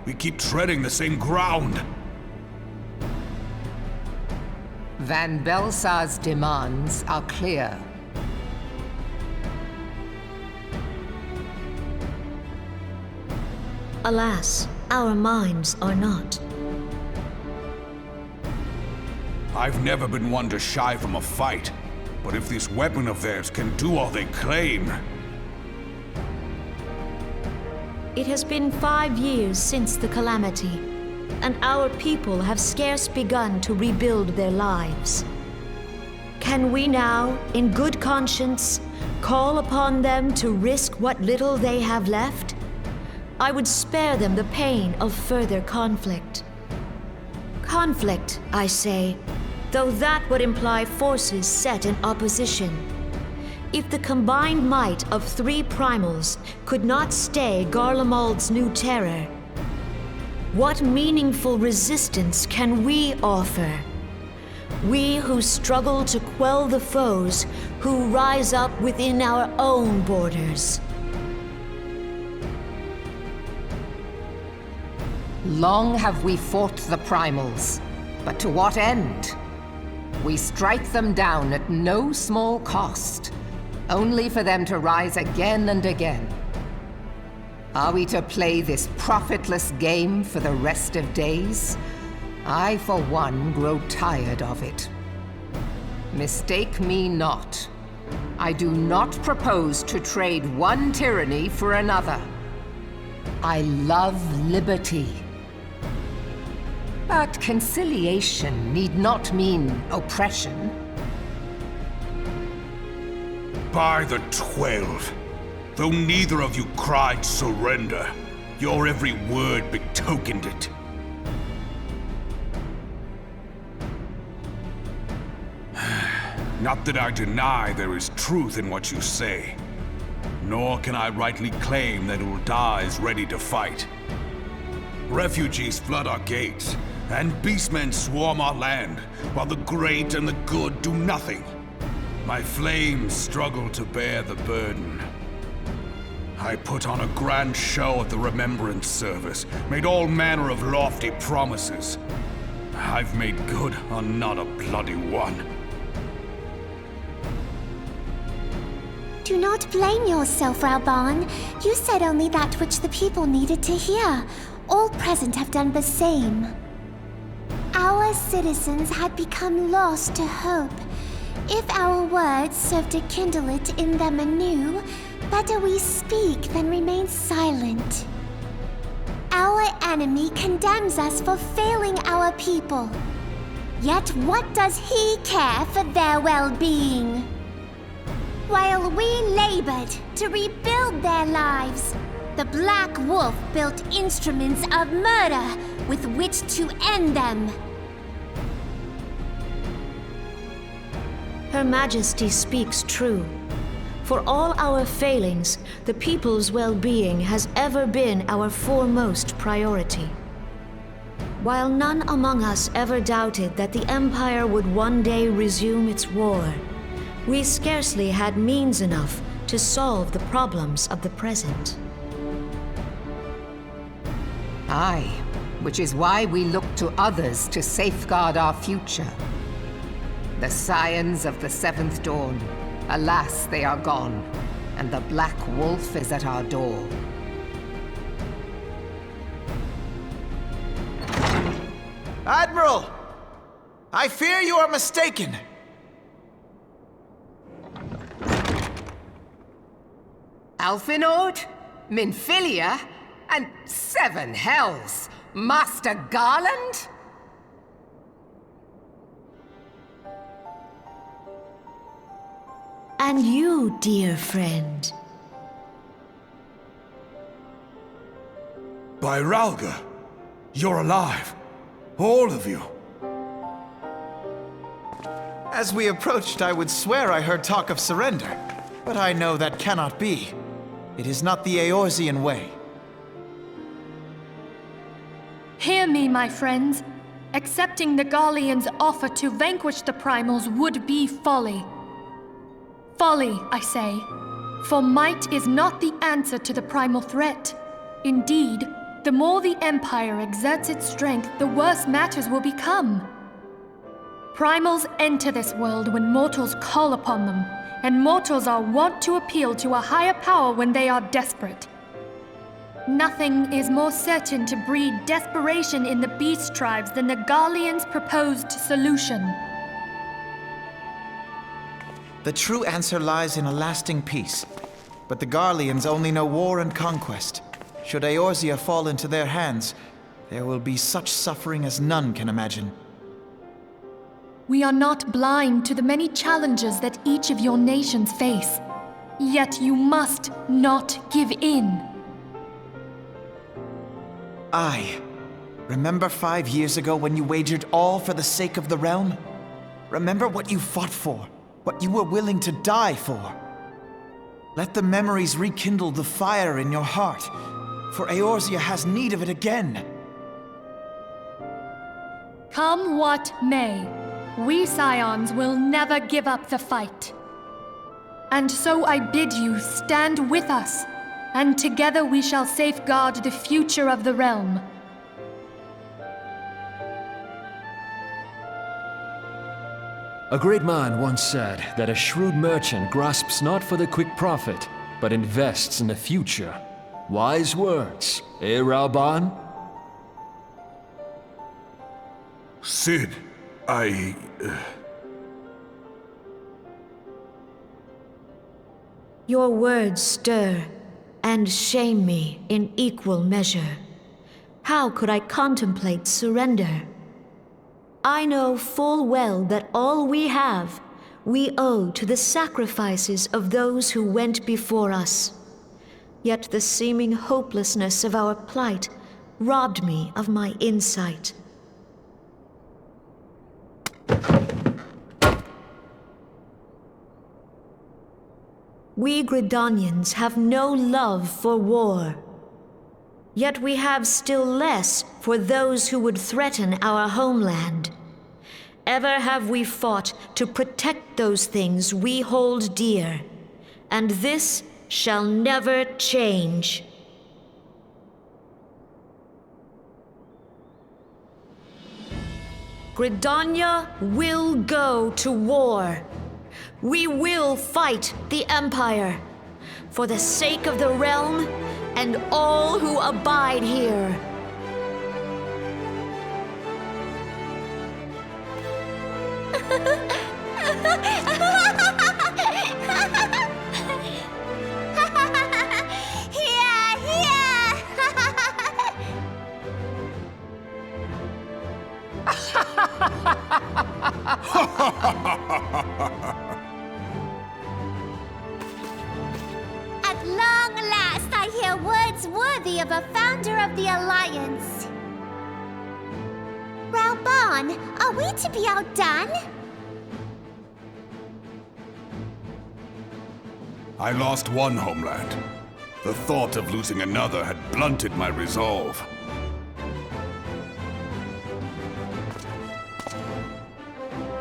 We keep treading the same ground. Van Belsar's demands are clear. Alas, our minds are not. I've never been one to shy from a fight, but if this weapon of theirs can do all they claim... It has been 5 years since the calamity, and our people have scarce begun to rebuild their lives. Can we now, in good conscience, call upon them to risk what little they have left? I would spare them the pain of further conflict. Conflict, I say, though that would imply forces set in opposition. If the combined might of 3 Primals could not stay Garlemald's new terror, what meaningful resistance can we offer? We who struggle to quell the foes who rise up within our own borders. Long have we fought the Primals, but to what end? We strike them down at no small cost, only for them to rise again and again. Are we to play this profitless game for the rest of days? I, for one, grow tired of it. Mistake me not. I do not propose to trade one tyranny for another. I love liberty. But conciliation need not mean oppression. By the 12, though neither of you cried surrender, your every word betokened it. Not that I deny there is truth in what you say, nor can I rightly claim that Ul'dah is ready to fight. Refugees flood our gates, and beastmen swarm our land, while the great and the good do nothing. My flames struggle to bear the burden. I put on a grand show at the Remembrance Service, made all manner of lofty promises. I've made good on not a bloody one. Do not blame yourself, Raubahn. You said only that which the people needed to hear. All present have done the same. Our citizens had become lost to hope. If our words serve to kindle it in them anew, better we speak than remain silent. Our enemy condemns us for failing our people. Yet what does he care for their well-being? While we labored to rebuild their lives, the Black Wolf built instruments of murder with which to end them. Her Majesty speaks true. For all our failings, the people's well-being has ever been our foremost priority. While none among us ever doubted that the Empire would one day resume its war, we scarcely had means enough to solve the problems of the present. Aye, which is why we look to others to safeguard our future. The Scions of the Seventh Dawn, alas, they are gone, and the Black Wolf is at our door. Admiral! I fear you are mistaken. Alfinord, Minfilia, and 7 hells! Master Garland? And you, dear friend. By Ralga, you're alive. All of you. As we approached, I would swear I heard talk of surrender, but I know that cannot be. It is not the Eorzean way. Hear me, my friends. Accepting the Garleans' offer to vanquish the Primals would be folly. Folly, I say. For might is not the answer to the Primal threat. Indeed, the more the Empire exerts its strength, the worse matters will become. Primals enter this world when mortals call upon them, and mortals are wont to appeal to a higher power when they are desperate. Nothing is more certain to breed desperation in the beast tribes than the Garleans' proposed solution. The true answer lies in a lasting peace. But the Garleans only know war and conquest. Should Eorzea fall into their hands, there will be such suffering as none can imagine. We are not blind to the many challenges that each of your nations face. Yet you must not give in. Aye. Remember 5 years ago when you wagered all for the sake of the realm? Remember what you fought for, what you were willing to die for. Let the memories rekindle the fire in your heart, for Eorzea has need of it again. Come what may, we Scions will never give up the fight. And so I bid you stand with us, and together we shall safeguard the future of the realm. A great man once said that a shrewd merchant grasps not for the quick profit, but invests in the future. Wise words, eh, Rauban? Sid, Your words stir and shame me in equal measure. How could I contemplate surrender? I know full well that all we have, we owe to the sacrifices of those who went before us. Yet the seeming hopelessness of our plight robbed me of my insight. We Gridanians have no love for war. Yet we have still less for those who would threaten our homeland. Ever have we fought to protect those things we hold dear, and this shall never change. Gridania will go to war. We will fight the Empire for the sake of the realm and all who abide here. At long last, I hear words worthy of a founder of the Alliance. Rauban, are we to be outdone? I lost one homeland. The thought of losing another had blunted my resolve.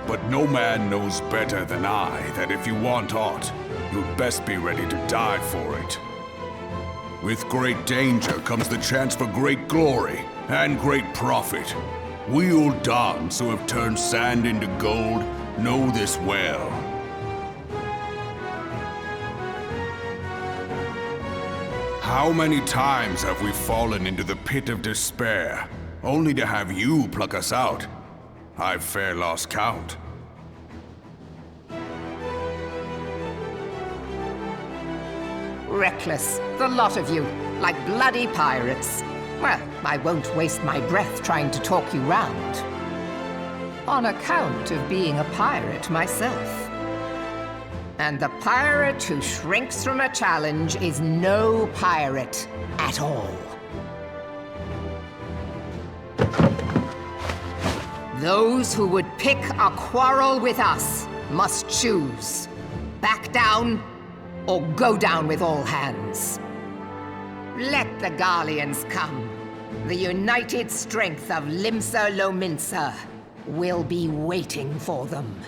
But no man knows better than I that if you want aught, you'd best be ready to die for it. With great danger comes the chance for great glory and great profit. We Uldahns who have turned sand into gold know this well. How many times have we fallen into the pit of despair, only to have you pluck us out? I've fair lost count. Reckless, the lot of you, like bloody pirates. Well, I won't waste my breath trying to talk you round. On account of being a pirate myself. And the pirate who shrinks from a challenge is no pirate at all. Those who would pick a quarrel with us must choose. Back down, or go down with all hands. Let the Garleans come. The united strength of Limsa Lominsa will be waiting for them.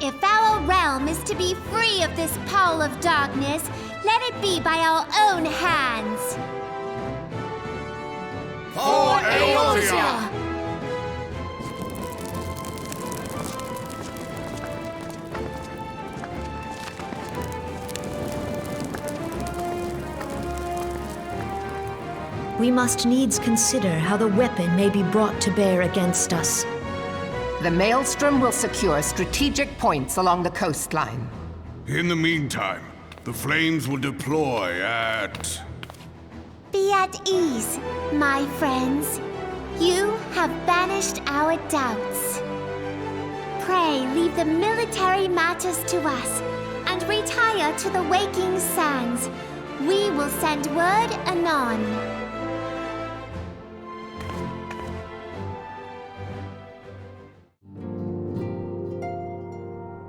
If our realm is to be free of this pall of darkness, Let it be by our own hands. For Eorzea! We must needs consider how the weapon may be brought to bear against us. The Maelstrom will secure strategic points along the coastline. In the meantime, the flames will deploy at... Be at ease, my friends. You have banished our doubts. Pray leave the military matters to us, and retire to the waking sands. We will send word anon.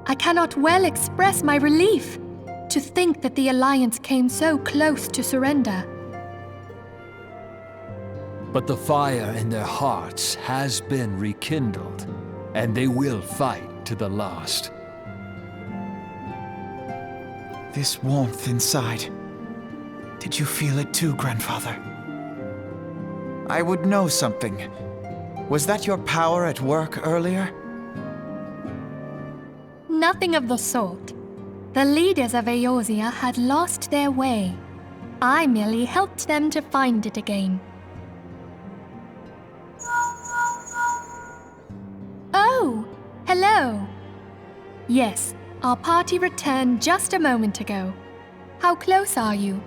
I cannot well express my relief to think that the Alliance came so close to surrender. But the fire in their hearts has been rekindled, and they will fight to the last. This warmth inside. Did you feel it too, Grandfather? I would know something. Was that your power at work earlier? Nothing of the sort. The leaders of Eorzea had lost their way. I merely helped them to find it again. Oh, hello. Yes, our party returned just a moment ago. How close are you?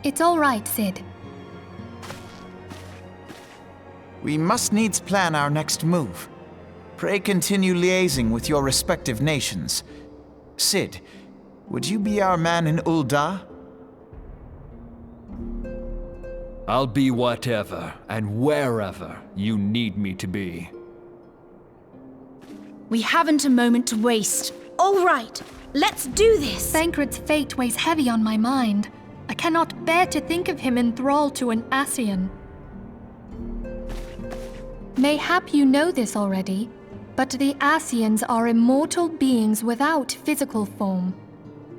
It's all right, Sid. We must needs plan our next move. Pray continue liaising with your respective nations. Sid, would you be our man in Ul'dah? I'll be whatever and wherever you need me to be. We haven't a moment to waste. All right, let's do this! Thancred's fate weighs heavy on my mind. I cannot bear to think of him in thrall to an Ascian. Mayhap you know this already, but the Ascians are immortal beings without physical form.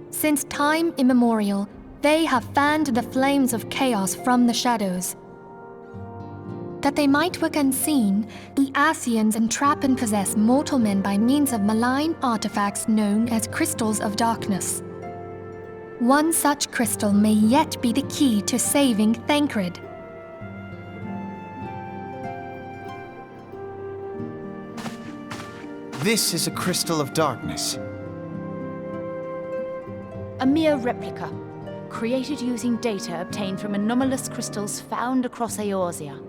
Since time immemorial, they have fanned the flames of chaos from the shadows. That they might work unseen, the Ascians entrap and possess mortal men by means of malign artifacts known as crystals of darkness. One such crystal may yet be the key to saving Thancred. This is a crystal of darkness. A mere replica, created using data obtained from anomalous crystals found across Eorzea.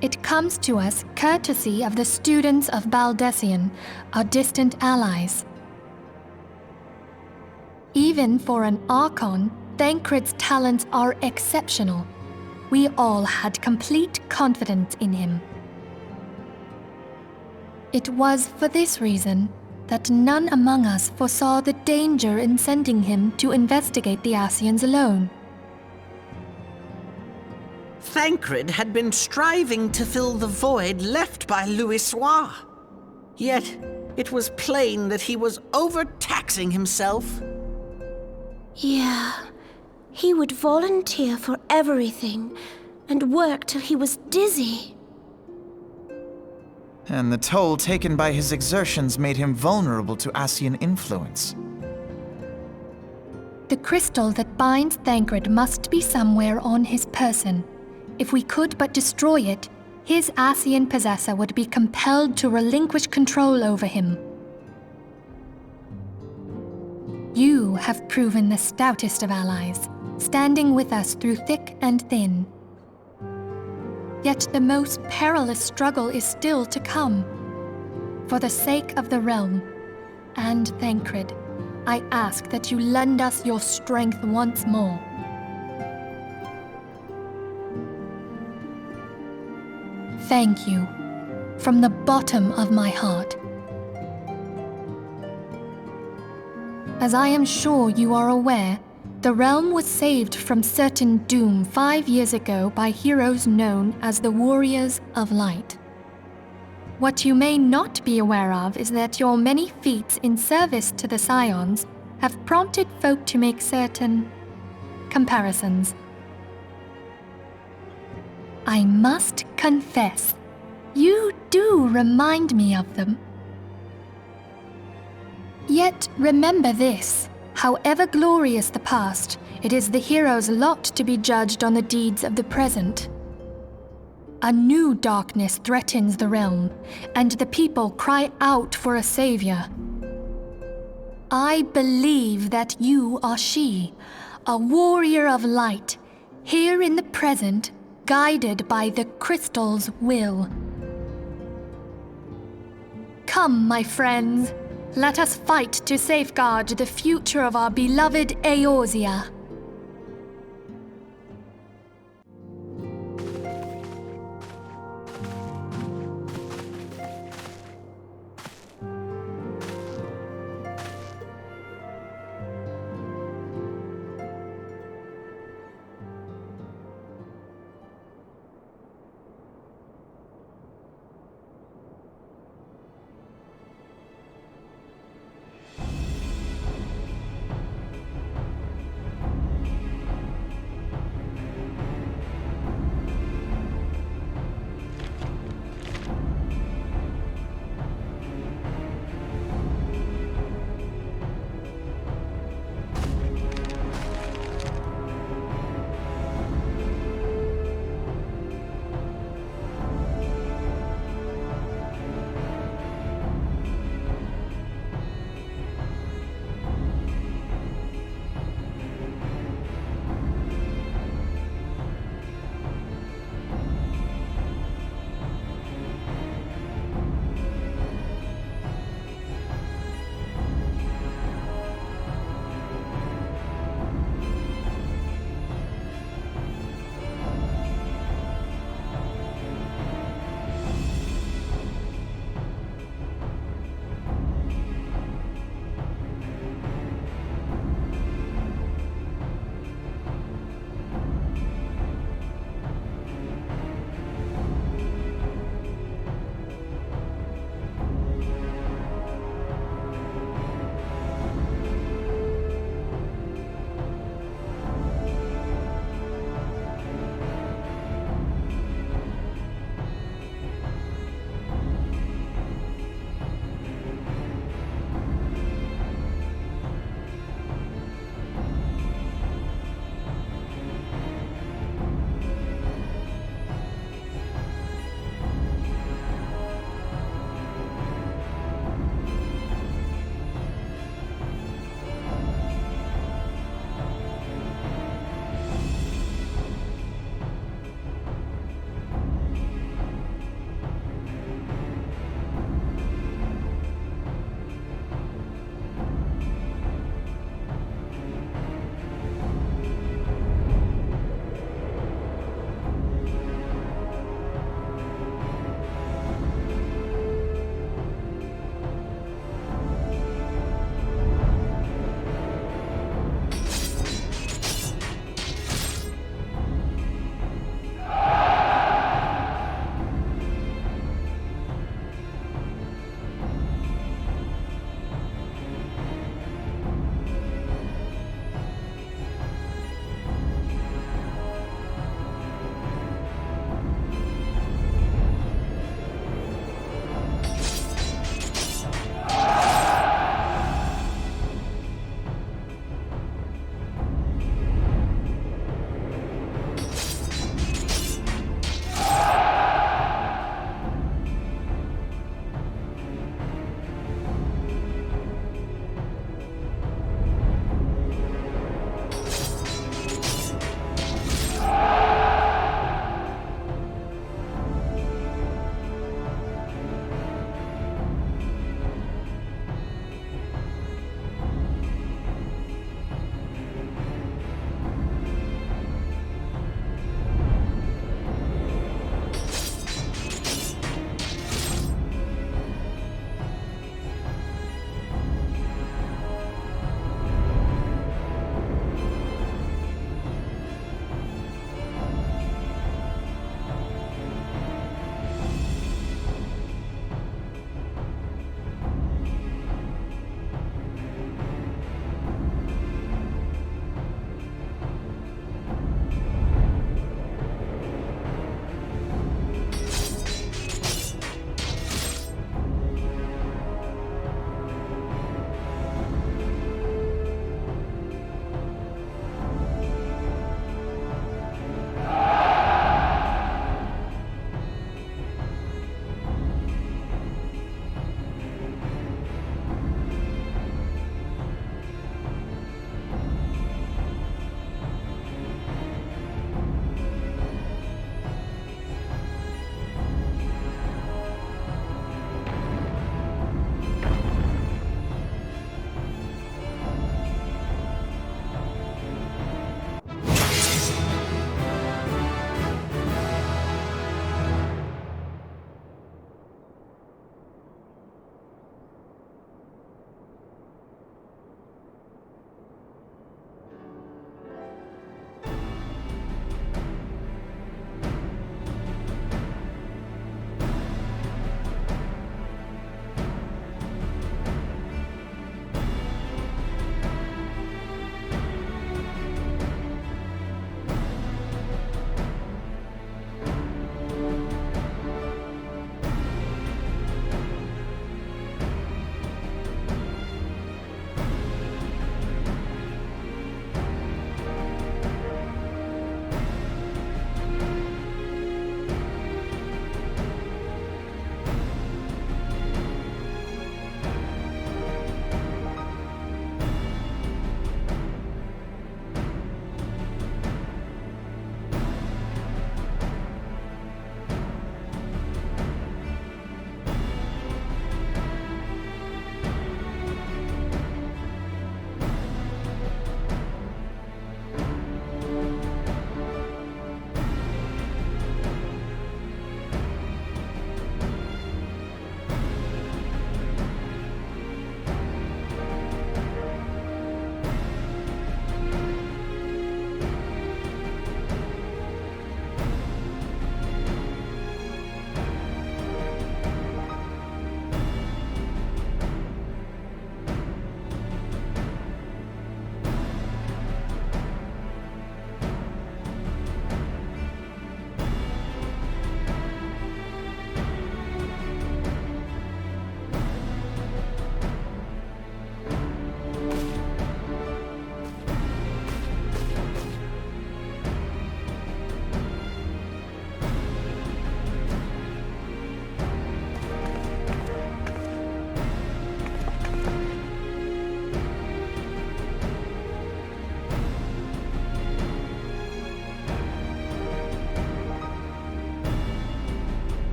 It comes to us courtesy of the students of Baldessian, our distant allies. Even for an Archon, Thancred's talents are exceptional. We all had complete confidence in him. It was for this reason that none among us foresaw the danger in sending him to investigate the Ascians alone. Thancred had been striving to fill the void left by Louisoix. Yet, it was plain that he was overtaxing himself. Yeah, he would volunteer for everything and work till he was dizzy. And the toll taken by his exertions made him vulnerable to Ascian influence. The crystal that binds Thancred must be somewhere on his person. If we could but destroy it, his Ascian possessor would be compelled to relinquish control over him. You have proven the stoutest of allies, standing with us through thick and thin. Yet the most perilous struggle is still to come. For the sake of the realm and Thancred, I ask that you lend us your strength once more. Thank you, from the bottom of my heart. As I am sure you are aware, the realm was saved from certain doom 5 years ago by heroes known as the Warriors of Light. What you may not be aware of is that your many feats in service to the Scions have prompted folk to make certain comparisons. I must confess, you do remind me of them. Yet remember this, however glorious the past, it is the hero's lot to be judged on the deeds of the present. A new darkness threatens the realm, and the people cry out for a savior. I believe that you are she, a warrior of light, here in the present, guided by the crystal's will. Come, my friends, let us fight to safeguard the future of our beloved Eorzea.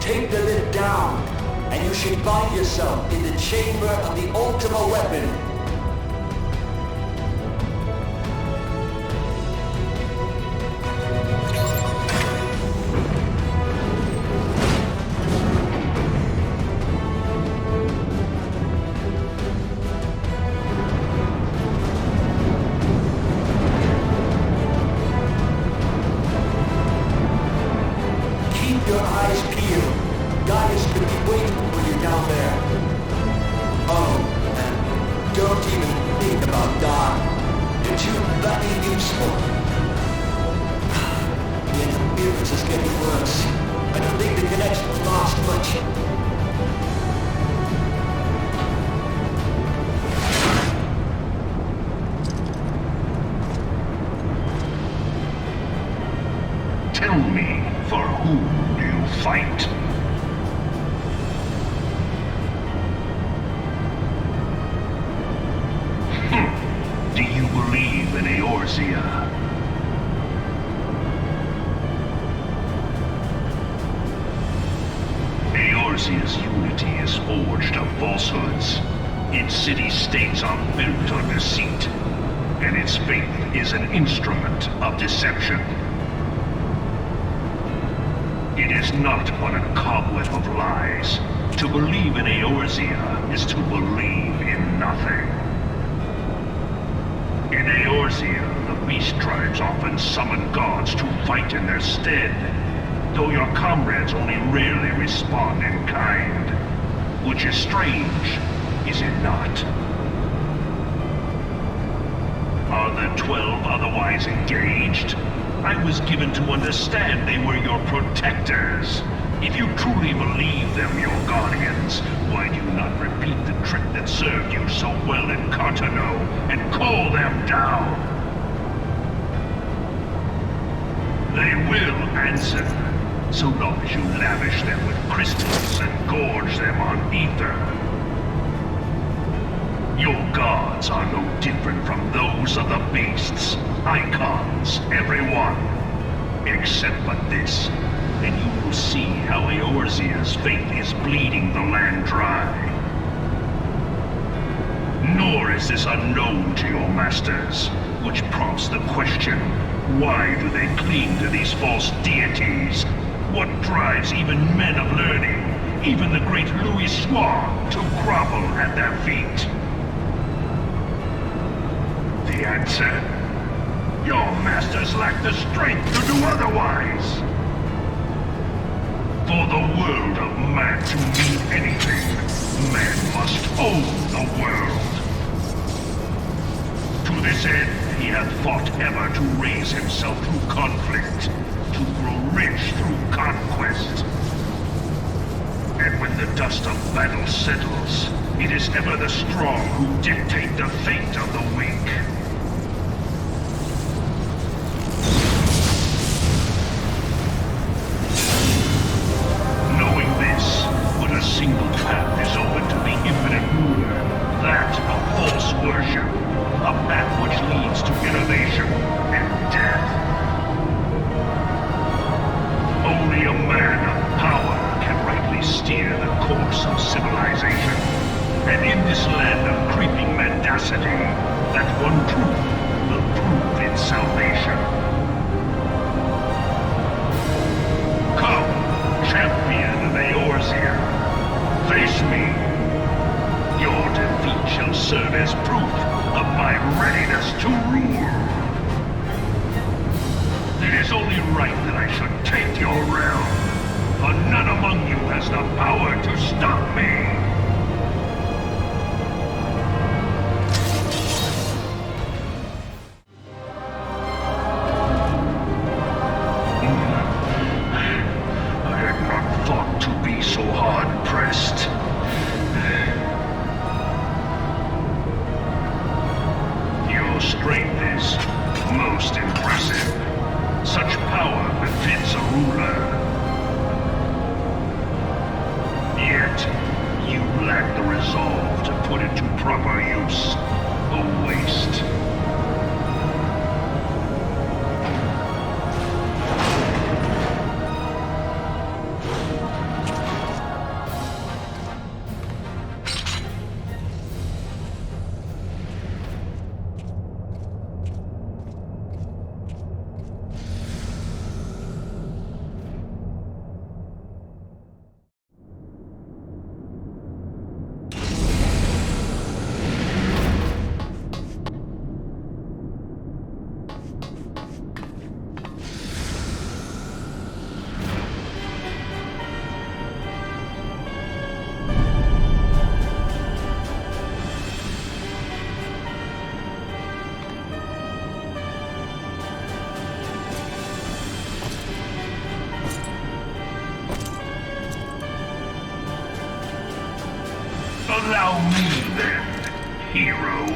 take the lid down, and you should find yourself in the chamber of the Ultima weapon. Your eyes peeled. Gaius could be waiting for you down there. Oh, and don't even think about dying. You're too bloody useful. The interference is getting worse. I don't think the connection will last much. Tell me, for whom do you fight? Do you believe in Eorzea? Eorzea's unity is forged of falsehoods. Its city-states are built on deceit, and its faith is an instrument of deception. It is not but a cobweb of lies. To believe in Eorzea is to believe in nothing. In Eorzea, the beast tribes often summon gods to fight in their stead, though your comrades only rarely respond in kind. Which is strange, is it not? Are the 12 otherwise engaged? I was given to understand they were your protectors. If you truly believe them your guardians, why do you not repeat the trick that served you so well in Cartano and call them down? They will answer, so long as you lavish them with crystals and gorge them on ether. Your gods are no different from those of the beasts. Icons, everyone. Except but this, and you will see how Eorzea's faith is bleeding the land dry. Nor is this unknown to your masters, which prompts the question, why do they cling to these false deities? What drives even men of learning, even the great Louis Swan, to grovel at their feet? The answer? Your masters lack the strength to do otherwise. For the world of man to mean anything, man must own the world. To this end, he hath fought ever to raise himself through conflict, to grow rich through conquest. And when the dust of battle settles, it is ever the strong who dictate the fate of the weak. A single path is open to the infinite ruler, that of false worship, a path which leads to innovation and death. Only a man of power can rightly steer the course of civilization, and in this land of creeping mendacity, that one truth will prove its salvation. Come, champion of Eorzea. Face me. Your defeat shall serve as proof of my readiness to rule. It is only right that I should take your realm, for none among you has the power to stop me. I had not thought to be so hard-pressed. Your strength is most impressive. Such power befits a ruler. Yet, you lack the resolve to put it to proper use. A waste. Allow me then, hero,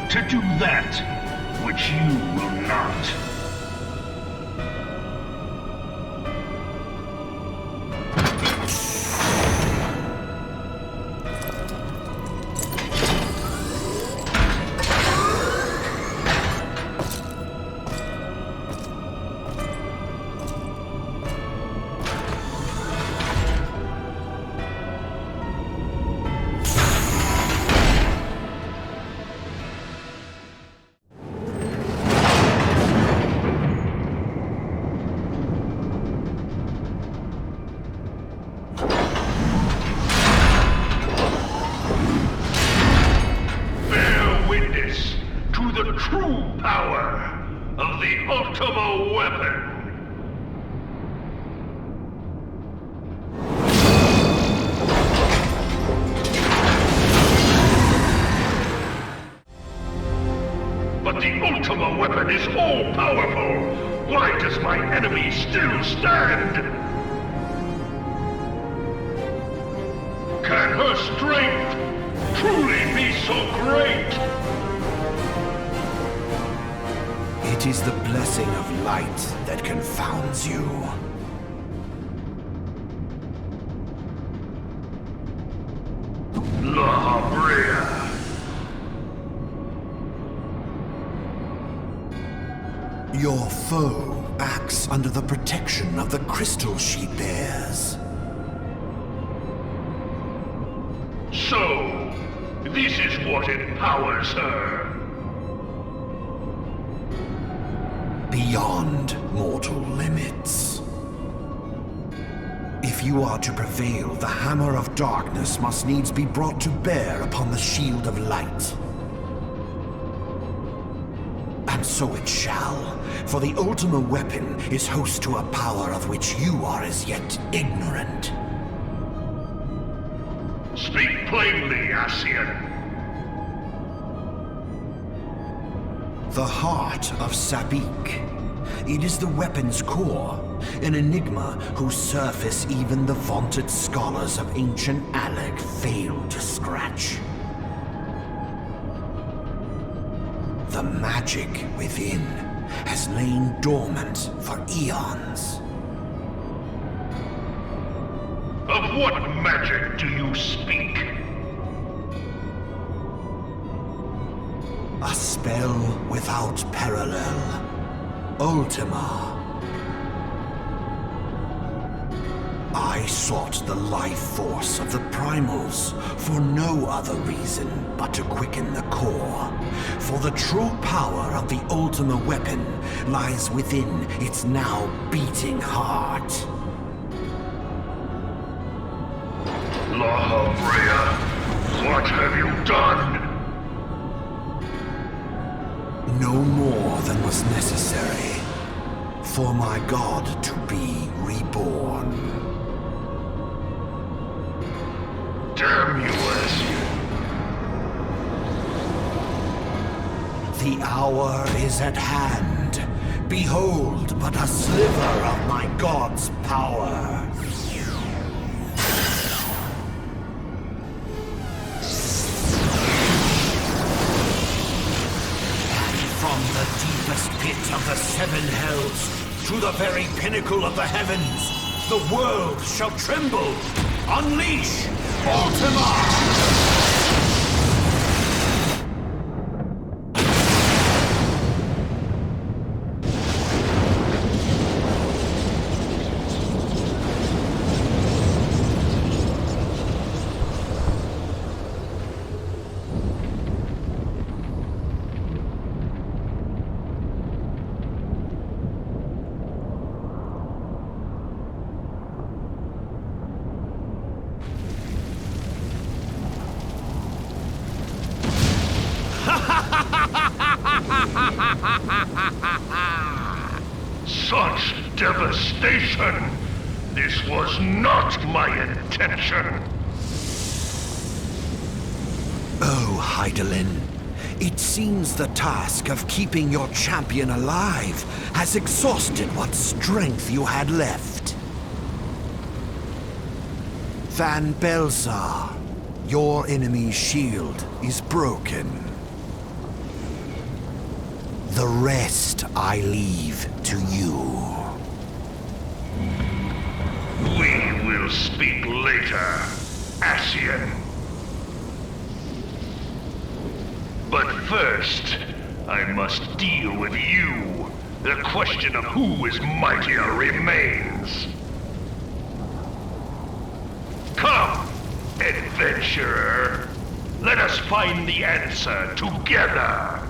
to do that which you will not. But the Ultima weapon is all-powerful! Why does my enemy still stand? Can her strength truly be so great? It is the blessing of light that confounds you. La Brea. Your foe acts under the protection of the crystal she bears. So, this is what empowers her. Beyond mortal limits. If you are to prevail, the Hammer of Darkness must needs be brought to bear upon the Shield of Light. And so it shall, for the Ultima weapon is host to a power of which you are as yet ignorant. Speak plainly, Ascian. The heart of Sabik. It is the weapon's core, an enigma whose surface even the vaunted scholars of ancient Alec failed to scratch. The magic within has lain dormant for eons. Of what magic do you speak? A spell without parallel. Ultima. I sought the life force of the Primals for no other reason but to quicken the core. For the true power of the Ultima weapon lies within its now beating heart. La Brea, what have you done? No more than was necessary for my god to be reborn. Damn you, Ascian. The hour is at hand. Behold but a sliver of my god's power. From the deepest pit of the seven hells to the very pinnacle of the heavens, the world shall tremble. Unleash Ultima! Such devastation! This was not my intention! Oh, Hydaelyn. It seems the task of keeping your champion alive has exhausted what strength you had left. Van Belzar, Your enemy's shield is broken. The rest I leave to you. We will speak later, Ascian. But first, I must deal with you. The question of who is mightier remains. Come, adventurer. Let us find the answer together.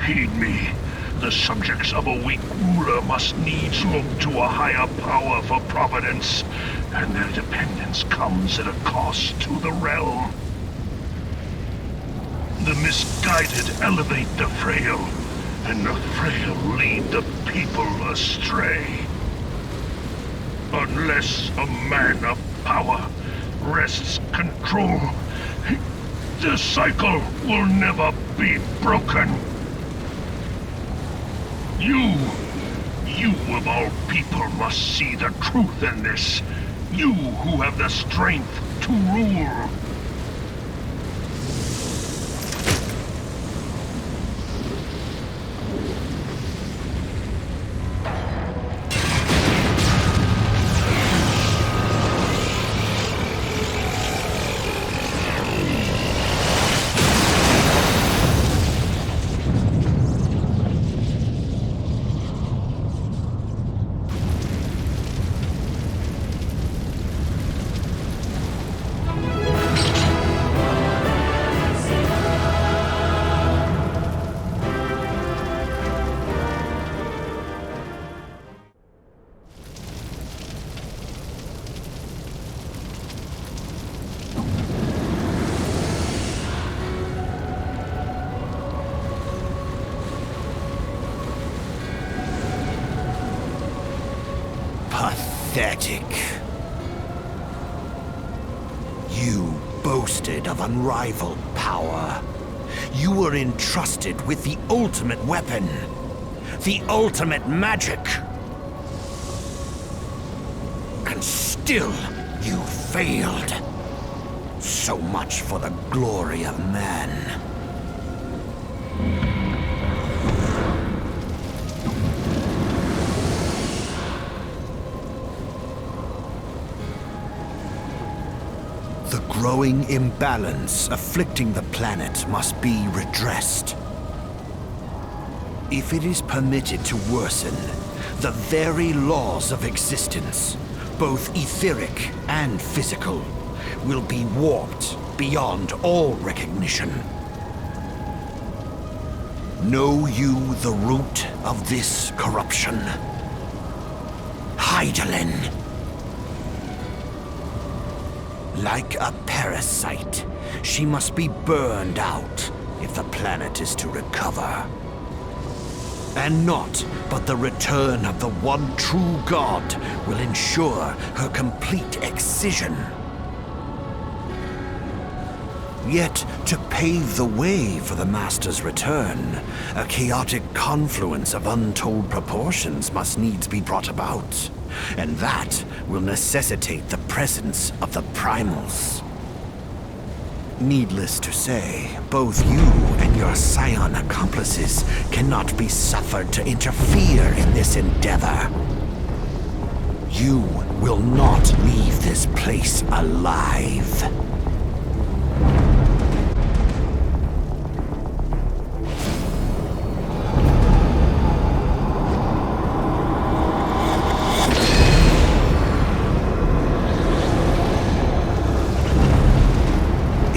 Heed me. The subjects of a weak ruler must needs look to a higher power for providence, and their dependence comes at a cost to the realm. The misguided elevate the frail, and the frail lead the people astray. Unless a man of power wrests control, the cycle will never be broken. You of all people must see the truth in this. You who have the strength to rule. Pathetic. You boasted of unrivaled power. You were entrusted with the ultimate weapon, the ultimate magic. And still, you failed. So much for the glory of man. The growing imbalance afflicting the planet must be redressed. If it is permitted to worsen, the very laws of existence, both etheric and physical, will be warped beyond all recognition. Know you the root of this corruption? Hydaelyn. Like a parasite, she must be burned out if the planet is to recover. And naught but the return of the one true god will ensure her complete excision. Yet, to pave the way for the Master's return, a chaotic confluence of untold proportions must needs be brought about. And that will necessitate the presence of the Primals. Needless to say, both you and your Scion accomplices cannot be suffered to interfere in this endeavor. You will not leave this place alive.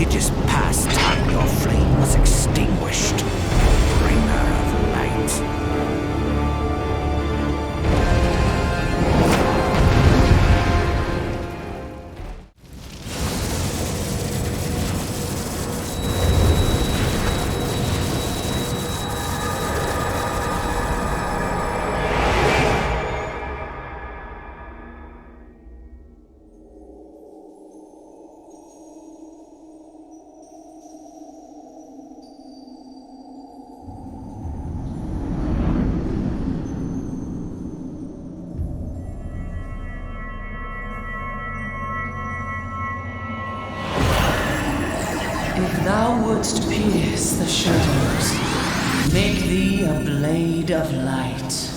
It is past time your flame was extinguished, bringer of light. If thou wouldst pierce the shadows, make thee a blade of light.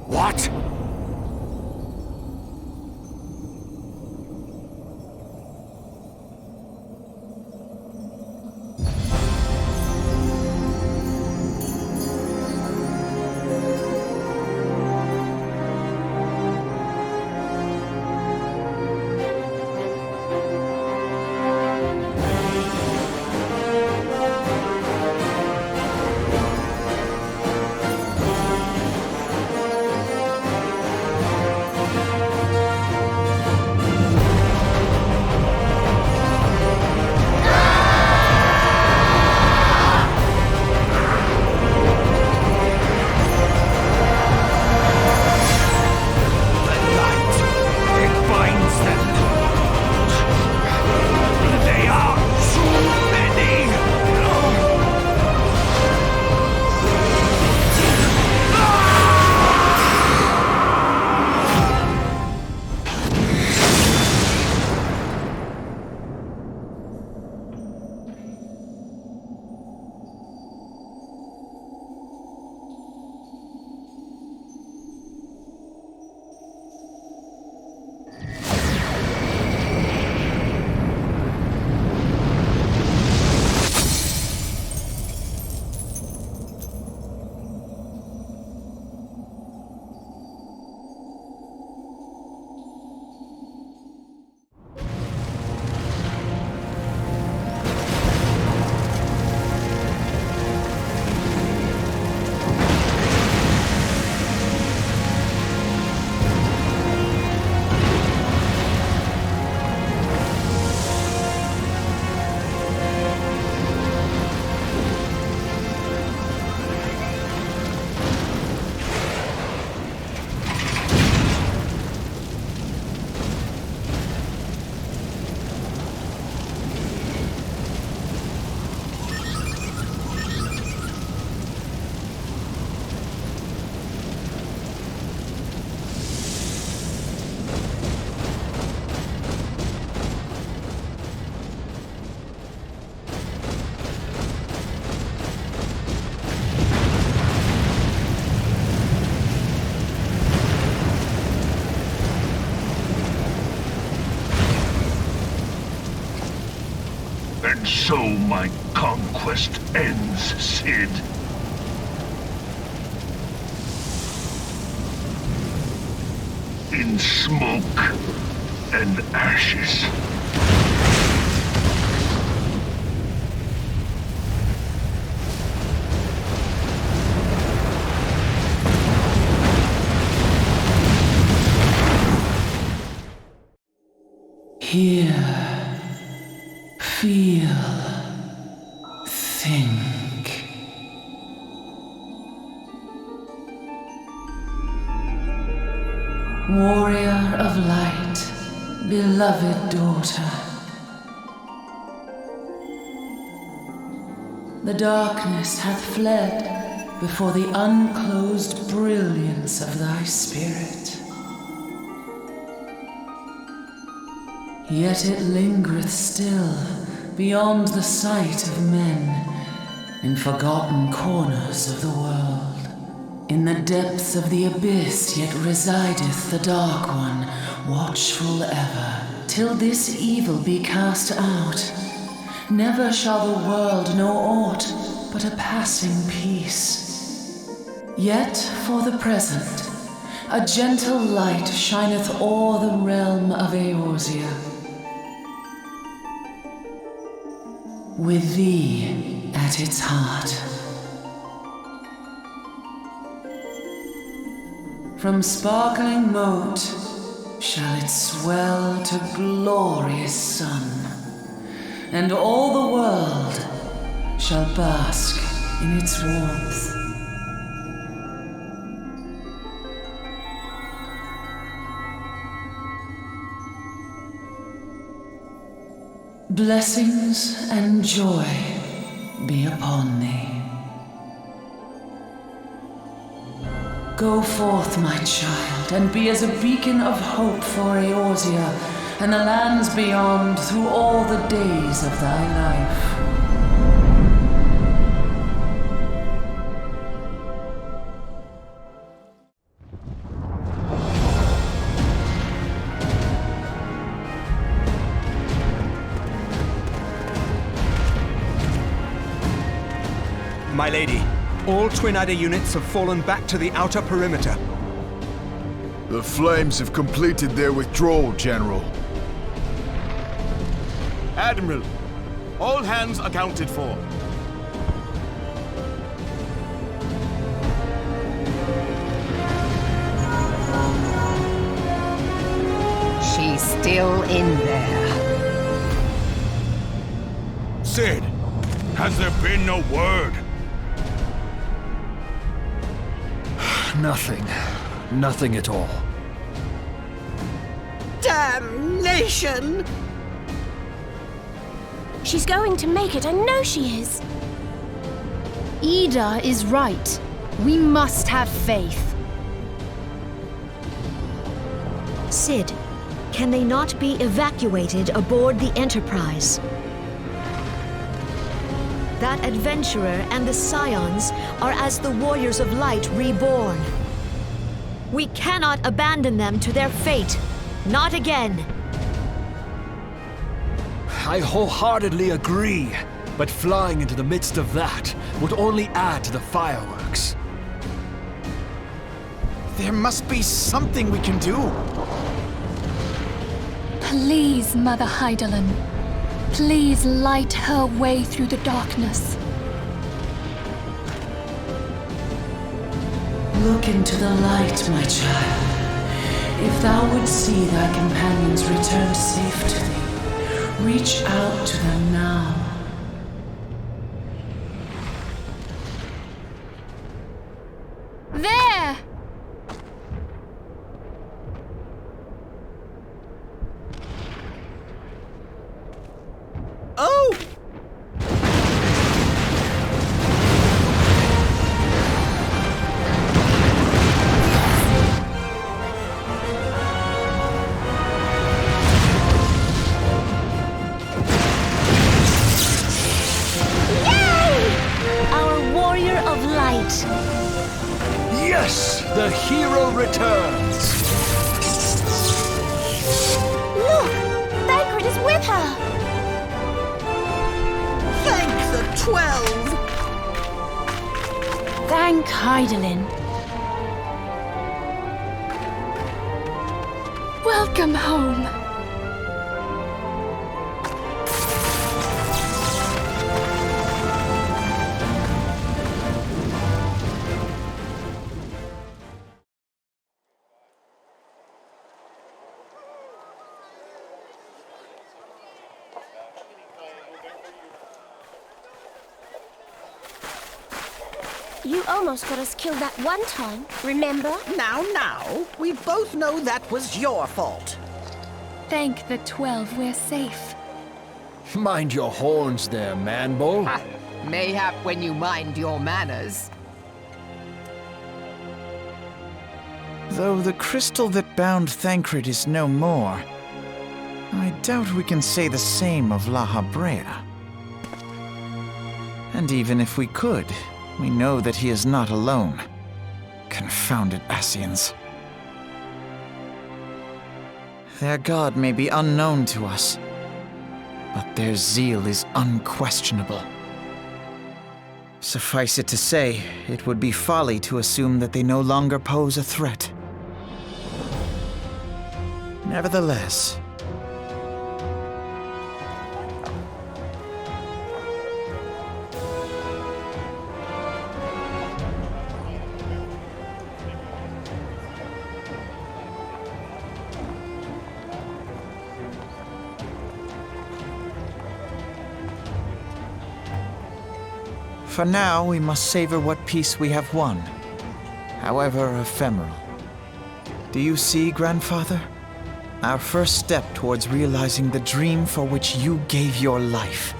What? And so my conquest ends, Cid. In smoke and ashes. Hear, feel, think. Warrior of light, beloved daughter. The darkness hath fled before the unclosed brilliance of thy spirit. Yet it lingereth still beyond the sight of men, in forgotten corners of the world. In the depths of the abyss yet resideth the Dark One, watchful ever, till this evil be cast out. Never shall the world know aught but a passing peace. Yet for the present, a gentle light shineth o'er the realm of Eorzea. With thee at its heart. From sparkling moat shall it swell to glorious sun, and all the world shall bask in its warmth. Blessings and joy be upon thee. Go forth, my child, and be as a beacon of hope for Eorzea and the lands beyond through all the days of thy life. My lady, all Twin Adder units have fallen back to the outer perimeter. The Flames have completed their withdrawal, General. Admiral, all hands accounted for. She's still in there. Sid, has there been no word? Nothing. Nothing at all. Damnation! She's going to make it, I know she is. Ul'dah is right. We must have faith. Sid, can they not be evacuated aboard the Enterprise? That adventurer and the Scions are as the Warriors of Light reborn. We cannot abandon them to their fate. Not again. I wholeheartedly agree, but flying into the midst of that would only add to the fireworks. There must be something we can do. Please, Mother Hydaelyn. Please light her way through the darkness. Look into the light, my child. If thou would see thy companions return safe to thee, reach out to them now. There! Oh! Our Warrior of Light. Yes! The hero returns! Look! Thancred is with her! Thank the 12! Thank Hydaelyn. Welcome home. You almost got us killed that one time, remember? Now, we both know that was your fault. Thank the 12 we're safe. Mind your horns there, man-bull. Mayhap when you mind your manners. Though the crystal that bound Thancred is no more, I doubt we can say the same of La Habrea. And even if we could, we know that he is not alone. Confounded Ascians. Their god may be unknown to us, but their zeal is unquestionable. Suffice it to say, it would be folly to assume that they no longer pose a threat. Nevertheless, For now, we must savor what peace we have won, however ephemeral. Do you see, Grandfather? Our first step towards realizing the dream for which you gave your life.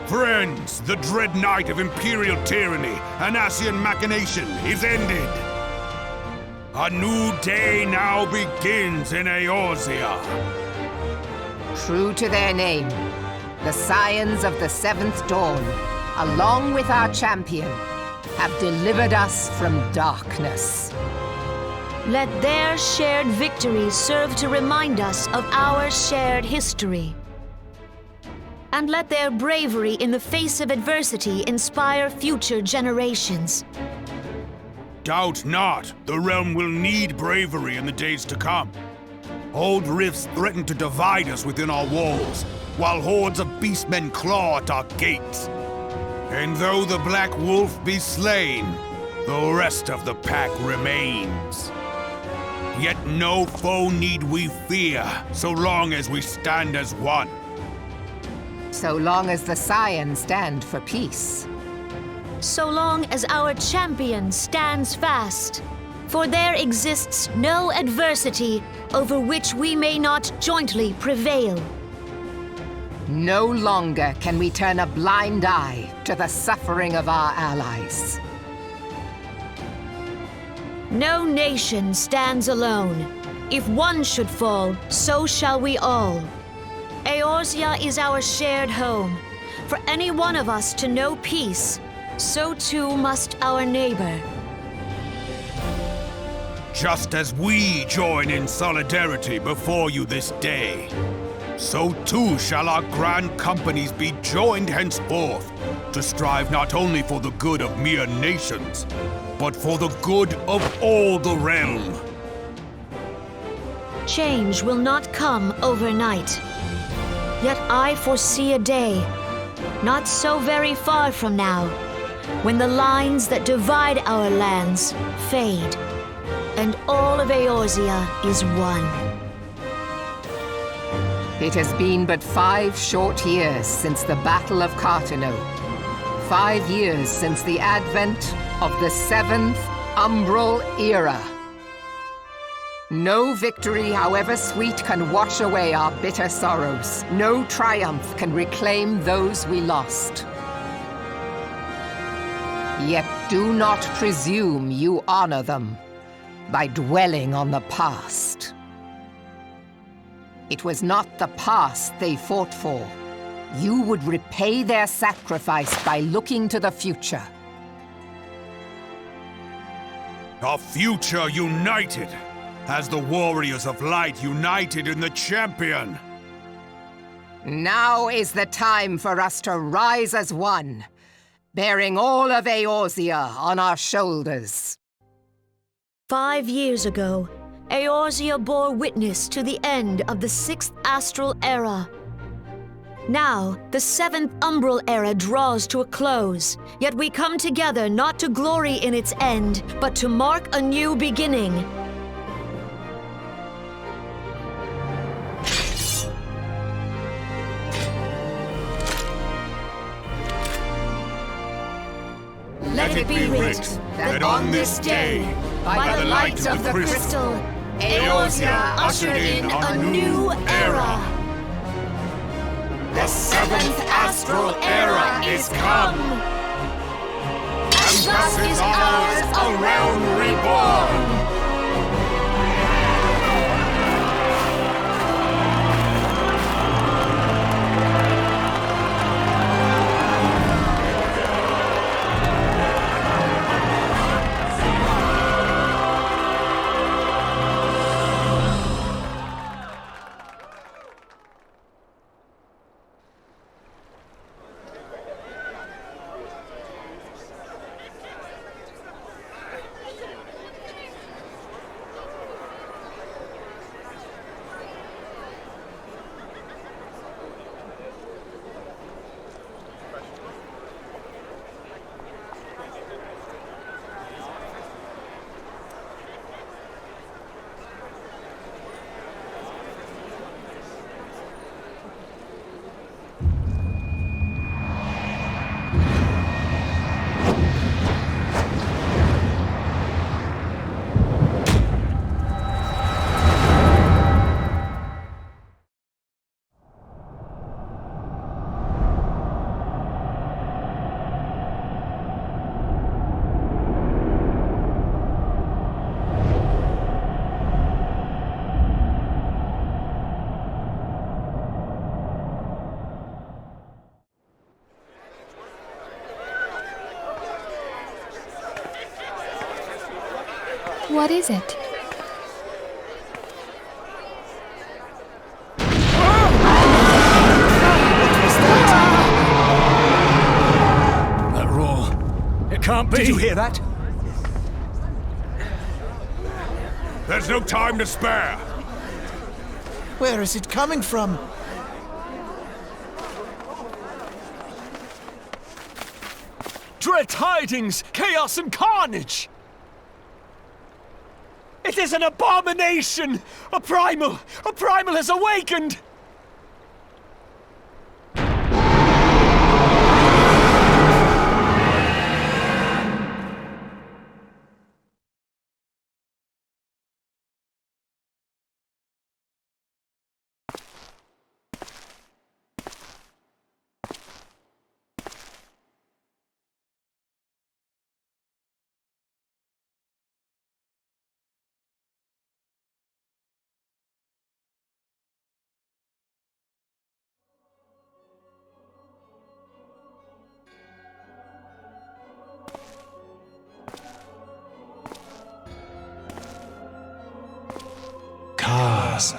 Friends, the dread night of Imperial tyranny and Ascian machination is ended. A new day now begins in Eorzea. True to their name, the Scions of the Seventh Dawn, along with our champion, have delivered us from darkness. Let their shared victory serve to remind us of our shared history. And let their bravery in the face of adversity inspire future generations. Doubt not, the realm will need bravery in the days to come. Old rifts threaten to divide us within our walls, while hordes of beastmen claw at our gates. And though the Black Wolf be slain, the rest of the pack remains. Yet no foe need we fear, so long as we stand as one. So long as the Scions stand for peace. So long as our champion stands fast. For there exists no adversity over which we may not jointly prevail. No longer can we turn a blind eye to the suffering of our allies. No nation stands alone. If one should fall, so shall we all. Eorzea is our shared home. For any one of us to know peace, so too must our neighbor. Just as we join in solidarity before you this day, so too shall our grand companies be joined henceforth to strive not only for the good of mere nations, but for the good of all the realm. Change will not come overnight. Yet I foresee a day, not so very far from now, when the lines that divide our lands fade, and all of Eorzea is one. It has been but 5 short years since the Battle of Carteneau. 5 years since the advent of the 7th Umbral Era. No victory, however sweet, can wash away our bitter sorrows. No triumph can reclaim those we lost. Yet do not presume you honor them by dwelling on the past. It was not the past they fought for. You would repay their sacrifice by looking to the future. A future united, as the warriors of light united in the champion. Now is the time for us to rise as one, bearing all of Eorzea on our shoulders. 5 years ago, Eorzea bore witness to the end of the 6th Astral Era. Now, the 7th Umbral Era draws to a close, yet we come together not to glory in its end, but to mark a new beginning. Let it be writ that on this day, by the light of the crystal, Eorzea ushered in a new era. The 7th Astral Era is come! And thus is ours a realm reborn! What is it? That roar. It can't be. Did you hear that? There's no time to spare. Where is it coming from? Dread tidings! Chaos and carnage! It is an abomination! A primal! A primal has awakened!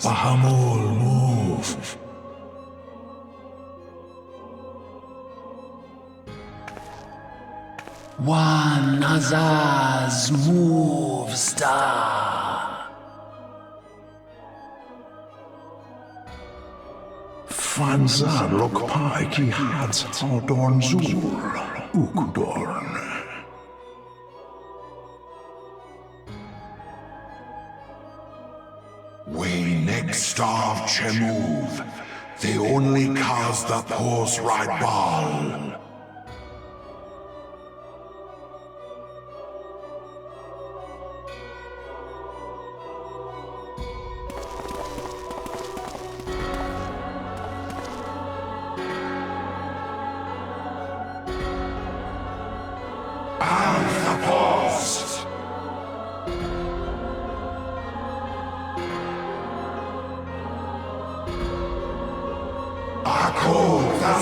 Bahamul, move. One Azaz move star. Fanzar lokpai ki hats Aldorn Zul, Ukdorn. We next starve Chemuv, the only cause the pose right ball. Our code, thou